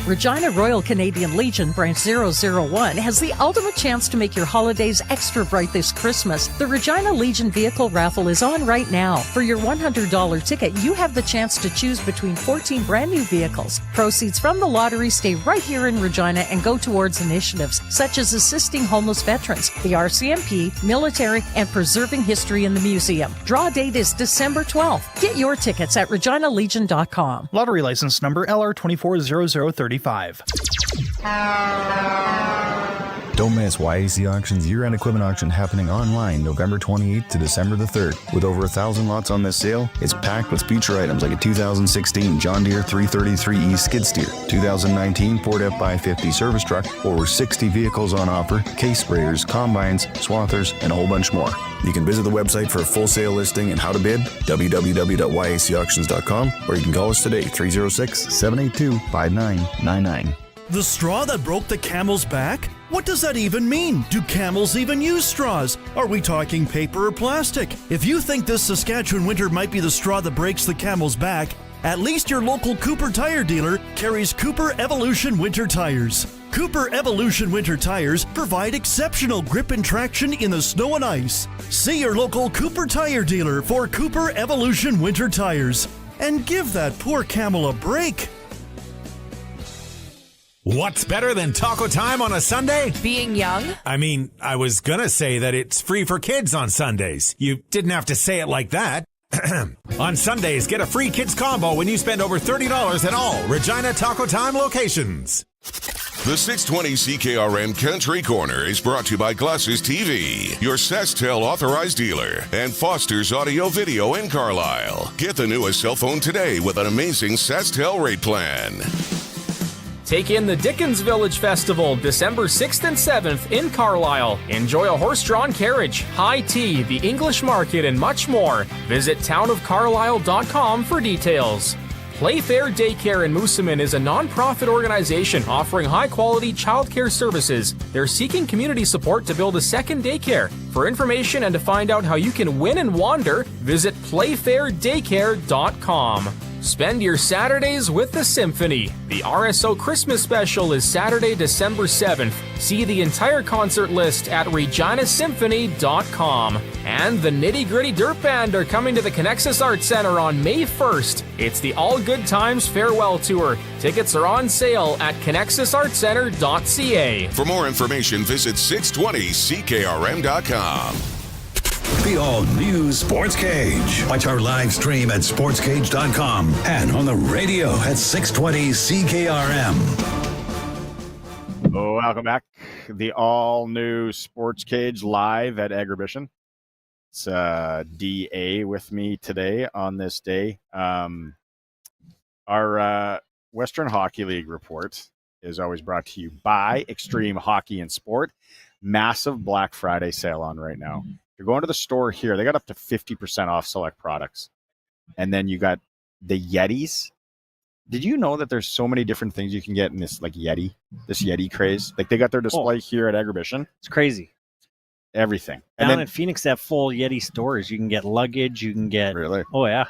Regina Royal Canadian Legion Branch 001 has the ultimate chance to make your holidays extra bright this Christmas. The Regina Legion Vehicle Raffle is on right now. For your $100 ticket, you have the chance to choose between 14 brand new vehicles. Proceeds from the lottery stay right here in Regina and go towards initiatives such as assisting homeless veterans, the RCMP, military, and preserving history in the museum. Draw date is December 12th. Get your tickets at reginalegion.com. Lottery license number LR240035. Don't miss YAC Auction's year-end equipment auction happening online November 28th to December the 3rd. With over 1,000 lots on this sale, it's packed with feature items like a 2016 John Deere 333E skid steer, 2019 Ford F550 service truck, over 60 vehicles on offer, case sprayers, combines, swathers, and a whole bunch more. You can visit the website for a full sale listing and how to bid, www.yacauctions.com, or you can call us today, 306-782-5999. The straw that broke the camel's back? What does that even mean? Do camels even use straws? Are we talking paper or plastic? If you think this Saskatchewan winter might be the straw that breaks the camel's back, at least your local Cooper tire dealer carries Cooper Evolution Winter Tires. Cooper Evolution Winter Tires provide exceptional grip and traction in the snow and ice. See your local Cooper tire dealer for Cooper Evolution Winter Tires. And give that poor camel a break. What's better than taco time on a Sunday? Being young? I mean, I was gonna say that it's free for kids on Sundays. You didn't have to say it like that. On Sundays, get a free kids combo when you spend over $30 at all Regina Taco Time locations. The 620 CKRM Country Corner is brought to you by Glasses TV, your SaskTel authorized dealer, and Foster's Audio Video in Carlisle. Get the newest cell phone today with an amazing SaskTel rate plan. Take in the Dickens Village Festival, December 6th and 7th in Carlisle. Enjoy a horse-drawn carriage, high tea, the English market, and much more. Visit townofcarlisle.com for details. Playfair Daycare in Moosomin is a non-profit organization offering high-quality childcare services. They're seeking community support to build a second daycare. For information and to find out how you can win and wander, visit playfairdaycare.com. Spend your Saturdays with the Symphony. The RSO Christmas Special is Saturday, December 7th. See the entire concert list at reginasymphony.com. And the Nitty Gritty Dirt Band are coming to the Connexus Arts Center on May 1st. It's the All Good Times Farewell Tour. Tickets are on sale at connexusartscenter.ca. For more information, visit 620ckrm.com. The all-new Sports Cage. Watch our live stream at sportscage.com and on the radio at 620 CKRM. Welcome back. The all-new Sports Cage live at Agribition. It's DA with me today on this day. Our Western Hockey League report is always brought to you by Extreme Hockey and Sport. Massive Black Friday sale on right now. If you're going to the store here, they got up to 50% off select products. And then you got the Yetis. Did you know that there's so many different things you can get in this Yeti craze? Like they got their display here at Agribition. It's crazy. Everything. Down in Phoenix, they have full Yeti stores. You can get luggage. You can get... Really? Oh, yeah.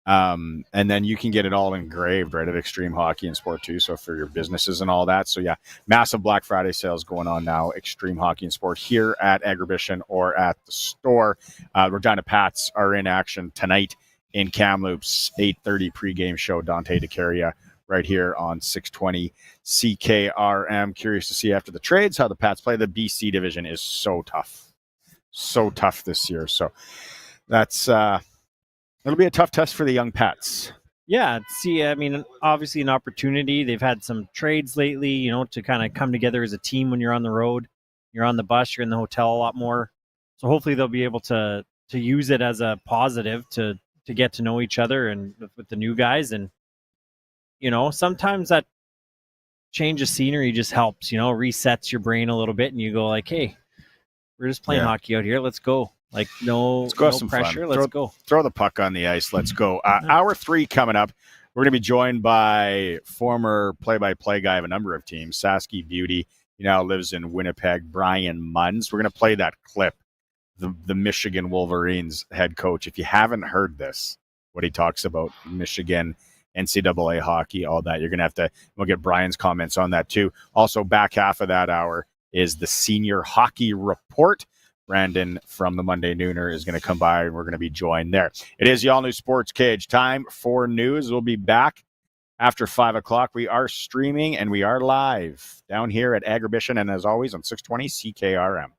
And then you can get it all engraved right at Extreme Hockey and Sport too. So for your businesses and all that. So yeah, massive Black Friday sales going on now. Extreme Hockey and Sport here at Agribition or at the store. Regina Pats are in action tonight in Kamloops, 8:30 pregame show. Dante DeCaria right here on 620 CKRM. Curious to see after the trades how the Pats play. The BC division is so tough this year. So that's it'll be a tough test for the young Pats. Yeah, see, I mean, obviously an opportunity. They've had some trades lately, to kind of come together as a team when you're on the road. You're on the bus, you're in the hotel a lot more. So hopefully they'll be able to use it as a positive to get to know each other and with the new guys. And, sometimes that change of scenery just helps, resets your brain a little bit and you go like, hey, we're just playing hockey out here. Let's go. Like, no pressure. Fun. Let's go. Throw the puck on the ice. Let's go. Hour 3 coming up. We're going to be joined by former play-by-play guy of a number of teams, Sasky Beauty. He now lives in Winnipeg, Brian Munz. We're going to play that clip, the Michigan Wolverines head coach. If you haven't heard this, what he talks about Michigan, NCAA hockey, all that, you're going to we'll get Brian's comments on that too. Also, back half of that hour is the Senior Hockey Report. Brandon from the Monday Nooner is going to come by, and we're going to be joined there. It is the all-new Sports Cage. Time for news. We'll be back after 5 o'clock. We are streaming, and we are live down here at Agribition, and as always, on 620 CKRM.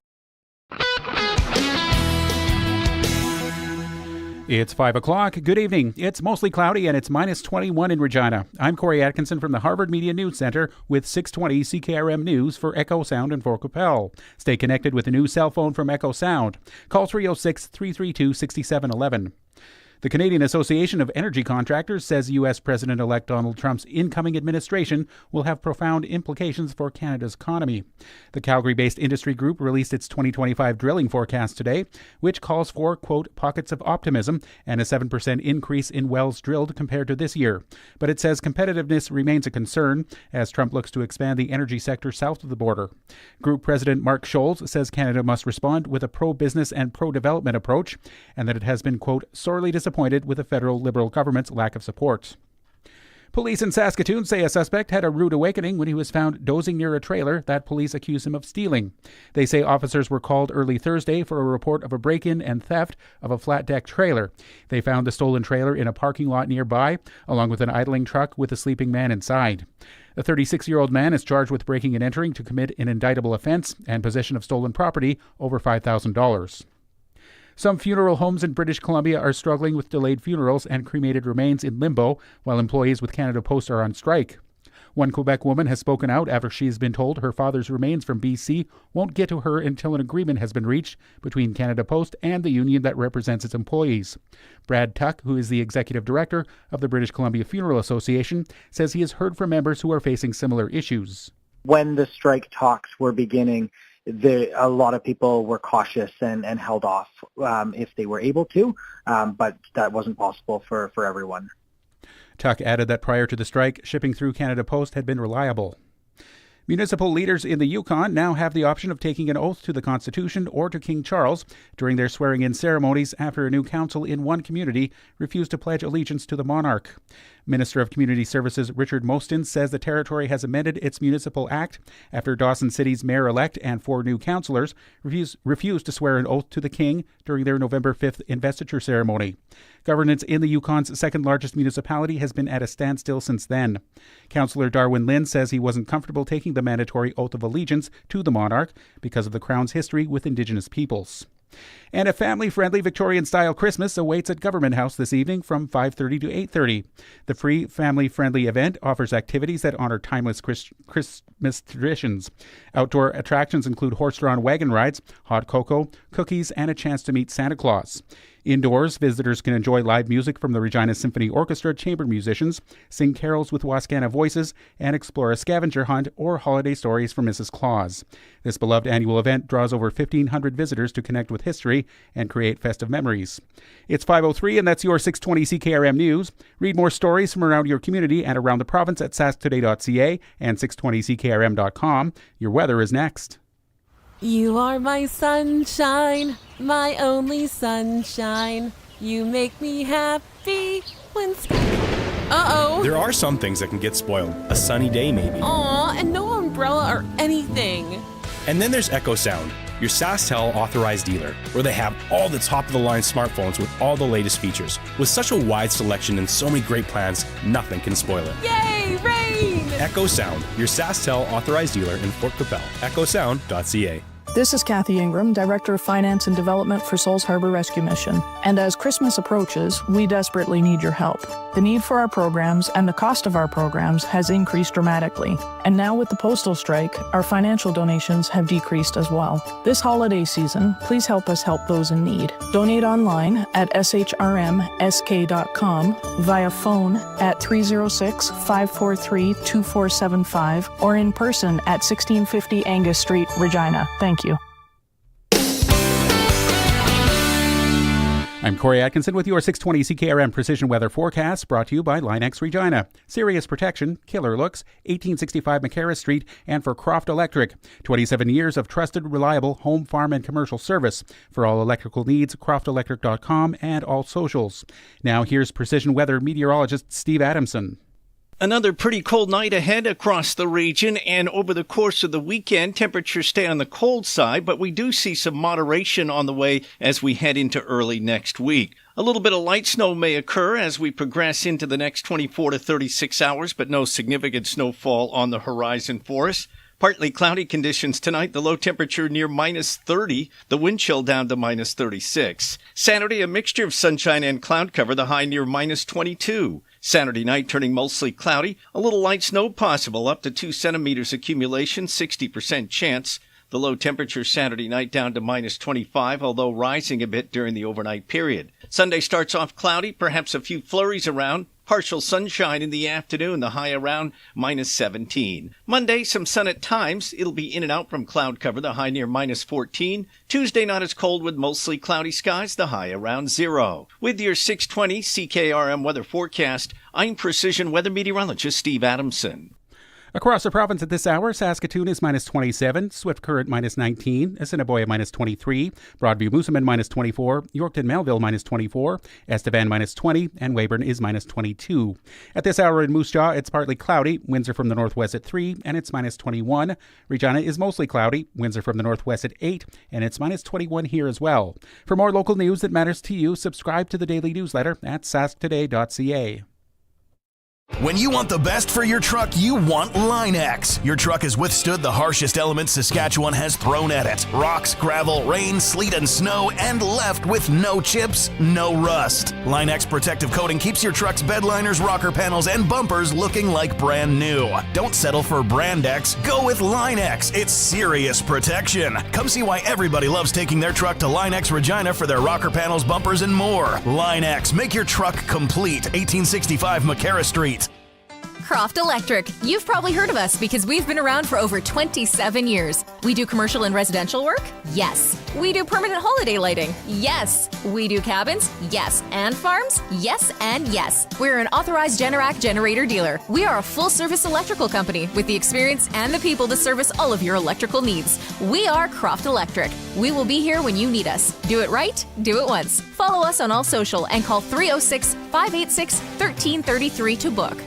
It's 5 o'clock. Good evening. It's mostly cloudy and it's minus 21 in Regina. I'm Corey Atkinson from the Harvard Media News Center with 620 CKRM News for Echo Sound and Fort Qu'Appelle. Stay connected with a new cell phone from Echo Sound. Call 306-332-6711. The Canadian Association of Energy Contractors says U.S. President-elect Donald Trump's incoming administration will have profound implications for Canada's economy. The Calgary-based industry group released its 2025 drilling forecast today, which calls for, quote, pockets of optimism and a 7% increase in wells drilled compared to this year. But it says competitiveness remains a concern as Trump looks to expand the energy sector south of the border. Group President Mark Schultz says Canada must respond with a pro-business and pro-development approach, and that it has been, quote, sorely disappointed with the federal Liberal government's lack of support. Police in Saskatoon say a suspect had a rude awakening when he was found dozing near a trailer that police accuse him of stealing. They say officers were called early Thursday for a report of a break-in and theft of a flat-deck trailer. They found the stolen trailer in a parking lot nearby, along with an idling truck with a sleeping man inside. The 36-year-old man is charged with breaking and entering to commit an indictable offense and possession of stolen property over $5,000. Some funeral homes in British Columbia are struggling with delayed funerals and cremated remains in limbo, while employees with Canada Post are on strike. One Quebec woman has spoken out after she has been told her father's remains from BC won't get to her until an agreement has been reached between Canada Post and the union that represents its employees. Brad Tuck, who is the executive director of the British Columbia Funeral Association, says he has heard from members who are facing similar issues. When the strike talks were beginning, a lot of people were cautious and held off if they were able to, but that wasn't possible for everyone. Tuck added that prior to the strike, shipping through Canada Post had been reliable. Municipal leaders in the Yukon now have the option of taking an oath to the Constitution or to King Charles during their swearing-in ceremonies after a new council in one community refused to pledge allegiance to the monarch. Minister of Community Services Richard Mostyn says the territory has amended its municipal act after Dawson City's mayor-elect and 4 new councillors refused to swear an oath to the king during their November 5th investiture ceremony. Governance in the Yukon's second-largest municipality has been at a standstill since then. Councillor Darwin Lynn says he wasn't comfortable taking the mandatory oath of allegiance to the monarch because of the Crown's history with Indigenous peoples. And a family-friendly Victorian-style Christmas awaits at Government House this evening from 5:30 to 8:30. The free family-friendly event offers activities that honor timeless Christmas traditions. Outdoor attractions include horse-drawn wagon rides, hot cocoa, cookies, and a chance to meet Santa Claus. Indoors, visitors can enjoy live music from the Regina Symphony Orchestra chamber musicians, sing carols with Wascana voices, and explore a scavenger hunt or holiday stories from Mrs. Claus. This beloved annual event draws over 1,500 visitors to connect with history and create festive memories. It's 5:03, and that's your 620 CKRM News. Read more stories from around your community and around the province at sasktoday.ca and 620ckrm.com. Your weather is next. You are my sunshine, my only sunshine. You make me happy when... Uh-oh. There are some things that can get spoiled. A sunny day, maybe. Aw, and no umbrella or anything. And then there's Echo Sound, your SaskTel authorized dealer, where they have all the top-of-the-line smartphones with all the latest features. With such a wide selection and so many great plans, nothing can spoil it. Yay, rain! Echo Sound, your SaskTel authorized dealer in Fort Capel. EchoSound.ca. This is Kathy Ingram, Director of Finance and Development for Souls Harbor Rescue Mission. And as Christmas approaches, we desperately need your help. The need for our programs and the cost of our programs has increased dramatically. And now with the postal strike, our financial donations have decreased as well. This holiday season, please help us help those in need. Donate online at shrmsk.com, via phone at 306-543-2475, or in person at 1650 Angus Street, Regina. Thank you. I'm Corey Atkinson with your 620 CKRM Precision Weather Forecast, brought to you by Linex Regina. Serious protection, killer looks, 1865 McCarra Street, and for Croft Electric. 27 years of trusted, reliable home, farm, and commercial service. For all electrical needs, croftelectric.com and all socials. Now here's Precision Weather meteorologist Steve Adamson. Another pretty cold night ahead across the region, and over the course of the weekend, temperatures stay on the cold side, but we do see some moderation on the way as we head into early next week. A little bit of light snow may occur as we progress into the next 24 to 36 hours, but no significant snowfall on the horizon for us. Partly cloudy conditions tonight, the low temperature near minus 30, the wind chill down to minus 36. Saturday, a mixture of sunshine and cloud cover, the high near minus 22. Saturday night turning mostly cloudy, a little light snow possible, up to 2 centimeters accumulation, 60% chance. The low temperature Saturday night down to minus 25, although rising a bit during the overnight period. Sunday starts off cloudy, perhaps a few flurries around. Partial sunshine in the afternoon, the high around minus 17. Monday, some sun at times. It'll be in and out from cloud cover, the high near minus 14. Tuesday, not as cold with mostly cloudy skies, the high around 0. With your 620 CKRM weather forecast, I'm Precision Weather Meteorologist Steve Adamson. Across the province at this hour, Saskatoon is minus 27, Swift Current minus 19, Assiniboia minus 23, Broadview Moosomin minus 24, Yorkton Melville minus 24, Estevan minus 20, and Weyburn is minus 22. At this hour in Moose Jaw, it's partly cloudy, winds are from the northwest at 3, and it's minus 21. Regina is mostly cloudy, winds are from the northwest at 8, and it's minus 21 here as well. For more local news that matters to you, subscribe to the daily newsletter at sasktoday.ca. When you want the best for your truck, you want Line-X. Your truck has withstood the harshest elements Saskatchewan has thrown at it. Rocks, gravel, rain, sleet, and snow, and left with no chips, no rust. Line-X protective coating keeps your truck's bed liners, rocker panels, and bumpers looking like brand new. Don't settle for Brand X. Go with Line-X. It's serious protection. Come see why everybody loves taking their truck to Line-X Regina for their rocker panels, bumpers, and more. Line-X. Make your truck complete. 1865 McCarra Street. Croft Electric. You've probably heard of us because we've been around for over 27 years. We do commercial and residential work? Yes. We do permanent holiday lighting? Yes. We do cabins? Yes. And farms? Yes and yes. We're an authorized Generac generator dealer. We are a full-service electrical company with the experience and the people to service all of your electrical needs. We are Croft Electric. We will be here when you need us. Do it right, do it once. Follow us on all social and call 306-586-1333 to book.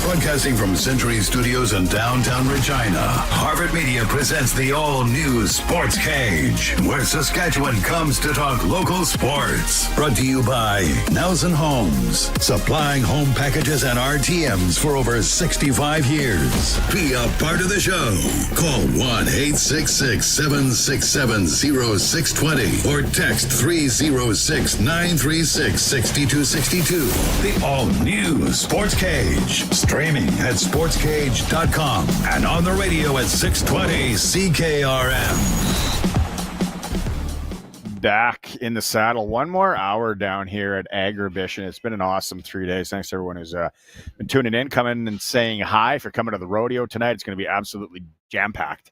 Broadcasting from Century Studios in downtown Regina, Harvard Media presents the all-new Sports Cage, where Saskatchewan comes to talk local sports. Brought to you by Nelson Homes, supplying home packages and RTMs for over 65 years. Be a part of the show. Call 1-866-767-0620 or text 306-936-6262. The all-new Sports Cage. Streaming at sportscage.com and on the radio at 620 CKRM. Back in the saddle. One more hour down here at Agribition. It's been an awesome 3 days. Thanks to everyone who's been tuning in, coming and saying hi. If you're coming to the rodeo tonight, it's going to be absolutely jam-packed.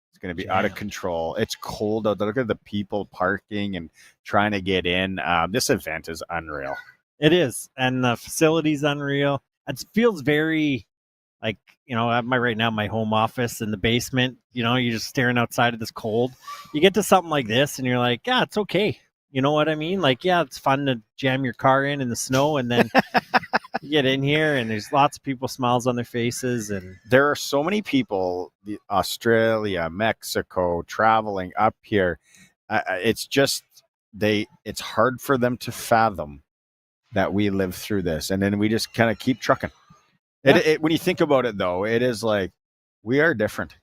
It's going to be out of control. It's cold out there. Look at the people parking and trying to get in. This event is unreal. It is. And the facility's unreal. It feels very like, I'm right now my home office in the basement. You're just staring outside of this cold. You get to something like this and you're like, yeah, it's okay. You know what I mean? Like, yeah, it's fun to jam your car in the snow, and then you get in here and there's lots of people, smiles on their faces. And there are so many people, Australia, Mexico, traveling up here. It's just, it's hard for them to fathom that we live through this, and then we just kind of keep trucking. Yeah. When you think about it, though, it is like we are different.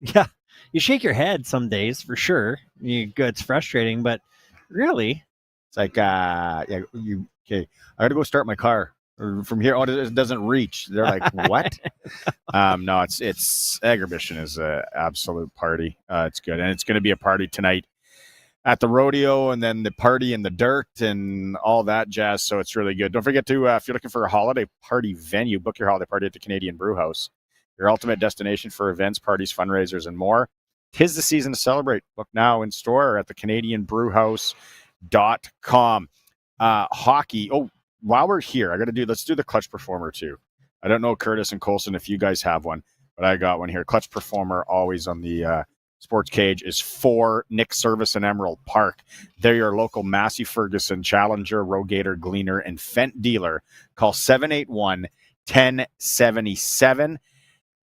Yeah, you shake your head some days for sure. It's frustrating, but really, it's like, okay, I got to go start my car from here. Oh, it doesn't reach. They're like, what? No, it's Agribition is an absolute party. It's good, and it's going to be a party tonight at the rodeo, and then the party in the dirt and all that jazz. So it's really good. Don't forget to, if you're looking for a holiday party venue, book your holiday party at the Canadian Brew House, your ultimate destination for events, parties, fundraisers, and more. 'Tis the season to celebrate. Book now in store at the CanadianBrewhouse.com. Hockey. Oh, while we're here, let's do the Clutch Performer too. I don't know, Curtis and Colson, if you guys have one, but I got one here. Clutch Performer, always on the Sports Cage, is for Nick Service in Emerald Park. They're your local Massey Ferguson, Challenger, Rogator, Gleaner, and Fendt dealer. Call 781-1077.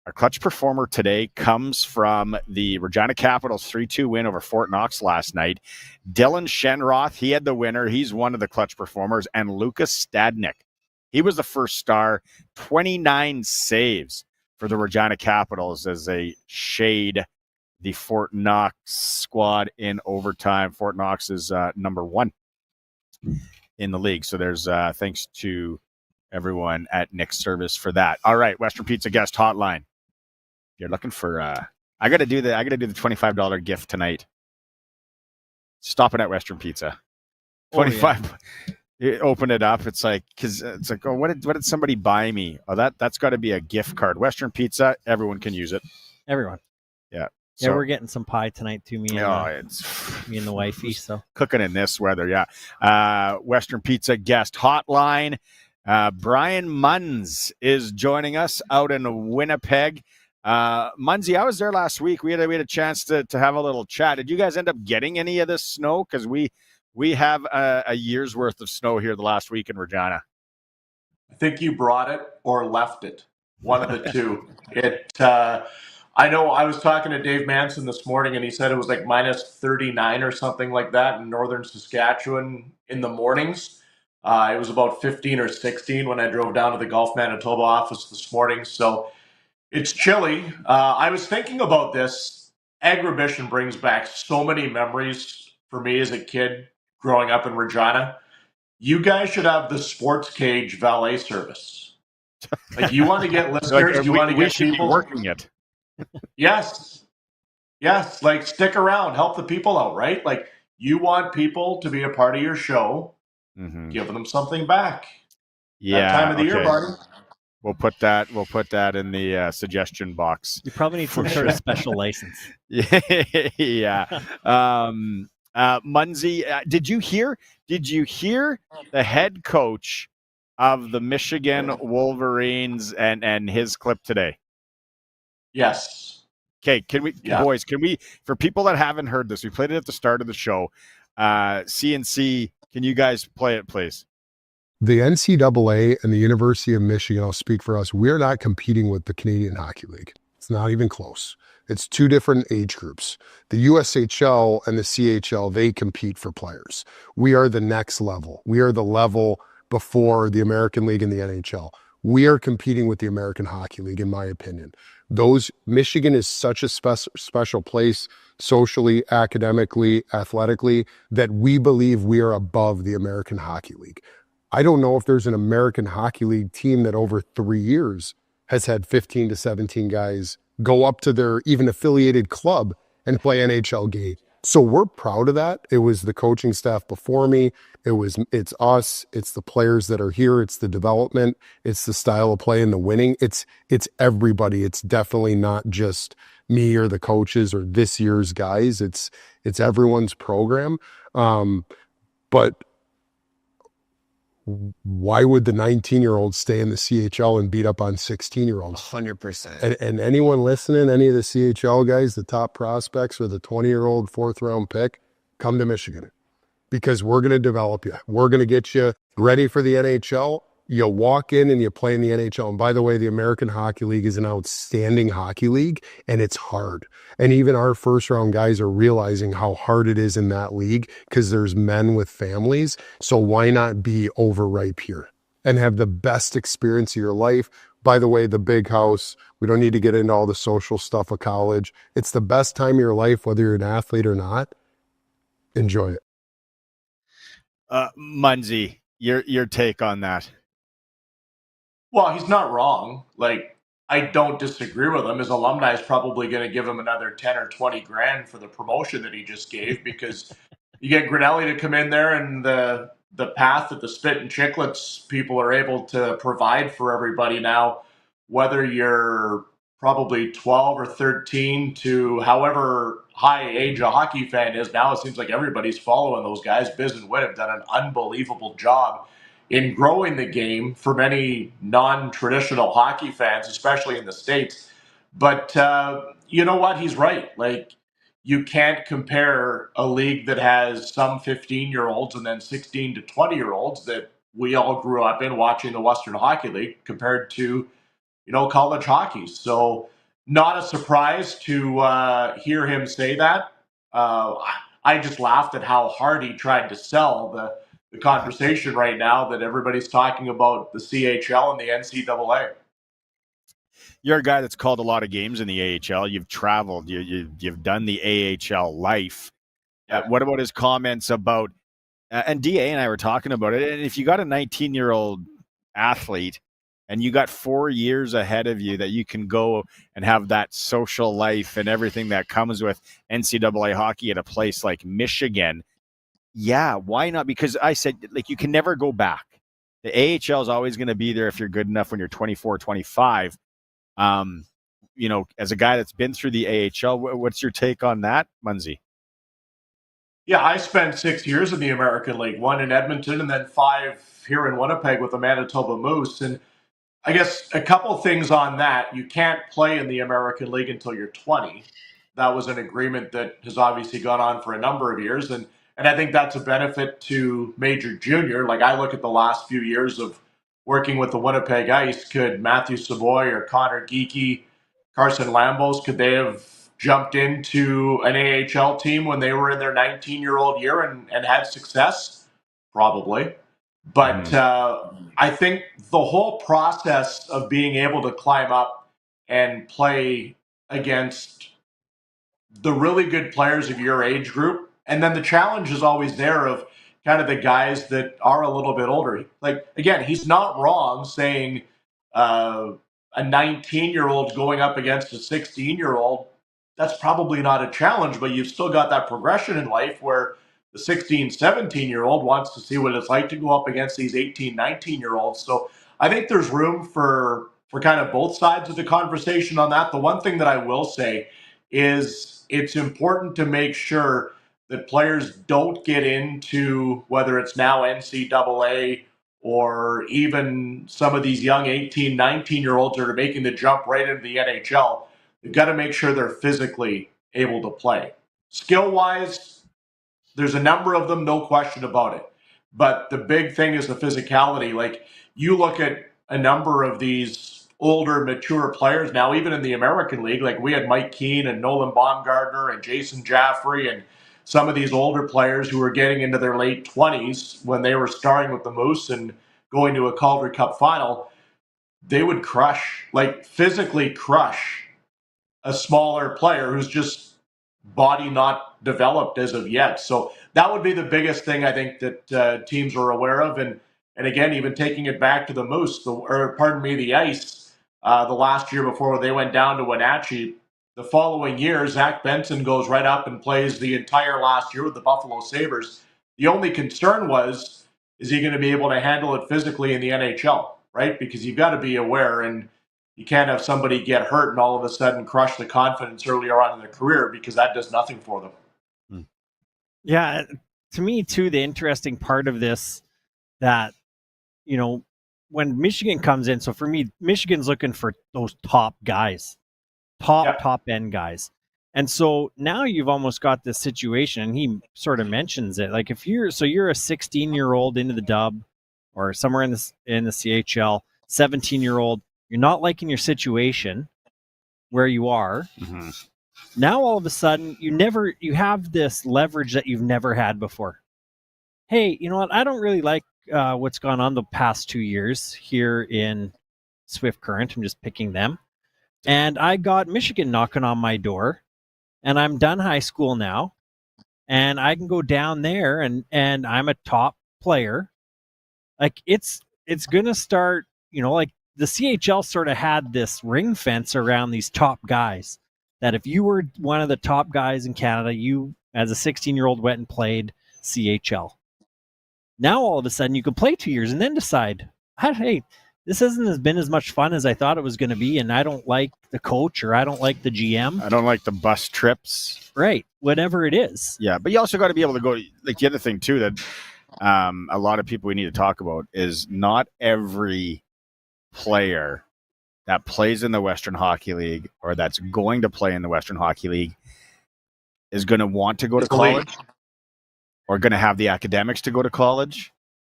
Our Clutch Performer today comes from the Regina Capitals 3-2 win over Fort Knox last night. Dylan Shenroth, he had the winner. He's one of the Clutch Performers. And Lucas Stadnik, he was the first star. 29 saves for the Regina Capitals as they shade the Fort Knox squad in overtime. Fort Knox is number one in the league. So there's thanks to everyone at Nick's Service for that. All right, Western Pizza guest hotline. You're looking for I gotta do the $25 gift tonight. Stopping at Western Pizza. 25. You open it up. It's like, oh, what did somebody buy me? Oh, that's got to be a gift card. Western Pizza, everyone can use it. Everyone. Yeah. Yeah, we're getting some pie tonight too, me and the wifey. So cooking in this weather, yeah. Western Pizza guest hotline. Brian Munz is joining us out in Winnipeg. Munzie, I was there last week. We had a chance to have a little chat. Did you guys end up getting any of this snow? Because we have a year's worth of snow here the last week in Regina. I think you brought it or left it. One of the two. I know I was talking to Dave Manson this morning, and he said it was like minus 39 or something like that in northern Saskatchewan in the mornings. It was about 15 or 16 when I drove down to the Gulf Manitoba office this morning. So it's chilly. I was thinking about this. Agribition brings back so many memories for me as a kid growing up in Regina. You guys should have the Sports Cage valet service. Like, you want to get listeners, you want to get people working it. Yes. Like, stick around, help the people out, right? Like, you want people to be a part of your show, give them something back. Yeah. That time of the year, Barney. We'll put that in the suggestion box. You probably need some sort of special license. Yeah. Munzie, did you hear the head coach of the Michigan Wolverines and his clip today? Yes. Okay, boys, for people that haven't heard this, we played it at the start of the show. CNC, can you guys play it, please? The NCAA and the University of Michigan, I'll speak for us, we're not competing with the Canadian Hockey League. It's not even close. It's two different age groups. The USHL and the CHL, they compete for players. We are the next level. We are the level before the American League and the NHL. We are competing with the American Hockey League, in my opinion. Michigan is such a special place socially, academically, athletically, that we believe we are above the American Hockey League. I don't know if there's an American Hockey League team that over 3 years has had 15 to 17 guys go up to their even affiliated club and play NHL game. So we're proud of that. It was the coaching staff before me. It's us. It's the players that are here. It's the development. It's the style of play and the winning. It's everybody. It's definitely not just me or the coaches or this year's guys. It's everyone's program. But why would the 19-year-olds stay in the CHL and beat up on 16-year-olds? 100%. And anyone listening, any of the CHL guys, the top prospects or the 20-year-old fourth-round pick, come to Michigan because we're going to develop you. We're going to get you ready for the NHL. You walk in and you play in the NHL. And by the way, the American Hockey League is an outstanding hockey league, and it's hard. And even our first-round guys are realizing how hard it is in that league because there's men with families. So why not be overripe here and have the best experience of your life? By the way, the big house, we don't need to get into all the social stuff of college. It's the best time of your life, whether you're an athlete or not. Enjoy it. Munzy, your take on that? Well, he's not wrong. Like, I don't disagree with him. His alumni is probably going to give him another 10 or 20 grand for the promotion that he just gave because you get Grinelli to come in there and the path that the Spit and Chicklets people are able to provide for everybody now, whether you're probably 12 or 13 to however high age a hockey fan is now, it seems like everybody's following those guys. Biz and Witt have done an unbelievable job in growing the game for many non-traditional hockey fans, especially in the States. But you know what? He's right. Like, you can't compare a league that has some 15-year-olds and then 16 to 20-year-olds that we all grew up in watching the Western Hockey League compared to, college hockey. So not a surprise to hear him say that. I just laughed at how hard he tried to sell the conversation right now that everybody's talking about the CHL and the NCAA. You're a guy that's called a lot of games in the AHL. You've traveled. You've done the AHL life. What about his comments about, and DA and I were talking about it, and if you got a 19-year-old athlete and you got 4 years ahead of you that you can go and have that social life and everything that comes with NCAA hockey at a place like Michigan, yeah, why not? Because I said, like, you can never go back. The AHL is always going to be there if you're good enough when you're 24, 25. As a guy that's been through the AHL, what's your take on that, Munzy? Yeah, I spent 6 years in the American League, 1 in Edmonton and then 5 here in Winnipeg with the Manitoba Moose. And I guess a couple things on that. You can't play in the American League until you're 20. That was an agreement that has obviously gone on for a number of years. And I think that's a benefit to Major Junior. Like, I look at the last few years of working with the Winnipeg Ice. Could Matthew Savoy or Connor Geekie, Carson Lambos, could they have jumped into an AHL team when they were in their 19-year-old year and had success? Probably. But I think the whole process of being able to climb up and play against the really good players of your age group, and then the challenge is always there of kind of the guys that are a little bit older. Like, again, he's not wrong saying a 19-year-old going up against a 16-year-old, that's probably not a challenge, but you've still got that progression in life where the 16, 17-year-old wants to see what it's like to go up against these 18, 19-year-olds. So I think there's room for kind of both sides of the conversation on that. The one thing that I will say is it's important to make sure that players don't get into, whether it's now NCAA or even some of these young 18, 19-year-olds that are making the jump right into the NHL. They've got to make sure they're physically able to play. Skill-wise, there's a number of them, no question about it. But the big thing is the physicality. Like, you look at a number of these older, mature players now, even in the American League, like we had Mike Keane and Nolan Baumgartner and Jason Jaffrey and some of these older players who were getting into their late 20s when they were starting with the Moose and going to a Calder Cup final. They would crush, like physically crush, a smaller player who's just body not developed as of yet. So that would be the biggest thing I think that teams are aware of. And again, even taking it back to the Moose, the Ice, the last year before they went down to Wenatchee, the following year, Zach Benson goes right up and plays the entire last year with the Buffalo Sabres. The only concern was, is he going to be able to handle it physically in the NHL, right? Because you've got to be aware, and you can't have somebody get hurt and all of a sudden crush the confidence earlier on in their career, because that does nothing for them. Yeah, to me, too, the interesting part of this that, you know, when Michigan comes in, so for me, Michigan's looking for those top guys, top end guys. And so now you've almost got this situation, and he sort of mentions it. Like, if you're a 16-year-old into the dub or somewhere in the CHL, 17-year-old, you're not liking your situation where you are. Mm-hmm. Now all of a sudden you have this leverage that you've never had before. Hey, you know what? I don't really like what's gone on the past 2 years here in Swift Current. I'm just picking them. And I got Michigan knocking on my door, and I'm done high school now, and I can go down there and I'm a top player. Like, it's going to start, you know, like the CHL sort of had this ring fence around these top guys, that if you were one of the top guys in Canada, you as a 16-year-old went and played CHL. Now all of a sudden you can play 2 years and then decide, hey, this hasn't been as much fun as I thought it was going to be, and I don't like the coach, or I don't like the GM. I don't like the bus trips. Right, whatever it is. Yeah, but you also got to be able to go, like the other thing too that a lot of people we need to talk about is not every player that plays in the Western Hockey League or that's going to play in the Western Hockey League is going to want to go to college or going to have the academics to go to college.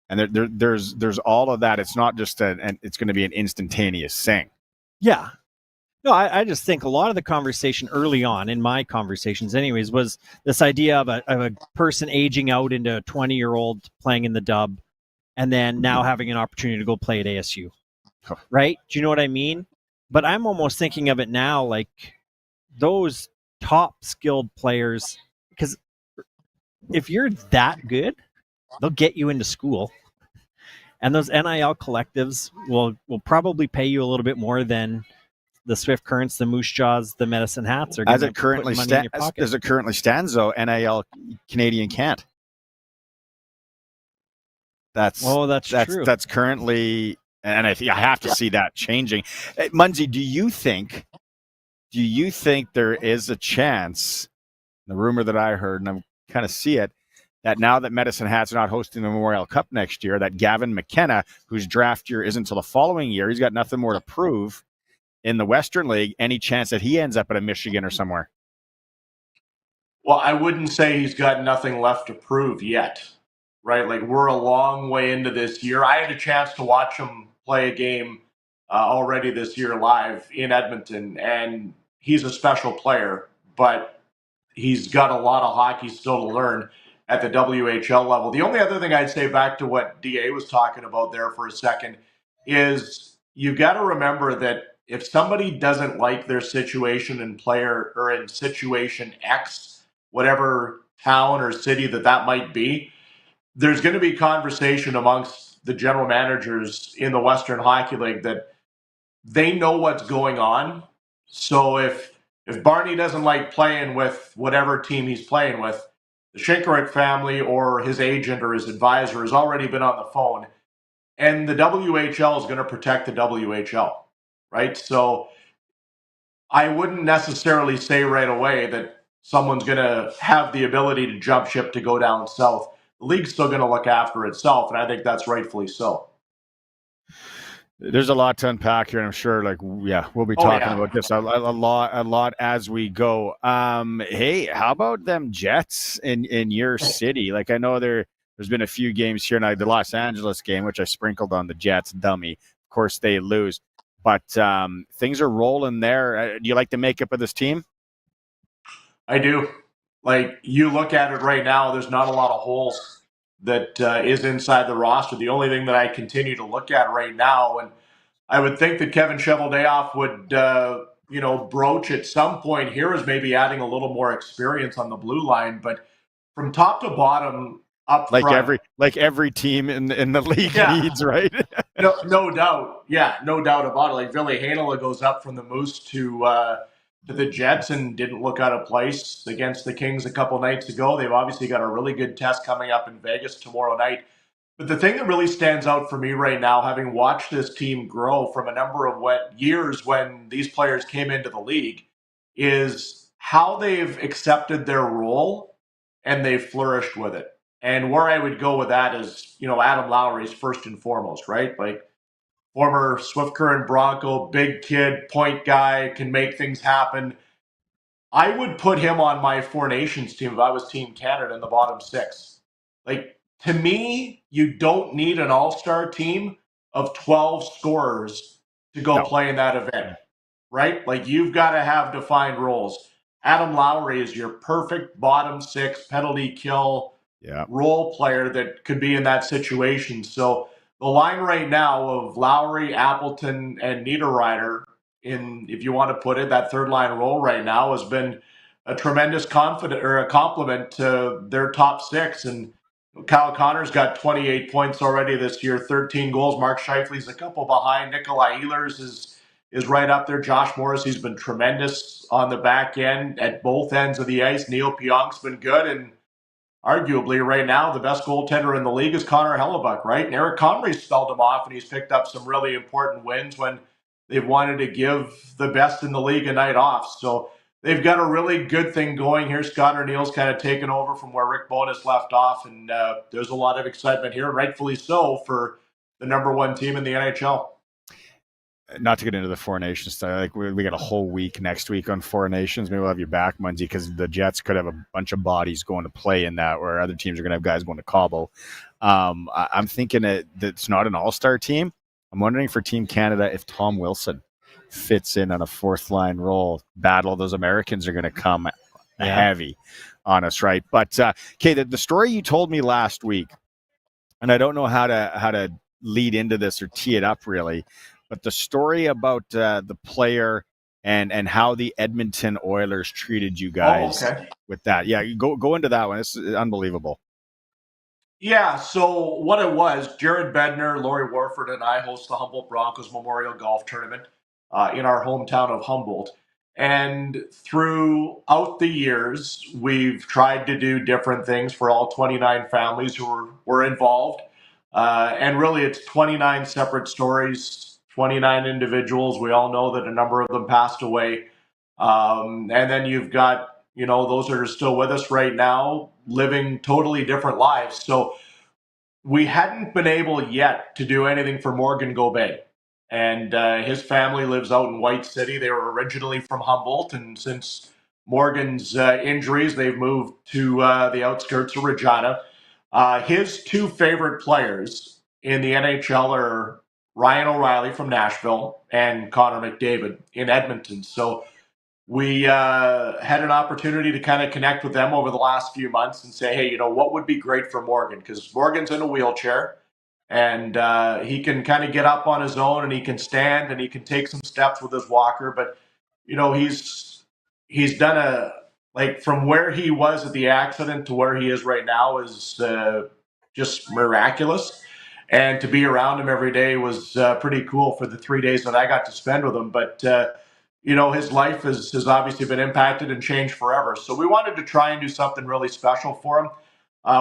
And there's all of that. It's not just and it's going to be an instantaneous thing. Yeah. No, I just think a lot of the conversation early on in my conversations anyways was this idea of a person aging out into a 20-year-old playing in the dub and then now having an opportunity to go play at ASU. Right? Do you know what I mean? But I'm almost thinking of it now like those top skilled players, because if you're that good, they'll get you into school. And those NIL collectives will probably pay you a little bit more than the Swift Currents, the Moose Jaws, the Medicine Hats are going to put money in your pocket. As it currently stands, though, NIL Canadian can't. That's true. That's currently, and I have to see that changing. Munzy, do you think there is a chance, the rumor that I heard, and I kind of see it, that now that Medicine Hats are not hosting the Memorial Cup next year, that Gavin McKenna, whose draft year isn't until the following year, he's got nothing more to prove in the Western League, any chance that he ends up at a Michigan or somewhere? Well, I wouldn't say he's got nothing left to prove yet, right? Like, we're a long way into this year. I had a chance to watch him play a game already this year live in Edmonton, and he's a special player, but he's got a lot of hockey still to learn at the WHL level. The only other thing I'd say, back to what DA was talking about there for a second, is you've got to remember that if somebody doesn't like their situation in player or in situation X, whatever town or city that might be, there's going to be conversation amongst the general managers in the Western Hockey League that they know what's going on. So if Barney doesn't like playing with whatever team he's playing with, the Shinkaruk family or his agent or his advisor has already been on the phone, and the WHL is going to protect the WHL, right? So I wouldn't necessarily say right away that someone's going to have the ability to jump ship to go down south. The league's still going to look after itself, and I think that's rightfully so. There's a lot to unpack here, and I'm sure, we'll be talking about this a lot as we go. Hey, how about them Jets in your city? Like, I know they're there's been a few games here tonight. The Los Angeles game, which I sprinkled on the Jets, dummy. Of course, they lose. But things are rolling there. Do you like the makeup of this team? I do. Like, you look at it right now, there's not a lot of holes that is inside the roster. The only thing that I continue to look at right now, and I would think that Kevin Cheveldayoff would, broach at some point here, is maybe adding a little more experience on the blue line. But from top to bottom, up front, every team in the league needs, right? no doubt. Yeah, no doubt about it. Like, Ville Heinola goes up from the Moose to the Jets and didn't look out of place against the Kings a couple nights ago. They've obviously got a really good test coming up in Vegas tomorrow night. But the thing that really stands out for me right now, having watched this team grow from a number of years when these players came into the league, is how they've accepted their role and they've flourished with it. And where I would go with that is, Adam Lowry is first and foremost, right? Like, former Swift Current Bronco, big kid, point guy, can make things happen. I would put him on my Four Nations team if I was Team Canada in the bottom six. Like, to me, you don't need an all-star team of 12 scorers to go play in that event, right? Like, you've got to have defined roles. Adam Lowry is your perfect bottom six penalty kill role player that could be in that situation. So the line right now of Lowry, Appleton, and Niederreiter, if you want to put it, that third line role right now has been a tremendous compliment to their top six. And Kyle Connor's got 28 points already this year, 13 goals. Mark Scheifele's a couple behind. Nikolai Ehlers is right up there. Josh Morrissey's been tremendous on the back end at both ends of the ice. Neil Pionk's been good, and arguably right now the best goaltender in the league is Connor Hellebuck, right? And Eric Comrie's spelled him off, and he's picked up some really important wins when they've wanted to give the best in the league a night off. So they've got a really good thing going here. Scott O'Neill's kind of taken over from where Rick Bowness left off, and there's a lot of excitement here, rightfully so, for the number one team in the NHL. Not to get into the Four Nations stuff, like we got a whole week next week on Four Nations. Maybe we'll have you back, Munzy, because the Jets could have a bunch of bodies going to play in that, where other teams are going to have guys going to Cabo. I'm thinking that it's not an all-star team. I'm wondering for Team Canada if Tom Wilson fits in on a fourth line role. Battle, those Americans are going to come heavy on us, right? But okay, the story you told me last week, and I don't know how to lead into this or tee it up really, but the story about the player and how the Edmonton Oilers treated you guys with that. Yeah, you go into that one. This is unbelievable. Yeah, so what it was, Jared Bednar, Laurie Warford, and I host the Humboldt Broncos Memorial Golf Tournament in our hometown of Humboldt. And throughout the years, we've tried to do different things for all 29 families who were involved. And really, it's 29 separate stories, 29 individuals. We all know that a number of them passed away. And then you've got, those that are still with us right now, living totally different lives. So we hadn't been able yet to do anything for Morgan Gobet. And his family lives out in White City. They were originally from Humboldt, and since Morgan's injuries, they've moved to the outskirts of Regina. His two favorite players in the NHL are Ryan O'Reilly from Nashville and Connor McDavid in Edmonton. So we had an opportunity to kind of connect with them over the last few months and say, hey, what would be great for Morgan? Because Morgan's in a wheelchair. And he can kind of get up on his own, and he can stand, and he can take some steps with his walker. But, he's done from where he was at the accident to where he is right now is just miraculous. And to be around him every day was pretty cool for the 3 days that I got to spend with him. But, his life has obviously been impacted and changed forever. So we wanted to try and do something really special for him.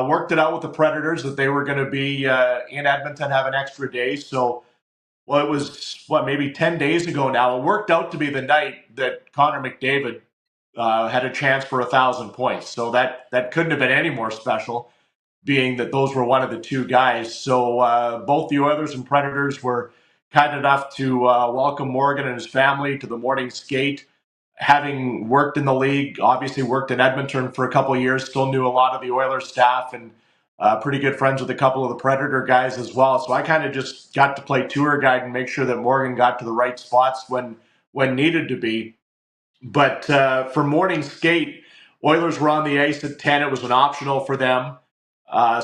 Worked it out with the Predators that they were going to be in Edmonton, have an extra day. So, it was, maybe 10 days ago now. It worked out to be the night that Connor McDavid had a chance for 1,000 points. So that couldn't have been any more special, being that those were one of the two guys. So both the Oilers and Predators were kind enough to welcome Morgan and his family to the morning skate. Having worked in the league, obviously worked in Edmonton for a couple of years, still knew a lot of the Oilers staff, and pretty good friends with a couple of the Predator guys as well. So I kind of just got to play tour guide and make sure that Morgan got to the right spots when needed to be. But for morning skate, Oilers were on the ice at 10. It was an optional for them.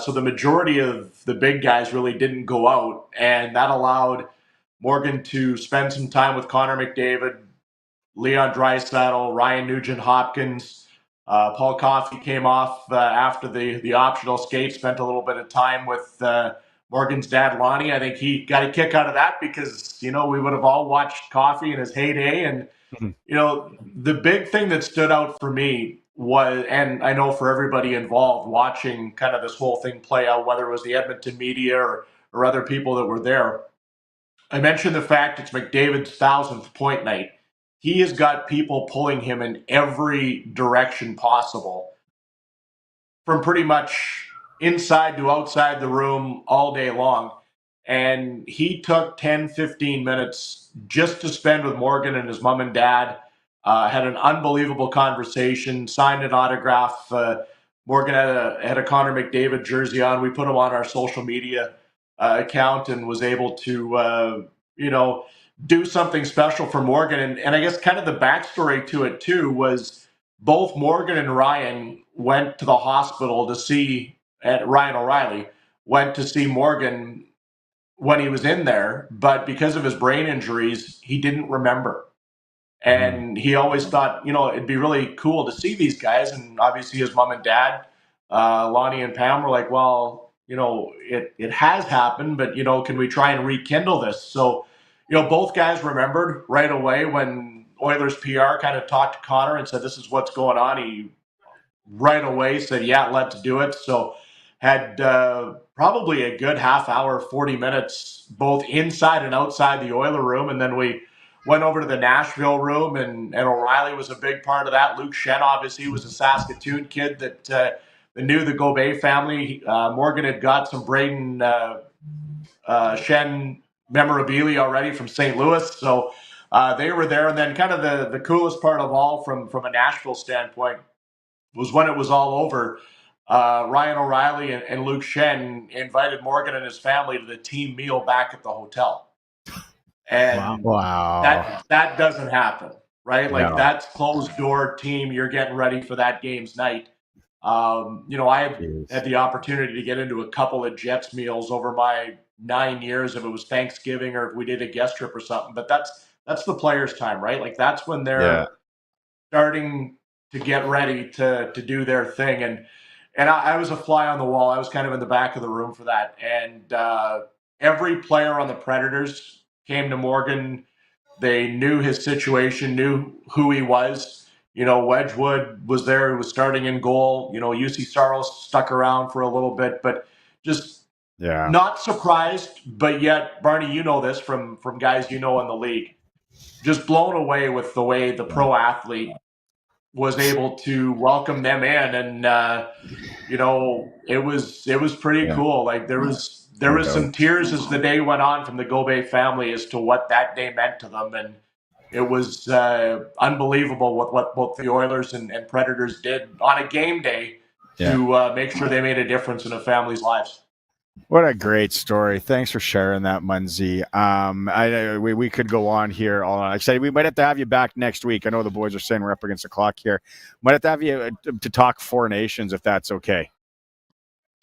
So the majority of the big guys really didn't go out, and that allowed Morgan to spend some time with Connor McDavid, Leon Draisaitl, Ryan Nugent-Hopkins. Paul Coffey came off after the optional skate, spent a little bit of time with Morgan's dad, Lonnie. I think he got a kick out of that because, we would have all watched Coffey in his heyday. And, the big thing that stood out for me was, and I know for everybody involved watching kind of this whole thing play out, whether it was the Edmonton media or other people that were there, I mentioned the fact it's McDavid's 1,000th point night. He has got people pulling him in every direction possible, from pretty much inside to outside the room all day long. And he took 10, 15 minutes just to spend with Morgan and his mom and dad, had an unbelievable conversation, signed an autograph. Morgan had a Connor McDavid jersey on. We put him on our social media account and was able to, do something special for Morgan. And I guess kind of the backstory to it too was both Morgan and Ryan went to the hospital to see, Ryan O'Reilly went to see Morgan when he was in there, but because of his brain injuries, he didn't remember. And he always thought, it'd be really cool to see these guys. And obviously his mom and dad, Lonnie and Pam, were like, well, it has happened, but, can we try and rekindle this? So, both guys remembered right away when Oilers PR kind of talked to Connor and said, this is what's going on. He right away said, yeah, let's do it. So had probably a good half hour, 40 minutes, both inside and outside the Oiler room. And then we went over to the Nashville room, and O'Reilly was a big part of that. Luke Shen, obviously, was a Saskatoon kid that knew the Gobet family. Morgan had got some Braden Shen memorabilia already from St. Louis. So they were there. And then kind of the coolest part of all from a Nashville standpoint was when it was all over, Ryan O'Reilly and Luke Shen invited Morgan and his family to the team meal back at the hotel. And wow. That doesn't happen, right? Like No. That's closed door team. You're getting ready for that game's night. I had the opportunity to get into a couple of Jets meals over my 9 years, if it was Thanksgiving or if we did a guest trip or something. But that's the players' time, right? Like that's when they're starting to get ready to do their thing. And I was a fly on the wall. I was kind of in the back of the room for that. And every player on the Predators came to Morgan. They knew his situation, knew who he was. Wedgwood was there. He was starting in goal. UC Saros stuck around for a little bit, but just not surprised. But yet, Barney, you know this from guys in the league. Just blown away with the way the pro athlete was able to welcome them in, and it was pretty cool. Like there was some tears as the day went on from the Gobet family as to what that day meant to them, and it was unbelievable what both the Oilers and Predators did on a game day to make sure they made a difference in a family's lives. What a great story. Thanks for sharing that, Munzy. We could go on here all night. Like I said, we might have to have you back next week. I know the boys are saying we're up against the clock here. Might have to have you to talk Four Nations, if that's okay.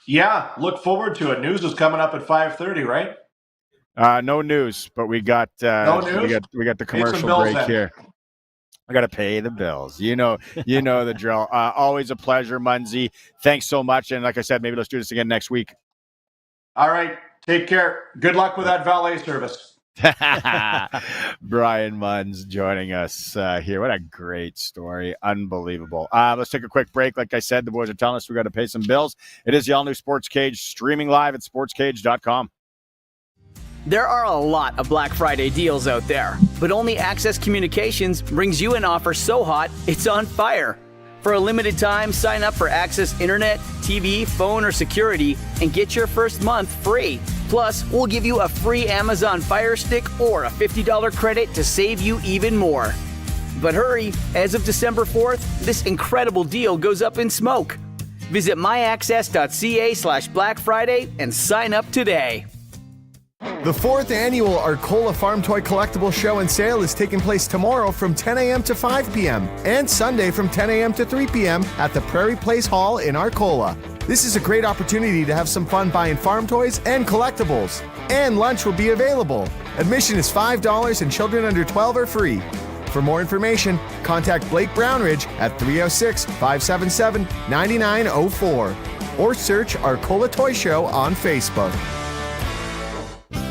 Yeah, look forward to it. News is coming up at 5:30, right? No news, but we got no news? we got the commercial break here. I got to pay the bills. You know the drill. Always a pleasure, Munzy. Thanks so much. And like I said, maybe let's do this again next week. All right. Take care. Good luck with that valet service. Brian Munz joining us here. What a great story. Unbelievable. Let's take a quick break. Like I said, the boys are telling us we got to pay some bills. It is the all-new Sports Cage, streaming live at sportscage.com. There are a lot of Black Friday deals out there, but only Access Communications brings you an offer so hot, it's on fire. For a limited time, sign up for Access Internet, TV, phone, or security and get your first month free. Plus, we'll give you a free Amazon Fire Stick or a $50 credit to save you even more. But hurry, as of December 4th, this incredible deal goes up in smoke. Visit myaccess.ca/Black Friday and sign up today. The 4th annual Arcola Farm Toy Collectible Show and Sale is taking place tomorrow from 10 a.m. to 5 p.m. and Sunday from 10 a.m. to 3 p.m. at the Prairie Place Hall in Arcola. This is a great opportunity to have some fun buying farm toys and collectibles. And lunch will be available. Admission is $5 and children under 12 are free. For more information, contact Blake Brownridge at 306-577-9904 or search Arcola Toy Show on Facebook.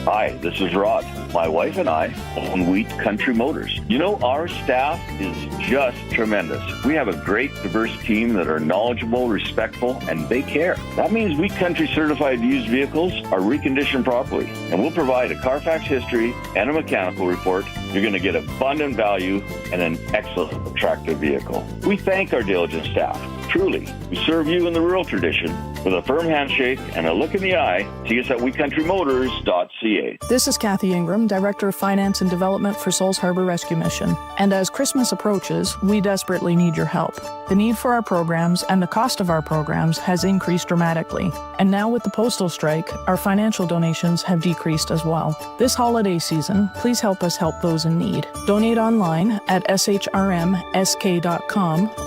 Hi, this is Rod. My wife and I own Wheat Country Motors. You know, our staff is just tremendous. We have a great, diverse team that are knowledgeable, respectful, and they care. That means Wheat Country certified used vehicles are reconditioned properly, and we'll provide a Carfax history and a mechanical report. You're going to get abundant value and an excellent, attractive vehicle. We thank our diligent staff. Truly, we serve you in the rural tradition with a firm handshake and a look in the eye. See us at WeCountryMotors.ca. This is Kathy Ingram, Director of Finance and Development for Souls Harbor Rescue Mission. And as Christmas approaches, we desperately need your help. The need for our programs and the cost of our programs has increased dramatically. And now with the postal strike, our financial donations have decreased as well. This holiday season, please help us help those in need. Donate online at shrmsk.com,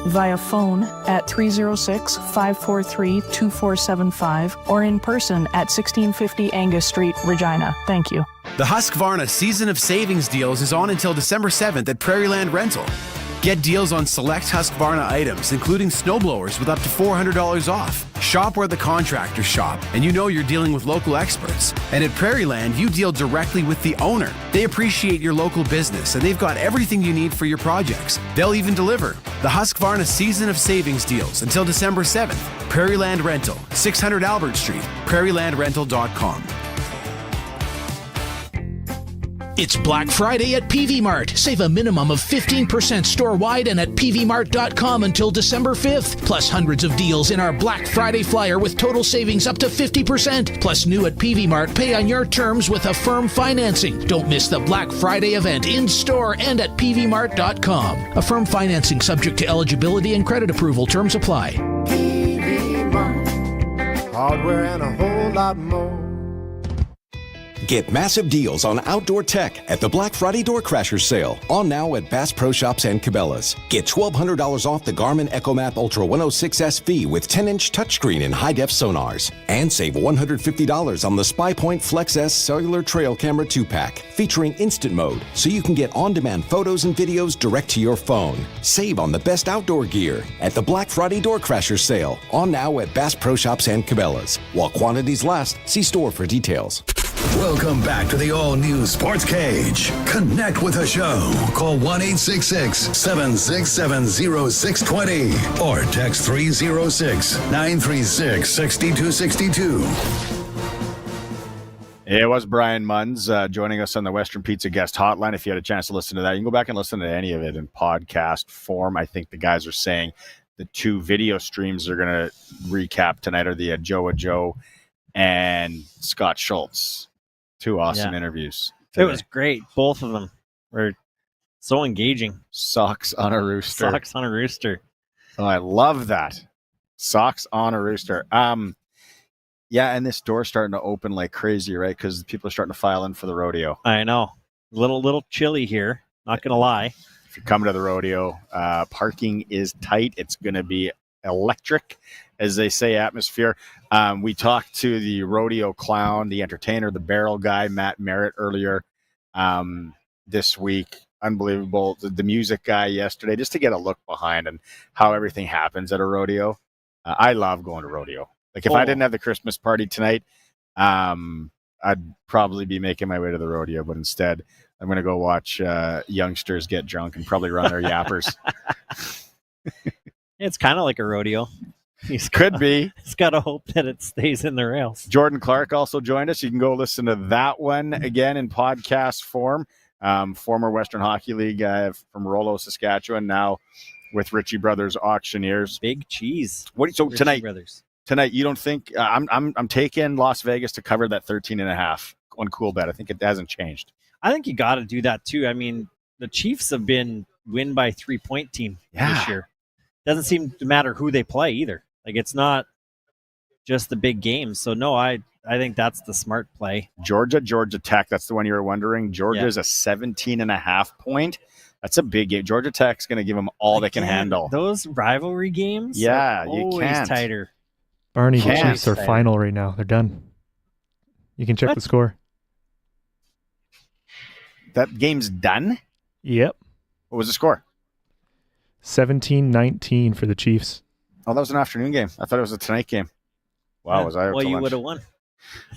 via phone at 306-543-2475, or in person at 1650 Angus Street, Regina. Thank you. The Husqvarna Season of Savings deals is on until December 7th at Prairieland Rental. Get deals on select Husqvarna items, including snowblowers with up to $400 off. Shop where the contractors shop, and you know you're dealing with local experts. And at Prairieland, you deal directly with the owner. They appreciate your local business, and they've got everything you need for your projects. They'll even deliver. The Husqvarna Season of Savings deals until December 7th. Prairieland Rental, 600 Albert Street, prairielandrental.com. It's Black Friday at PV Mart. Save a minimum of 15% store-wide and at pvmart.com until December 5th. Plus hundreds of deals in our Black Friday flyer with total savings up to 50%. Plus new at PV Mart, pay on your terms with Affirm financing. Don't miss the Black Friday event in-store and at pvmart.com. Affirm financing subject to eligibility and credit approval. Terms apply. PV Mart. Hardware and a whole lot more. Get massive deals on outdoor tech at the Black Friday Door Crashers sale, on now at Bass Pro Shops and Cabela's. Get $1,200 off the Garmin EchoMap Ultra 106 SV with 10-inch touchscreen and high-def sonars. And save $150 on the SpyPoint Flex S Cellular Trail Camera 2-pack, featuring instant mode, so you can get on-demand photos and videos direct to your phone. Save on the best outdoor gear at the Black Friday Door Crashers sale, on now at Bass Pro Shops and Cabela's. While quantities last, see store for details. Welcome back to the all-new Sports Cage. Connect with the show. Call 1-866-767-0620 or text 306-936-6262. It was Brian Munz joining us on the Western Pizza Guest Hotline. If you had a chance to listen to that, you can go back and listen to any of it in podcast form. I think the guys are saying the two video streams they're going to recap tonight are the Ajou Ajou and Scott Schultz. Two awesome interviews today. It was great. Both of them were so engaging. Socks on a rooster. Socks on a rooster. Oh, I love that. Socks on a rooster. Yeah, and this door's starting to open like crazy, right? Because people are starting to file in for the rodeo. I know. Little chilly here. Not going to lie. If you're coming to the rodeo, parking is tight. It's going to be electric, as they say, atmosphere. We talked to the rodeo clown, the entertainer, the barrel guy, Matt Merritt, earlier this week. Unbelievable. The music guy yesterday, just to get a look behind and how everything happens at a rodeo. I love going to rodeo. Like if I didn't have the Christmas party tonight, I'd probably be making my way to the rodeo, but instead I'm going to go watch youngsters get drunk and probably run their yappers. It's kind of like a rodeo. Could be. He's got to hope that it stays in the rails. Jordan Clark also joined us. You can go listen to that one again in podcast form. Former Western Hockey League guy from Rollo, Saskatchewan, now with Ritchie Brothers Auctioneers. Big cheese. So Ritchie Brothers. Tonight, you don't think I'm taking Las Vegas to cover that 13.5 on Cool Bet. I think it hasn't changed. I think you got to do that too. I mean, the Chiefs have been win by 3-point team this year. Doesn't seem to matter who they play either. Like, it's not just the big games. So no, I think that's the smart play. Georgia Tech, that's the one you were wondering. Georgia's a 17.5 point. That's a big game. Georgia Tech's going to give them all they can handle. Those rivalry games, yeah, are you always can't. tighter. Barney, the Chiefs are final right now. They're done. You can check the score. That game's done? Yep. What was the score? 17-19 for the Chiefs. Oh, that was an afternoon game. I thought it was a tonight game. Wow, was I out Well, to you lunch? would have won.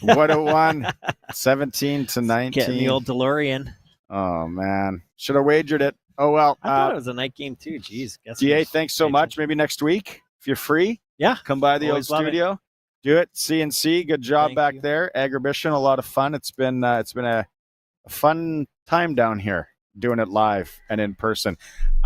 Would have won 17-19. Getting the old DeLorean. Oh, man. Should have wagered it. Oh, well. I thought it was a night game too. Jeez. DA, thanks so much. Maybe next week, if you're free. Yeah. Come by the Always old love it. studio. Do it. CNC. Good job back there. Agribition, a lot of fun. It's been a fun time down here doing it live and in person.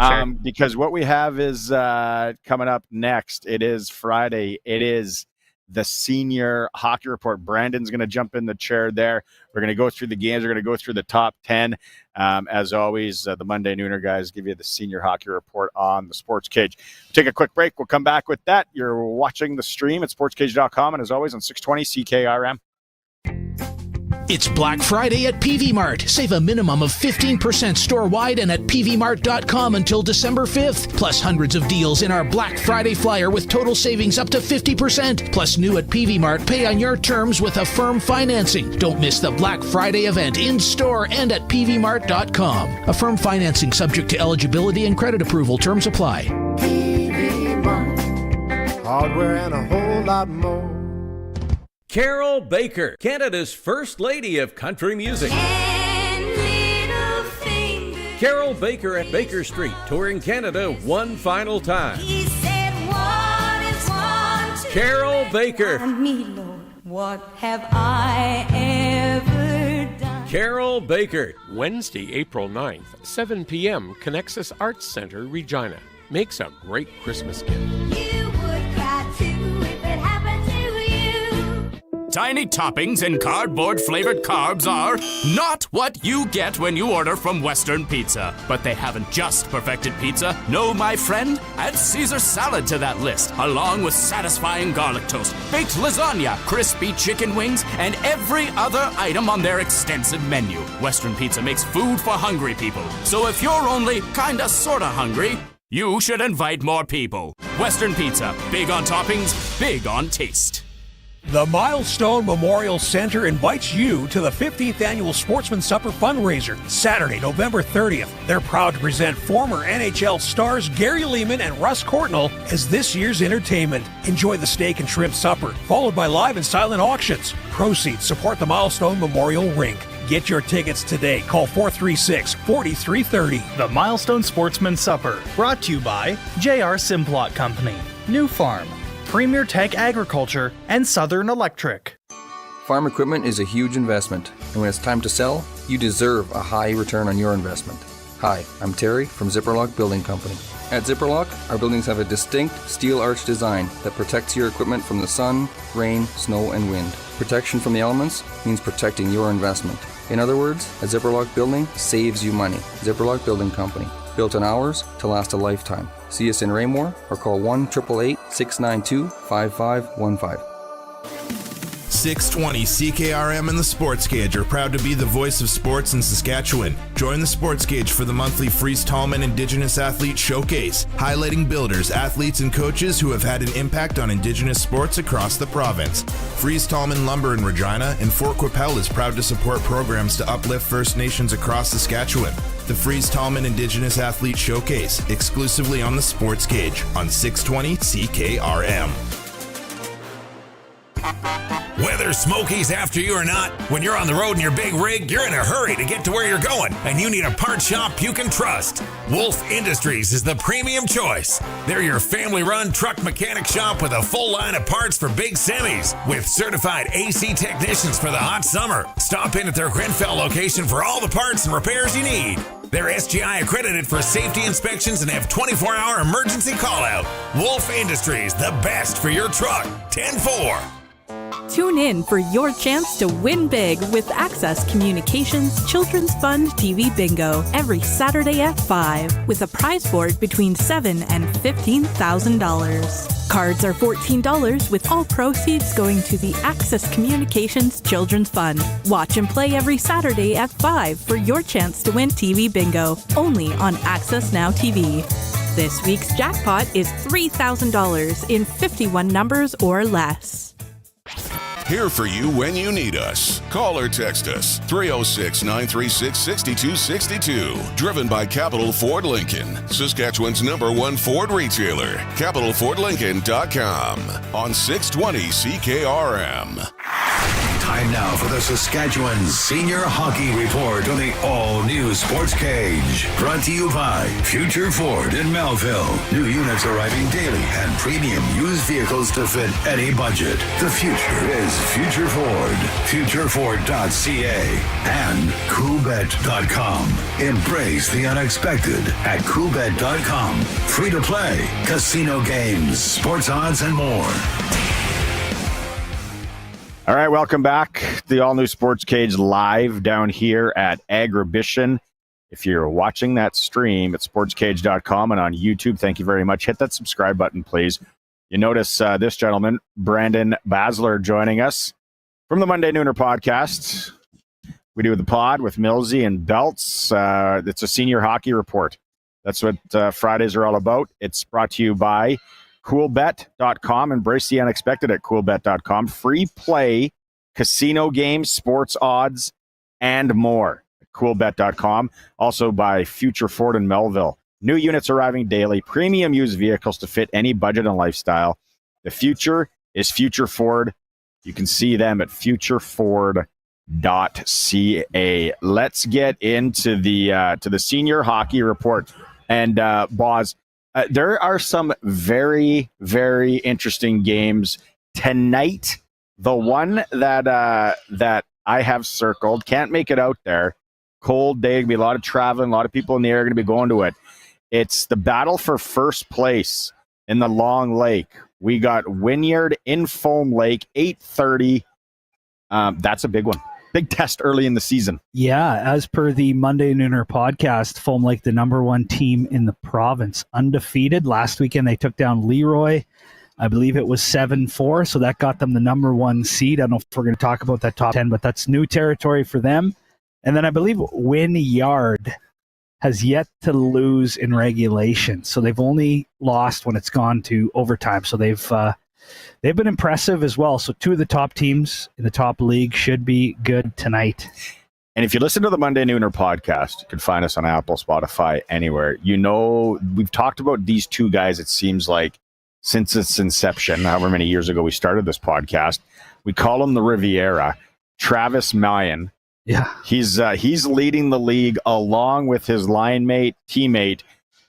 Sure. Because what we have is coming up next. It is Friday. It is the senior hockey report. Brandon's going to jump in the chair there. We're going to go through the games. We're going to go through the top 10. As always, the Monday Nooner guys give you the senior hockey report on the Sports Cage. Take a quick break. We'll come back with that. You're watching the stream at sportscage.com and as always on 620 CKRM. It's Black Friday at PV Mart. Save a minimum of 15% store-wide and at pvmart.com until December 5th. Plus hundreds of deals in our Black Friday flyer with total savings up to 50%. Plus new at PV Mart, pay on your terms with Affirm financing. Don't miss the Black Friday event in-store and at pvmart.com. Affirm financing subject to eligibility and credit approval. Terms apply. PV Mart, hardware and a whole lot more. Carol Baker, Canada's First Lady of Country Music. Carol Baker at Baker Street, touring Canada one final time. Carol Baker. What have I ever done? Carol Baker. Wednesday, April 9th, 7 p.m., Connexus Arts Center, Regina. Makes a great Christmas gift. You would cry too if it happened to you. Tiny toppings and cardboard-flavored carbs are not what you get when you order from Western Pizza. But they haven't just perfected pizza. No, my friend, add Caesar salad to that list, along with satisfying garlic toast, baked lasagna, crispy chicken wings, and every other item on their extensive menu. Western Pizza makes food for hungry people. So if you're only kinda sorta hungry, you should invite more people. Western Pizza, big on toppings, big on taste. The Milestone Memorial Center invites you to the 15th Annual Sportsman Supper Fundraiser, Saturday, November 30th. They're proud to present former NHL stars Gary Lehman and Russ Courtnall as this year's entertainment. Enjoy the steak and shrimp supper, followed by live and silent auctions. Proceeds support the Milestone Memorial Rink. Get your tickets today. Call 436-4330. The Milestone Sportsman Supper, brought to you by JR Simplot Company, New Farm, Premier Tech Agriculture, and Southern Electric. Farm equipment is a huge investment, and when it's time to sell, you deserve a high return on your investment. Hi, I'm Terry from Zipperlock Building Company. At Zipperlock, our buildings have a distinct steel arch design that protects your equipment from the sun, rain, snow, and wind. Protection from the elements means protecting your investment. In other words, a Zipperlock building saves you money. Zipperlock Building Company. Built in hours to last a lifetime. See us in Raymore or call 1-888-692-5515. 620 CKRM and the Sports Cage are proud to be the voice of sports in Saskatchewan. Join the Sports Cage for the monthly Fries Tallman Indigenous Athlete Showcase, highlighting builders, athletes, and coaches who have had an impact on Indigenous sports across the province. Fries Tallman Lumber in Regina and Fort Qu'Appelle is proud to support programs to uplift First Nations across Saskatchewan. The Fries Tallman Indigenous Athlete Showcase, exclusively on the Sports Cage on 620 CKRM. Whether Smokey's after you or not, when you're on the road in your big rig, you're in a hurry to get to where you're going, and you need a part shop you can trust. Wolf Industries is the premium choice. They're your family-run truck mechanic shop with a full line of parts for big semis, with certified AC technicians for the hot summer. Stop in at their Grenfell location for all the parts and repairs you need. They're SGI accredited for safety inspections and have 24-hour emergency call-out. Wolf Industries, the best for your truck. 10-4. Tune in for your chance to win big with Access Communications Children's Fund TV Bingo every Saturday at 5 with a prize board between $7,000 and $15,000. Cards are $14 with all proceeds going to the Access Communications Children's Fund. Watch and play every Saturday at 5 for your chance to win TV Bingo, only on Access Now TV. This week's jackpot is $3,000 in 51 numbers or less. Here for you when you need us. Call or text us 306-936-6262. Driven by Capital Ford Lincoln, Saskatchewan's #1 Ford retailer. CapitalFordLincoln.com on 620 CKRM. Time now for the Saskatchewan Senior Hockey Report on the all-new Sportscage. Brought to you by Future Ford in Melville. New units arriving daily and premium used vehicles to fit any budget. The future is Future Ford. FutureFord.ca and CoolBet.com. Embrace the unexpected at CoolBet.com. Free to play, casino games, sports odds, and more. All right, welcome back. The all-new Sports Cage live down here at Agribition. If you're watching that stream at sportscage.com and on YouTube, thank you very much. Hit that subscribe button, please. You notice this gentleman, Brandon Basler, joining us from the Monday Nooner podcast. We do the pod with Millsy and Belts. It's a senior hockey report. That's what Fridays are all about. It's brought to you by CoolBet.com. Embrace the unexpected at CoolBet.com. Free play, casino games, sports odds, and more at CoolBet.com. Also by Future Ford in Melville. New units arriving daily. Premium used vehicles to fit any budget and lifestyle. The future is Future Ford. You can see them at futureford.ca. Let's get into the senior hockey report. And Boz, there are some very, very interesting games tonight. The one that I have circled, can't make it out there. Cold day, gonna be a lot of traveling, a lot of people in the air are going to be going to it. It's the battle for first place in the Long Lake. We got Wynyard in Foam Lake, 8:30. That's a big one. Big test early in the season. Yeah, as per the Monday Nooner podcast, Foam Lake, the #1 team in the province, undefeated. Last weekend, they took down Leroy. I believe it was 7-4, so that got them the #1 seed. I don't know if we're going to talk about that top 10, but that's new territory for them. And then I believe Wynyard has yet to lose in regulation, so they've only lost when it's gone to overtime. So they've been impressive as well. So two of the top teams in the top league should be good tonight. And if you listen to the Monday Nooner podcast, you can find us on Apple, Spotify, anywhere. You know, we've talked about these two guys, it seems like, since its inception, however many years ago we started this podcast. We call him the Riviera. Travis Mayen. Yeah. He's leading the league along with his line mate, teammate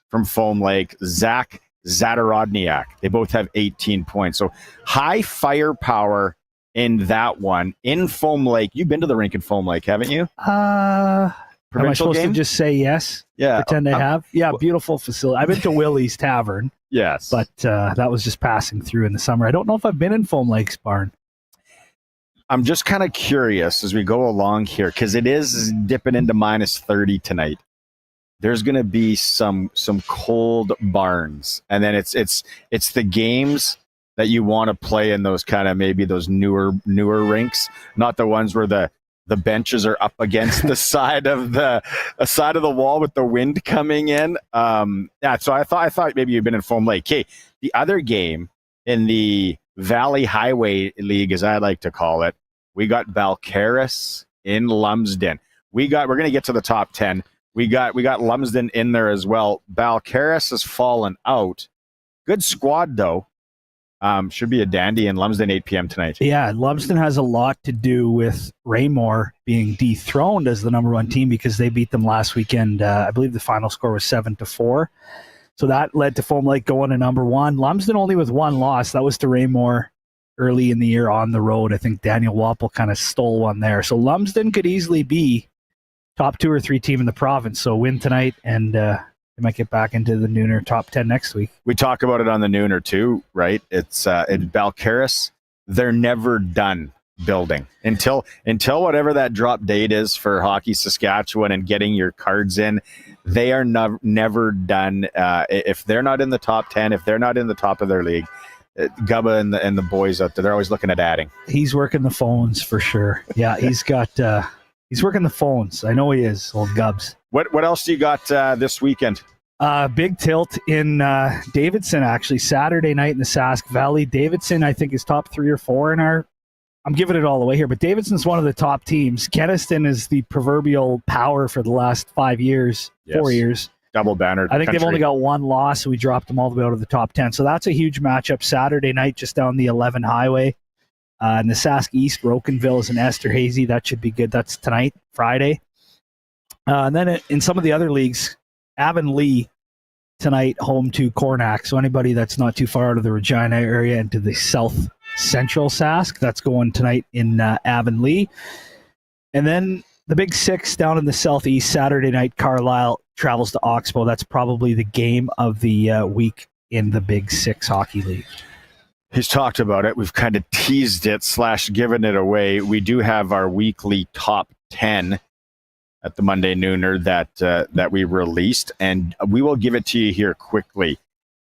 from Foam Lake, Zach Zadarodniak. They both have 18 points. So high firepower in that one. In Foam Lake. You've been to the rink in Foam Lake, haven't you? Am I supposed game? to just say yes? Yeah. Pretend I have? Yeah, beautiful facility. I've been to Willie's Tavern. Yes. But that was just passing through in the summer. I don't know if I've been in Foam Lake's barn. I'm just kind of curious as we go along here, because it is dipping into -30 tonight. There's going to be some cold barns, and then it's the games that you want to play in those kind of maybe those newer rinks, not the ones where the benches are up against the side of the wall with the wind coming in. So I thought maybe you've been in Foam Lake. Okay, the other game in the Valley Highway League, as I like to call it, we got Balcarres in Lumsden. We're going to get to the top 10. We got Lumsden in there as well. Balcarres has fallen out. Good squad though. Should be a dandy in Lumsden, 8 p.m. tonight. Yeah, Lumsden has a lot to do with Raymore being dethroned as the #1 team because they beat them last weekend. I believe the final score was 7-4. So that led to Foam Lake going to #1. Lumsden only with one loss. That was to Raymore early in the year on the road. I think Daniel Wappel kind of stole one there. So Lumsden could easily be top 2 or 3 team in the province. So win tonight, and they might get back into the Nooner top 10 next week. We talk about it on the Nooner too, right? It's in Balcarres. They're never done building until whatever that drop date is for Hockey Saskatchewan and getting your cards in. They are never done. If they're not in the top 10, if they're not in the top of their league, Gubba and the boys out there, they're always looking at adding. He's working the phones for sure. Yeah, he's working the phones. I know he is, old Gubs. What else do you got this weekend? Big tilt in Davidson, actually, Saturday night in the Sask Valley. Davidson, I think, is top 3 or 4 in our... I'm giving it all away here, but Davidson's one of the top teams. Keniston is the proverbial power for the last 5 years, 4 years. Double banner. I think they've only got one loss, so we dropped them all the way out of the top 10. So that's a huge matchup Saturday night just down the 11 highway. In the Sask East, Rokenville is in Esterhazy. That should be good. That's tonight, Friday. And then in some of the other leagues, Avonlea tonight, home to Cornack. So anybody that's not too far out of the Regina area into the south central Sask, that's going tonight in Avonlea. And then the Big Six down in the southeast, Saturday night, Carlisle travels to Oxbow. That's probably the game of the week in the Big Six Hockey League. He's talked about it. We've kind of teased it / given it away. We do have our weekly top 10 at the Monday Nooner that we released, and we will give it to you here quickly.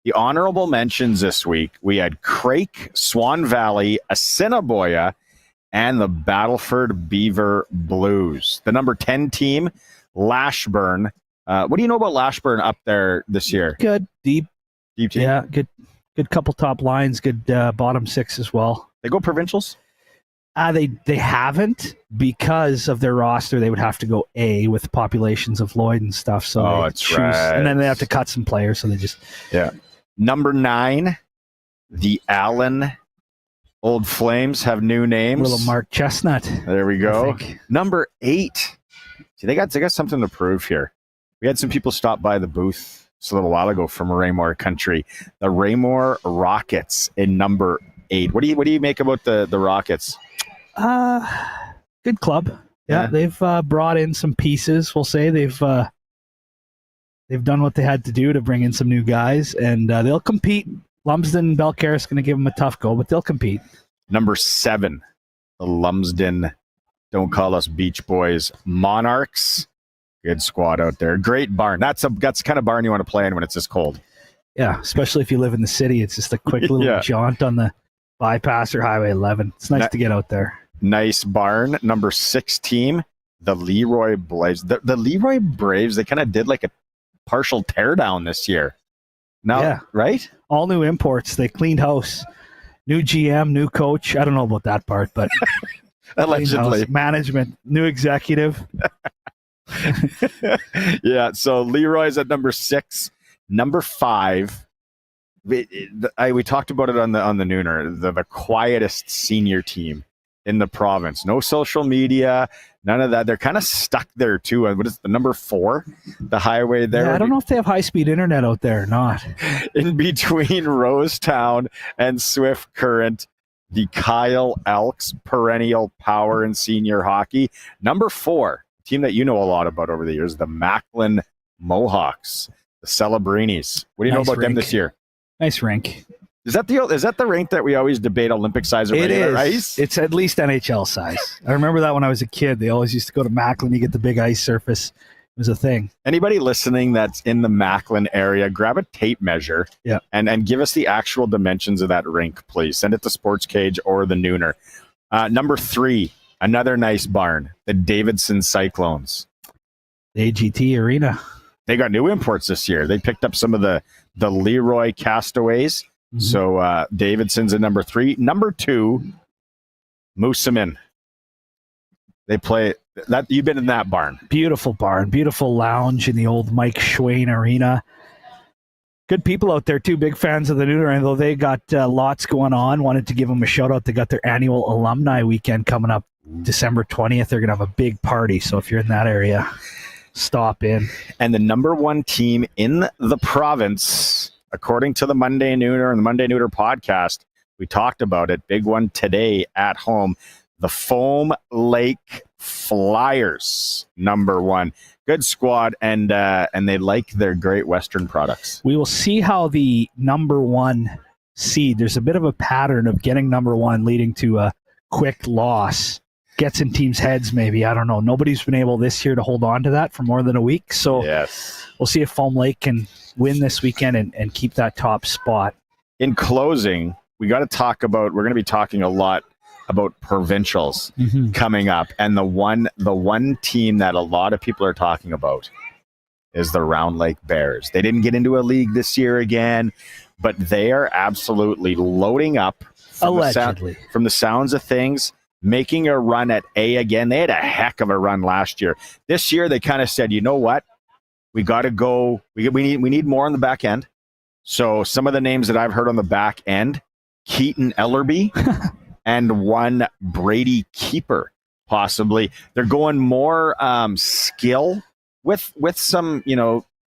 The honorable mentions this week, we had Crake, Swan Valley, Assiniboia, and the Battleford Beaver Blues. The number 10 team, Lashburn. What do you know about Lashburn up there this year? Good, deep team. Yeah, good couple top lines, good bottom 6 as well. They go provincials? They haven't, because of their roster. They would have to go A with populations of Lloyd and stuff. So that's right. And then they have to cut some players. So they just Number 9, the Allen Old Flames have new names. Little Mark Chestnut. There we go. Number 8. See, they got something to prove here. We had some people stop by the booth just a little while ago from Raymore Country. The Raymore Rockets in number 8. What do you make about the Rockets? Good club. Yeah, they've brought in some pieces. We'll say they've done what they had to do to bring in some new guys, and they'll compete. Lumsden, Belcarra is going to give them a tough go, but they'll compete. Number 7, the Lumsden, don't call us Beach Boys, Monarchs. Good squad out there. Great barn. That's the kind of barn you want to play in when it's this cold. Yeah, especially if you live in the city. It's just a quick little jaunt on the bypass or Highway 11. It's nice to get out there. Nice barn. Number 6 team, the Leroy Braves. The Leroy Braves, they kind of did like a partial teardown this year. Now, right? All new imports. They cleaned house. New GM, new coach. I don't know about that part, but allegedly. Management, new executive. Yeah, so Leroy's at number 6. Number 5, we talked about it on the Nooner, the quietest senior team in the province. No social media, none of that. They're kind of stuck there too. And what is the number 4? The highway there. Yeah, I don't know if they have high-speed internet out there or not. In between Rosetown and Swift Current, the Kyle Elks, perennial power in senior hockey. Number 4, team that you know a lot about over the years, the Macklin Mohawks, the Celebrinis. What do you know about them this year? Nice rink. Is that the rink that we always debate Olympic size or regular ice? It's at least NHL size. I remember that when I was a kid. They always used to go to Macklin. You get the big ice surface. It was a thing. Anybody listening that's in the Macklin area, grab a tape measure and give us the actual dimensions of that rink, please. Send it to Sportscage or the Nooner. Number 3, another nice barn, the Davidson Cyclones. The AGT Arena. They got new imports this year. They picked up some of the Leroy Castaways. Mm-hmm. So Davidson's at number 3. Number 2, Moosomin. They play that. You've been in that barn. Beautiful barn, beautiful lounge in the old Mike Schwain Arena. Good people out there too. Big fans of the Nooner, and though they got lots going on. Wanted to give them a shout out. They got their annual alumni weekend coming up December 20th. They're gonna have a big party. So if you're in that area, stop in. And the number 1 team in the province, according to the Monday Nooner and the Monday Nooner podcast, we talked about it. Big one today at home. The Foam Lake Flyers, number 1. Good squad, and they like their Great Western products. We will see how the number 1 seed, there's a bit of a pattern of getting number 1 leading to a quick loss. Gets in teams' heads maybe. I don't know. Nobody's been able this year to hold on to that for more than a week. So we'll see if Foam Lake can win this weekend and keep that top spot. In closing, we got to talk about. We're going to be talking a lot about provincials coming up, and the one team that a lot of people are talking about is the Round Lake Bears. They didn't get into a league this year again, but they are absolutely loading up. Allegedly, from the sounds of things, making a run at A again. They had a heck of a run last year. This year, they kind of said, you know what? We got to go. We need more on the back end. So some of the names that I've heard on the back end, Keaton Ellerby and one Brady Keeper, possibly. They're going more skill with some,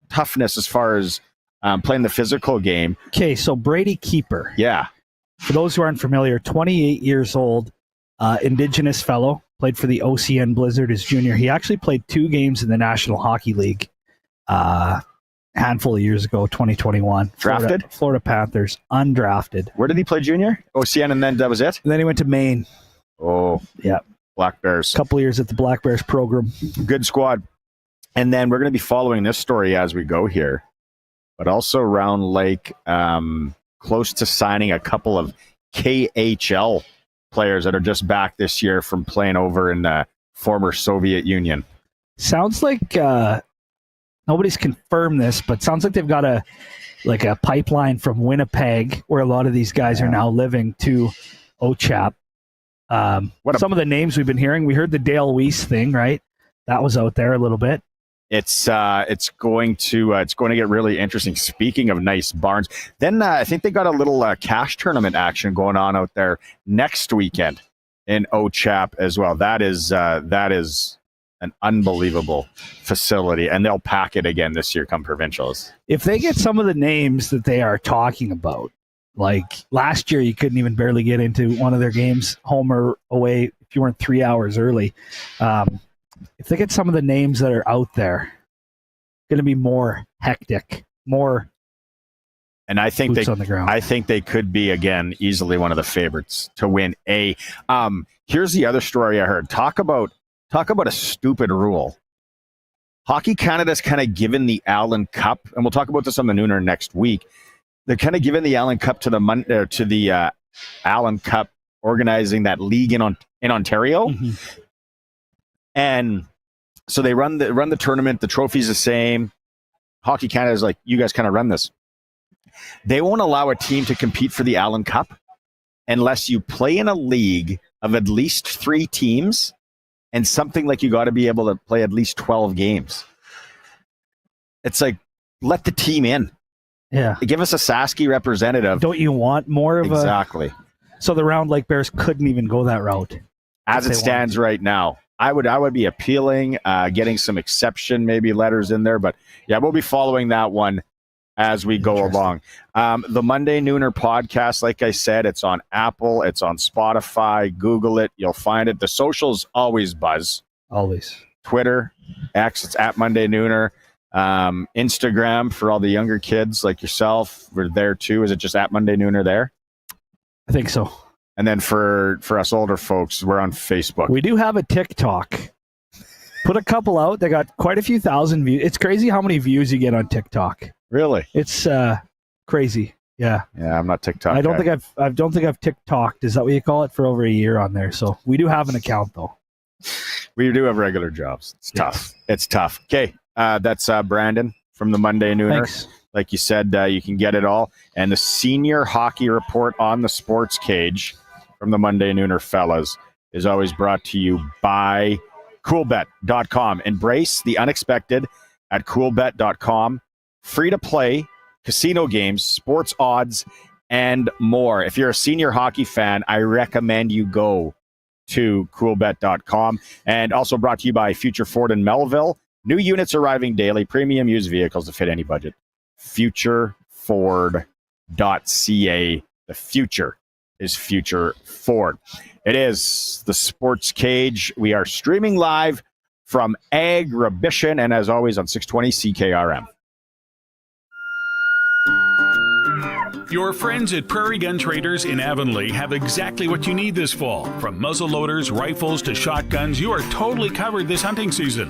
toughness as far as playing the physical game. Okay, so Brady Keeper. Yeah. For those who aren't familiar, 28 years old, Indigenous fellow, played for the OCN Blizzard as junior. He actually played 2 games in the National Hockey League handful of years ago, 2021. Drafted? Florida Panthers, undrafted. Where did he play junior? OCN, and then that was it? And then he went to Maine. Oh. Yeah. Black Bears. A couple of years at the Black Bears program. Good squad. And then we're going to be following this story as we go here. But also Round Lake, close to signing a couple of KHL players that are just back this year from playing over in the former Soviet Union. Sounds like nobody's confirmed this, but sounds like they've got a pipeline from Winnipeg, where a lot of these guys are now living, to OCHAP. Some of the names we've been hearing, we heard the Dale Weiss thing, right? That was out there a little bit. It's going to get really interesting. Speaking of nice barns, then I think they got a little cash tournament action going on out there next weekend in OCHAP as well. That is an unbelievable facility, and they'll pack it again this year come provincials. If they get some of the names that they are talking about, like last year, you couldn't even barely get into one of their games, home or away, if you weren't 3 hours early. If they get some of the names that are out there, going to be more hectic, more. And I think boots on the ground. I think they could be again easily one of the favorites to win A. Here's the other story I heard. Talk about a stupid rule. Hockey Canada's kind of given the Allen Cup, and we'll talk about this on the Nooner next week. They're kind of giving the Allen Cup to the Allen Cup organizing that league in Ontario. Mm-hmm. And so they run the tournament. The trophy's the same. Hockey Canada is like, you guys kind of run this. They won't allow a team to compete for the Allen Cup unless you play in a league of at least 3 teams and something like you got to be able to play at least 12 games. It's like, let the team in. Yeah. Give us a Saski representative. Don't you want more of exactly. So the Round Lake Bears couldn't even go that route. As it stands right now. I would be appealing, getting some exception, maybe letters in there. But yeah, we'll be following that one as we go along. The Monday Nooner podcast, like I said, it's on Apple, it's on Spotify, Google it, you'll find it. The socials always buzz. Always. Twitter, X, it's at Monday Nooner. Instagram for all the younger kids like yourself, we're there too. Is it just at Monday Nooner there? I think so. And then for us older folks, we're on Facebook. We do have a TikTok. Put a couple out. They got quite a few thousand views. It's crazy how many views you get on TikTok. Really? It's crazy. Yeah. Yeah, I'm not TikTok. I don't think I've TikToked. Is that what you call it? For over a year on there. So we do have an account though. We do have regular jobs. It's tough. It's tough. Okay. That's Brandon from the Monday Nooner. Thanks. Like you said, you can get it all. And the senior hockey report on the Sportscage from the Monday Nooner fellas is always brought to you by coolbet.com. Embrace the unexpected at coolbet.com. Free to play, casino games, sports odds, and more. If you're a senior hockey fan, I recommend you go to coolbet.com. And also brought to you by Future Ford in Melville. New units arriving daily, premium used vehicles to fit any budget. FutureFord.ca. The future is Future Ford. It is the Sports Cage. We are streaming live from Agribition, and as always on 620 CKRM. Your friends at Prairie Gun Traders in Avonlea have exactly what you need this fall. From muzzle loaders, rifles to shotguns, you are totally covered this hunting season.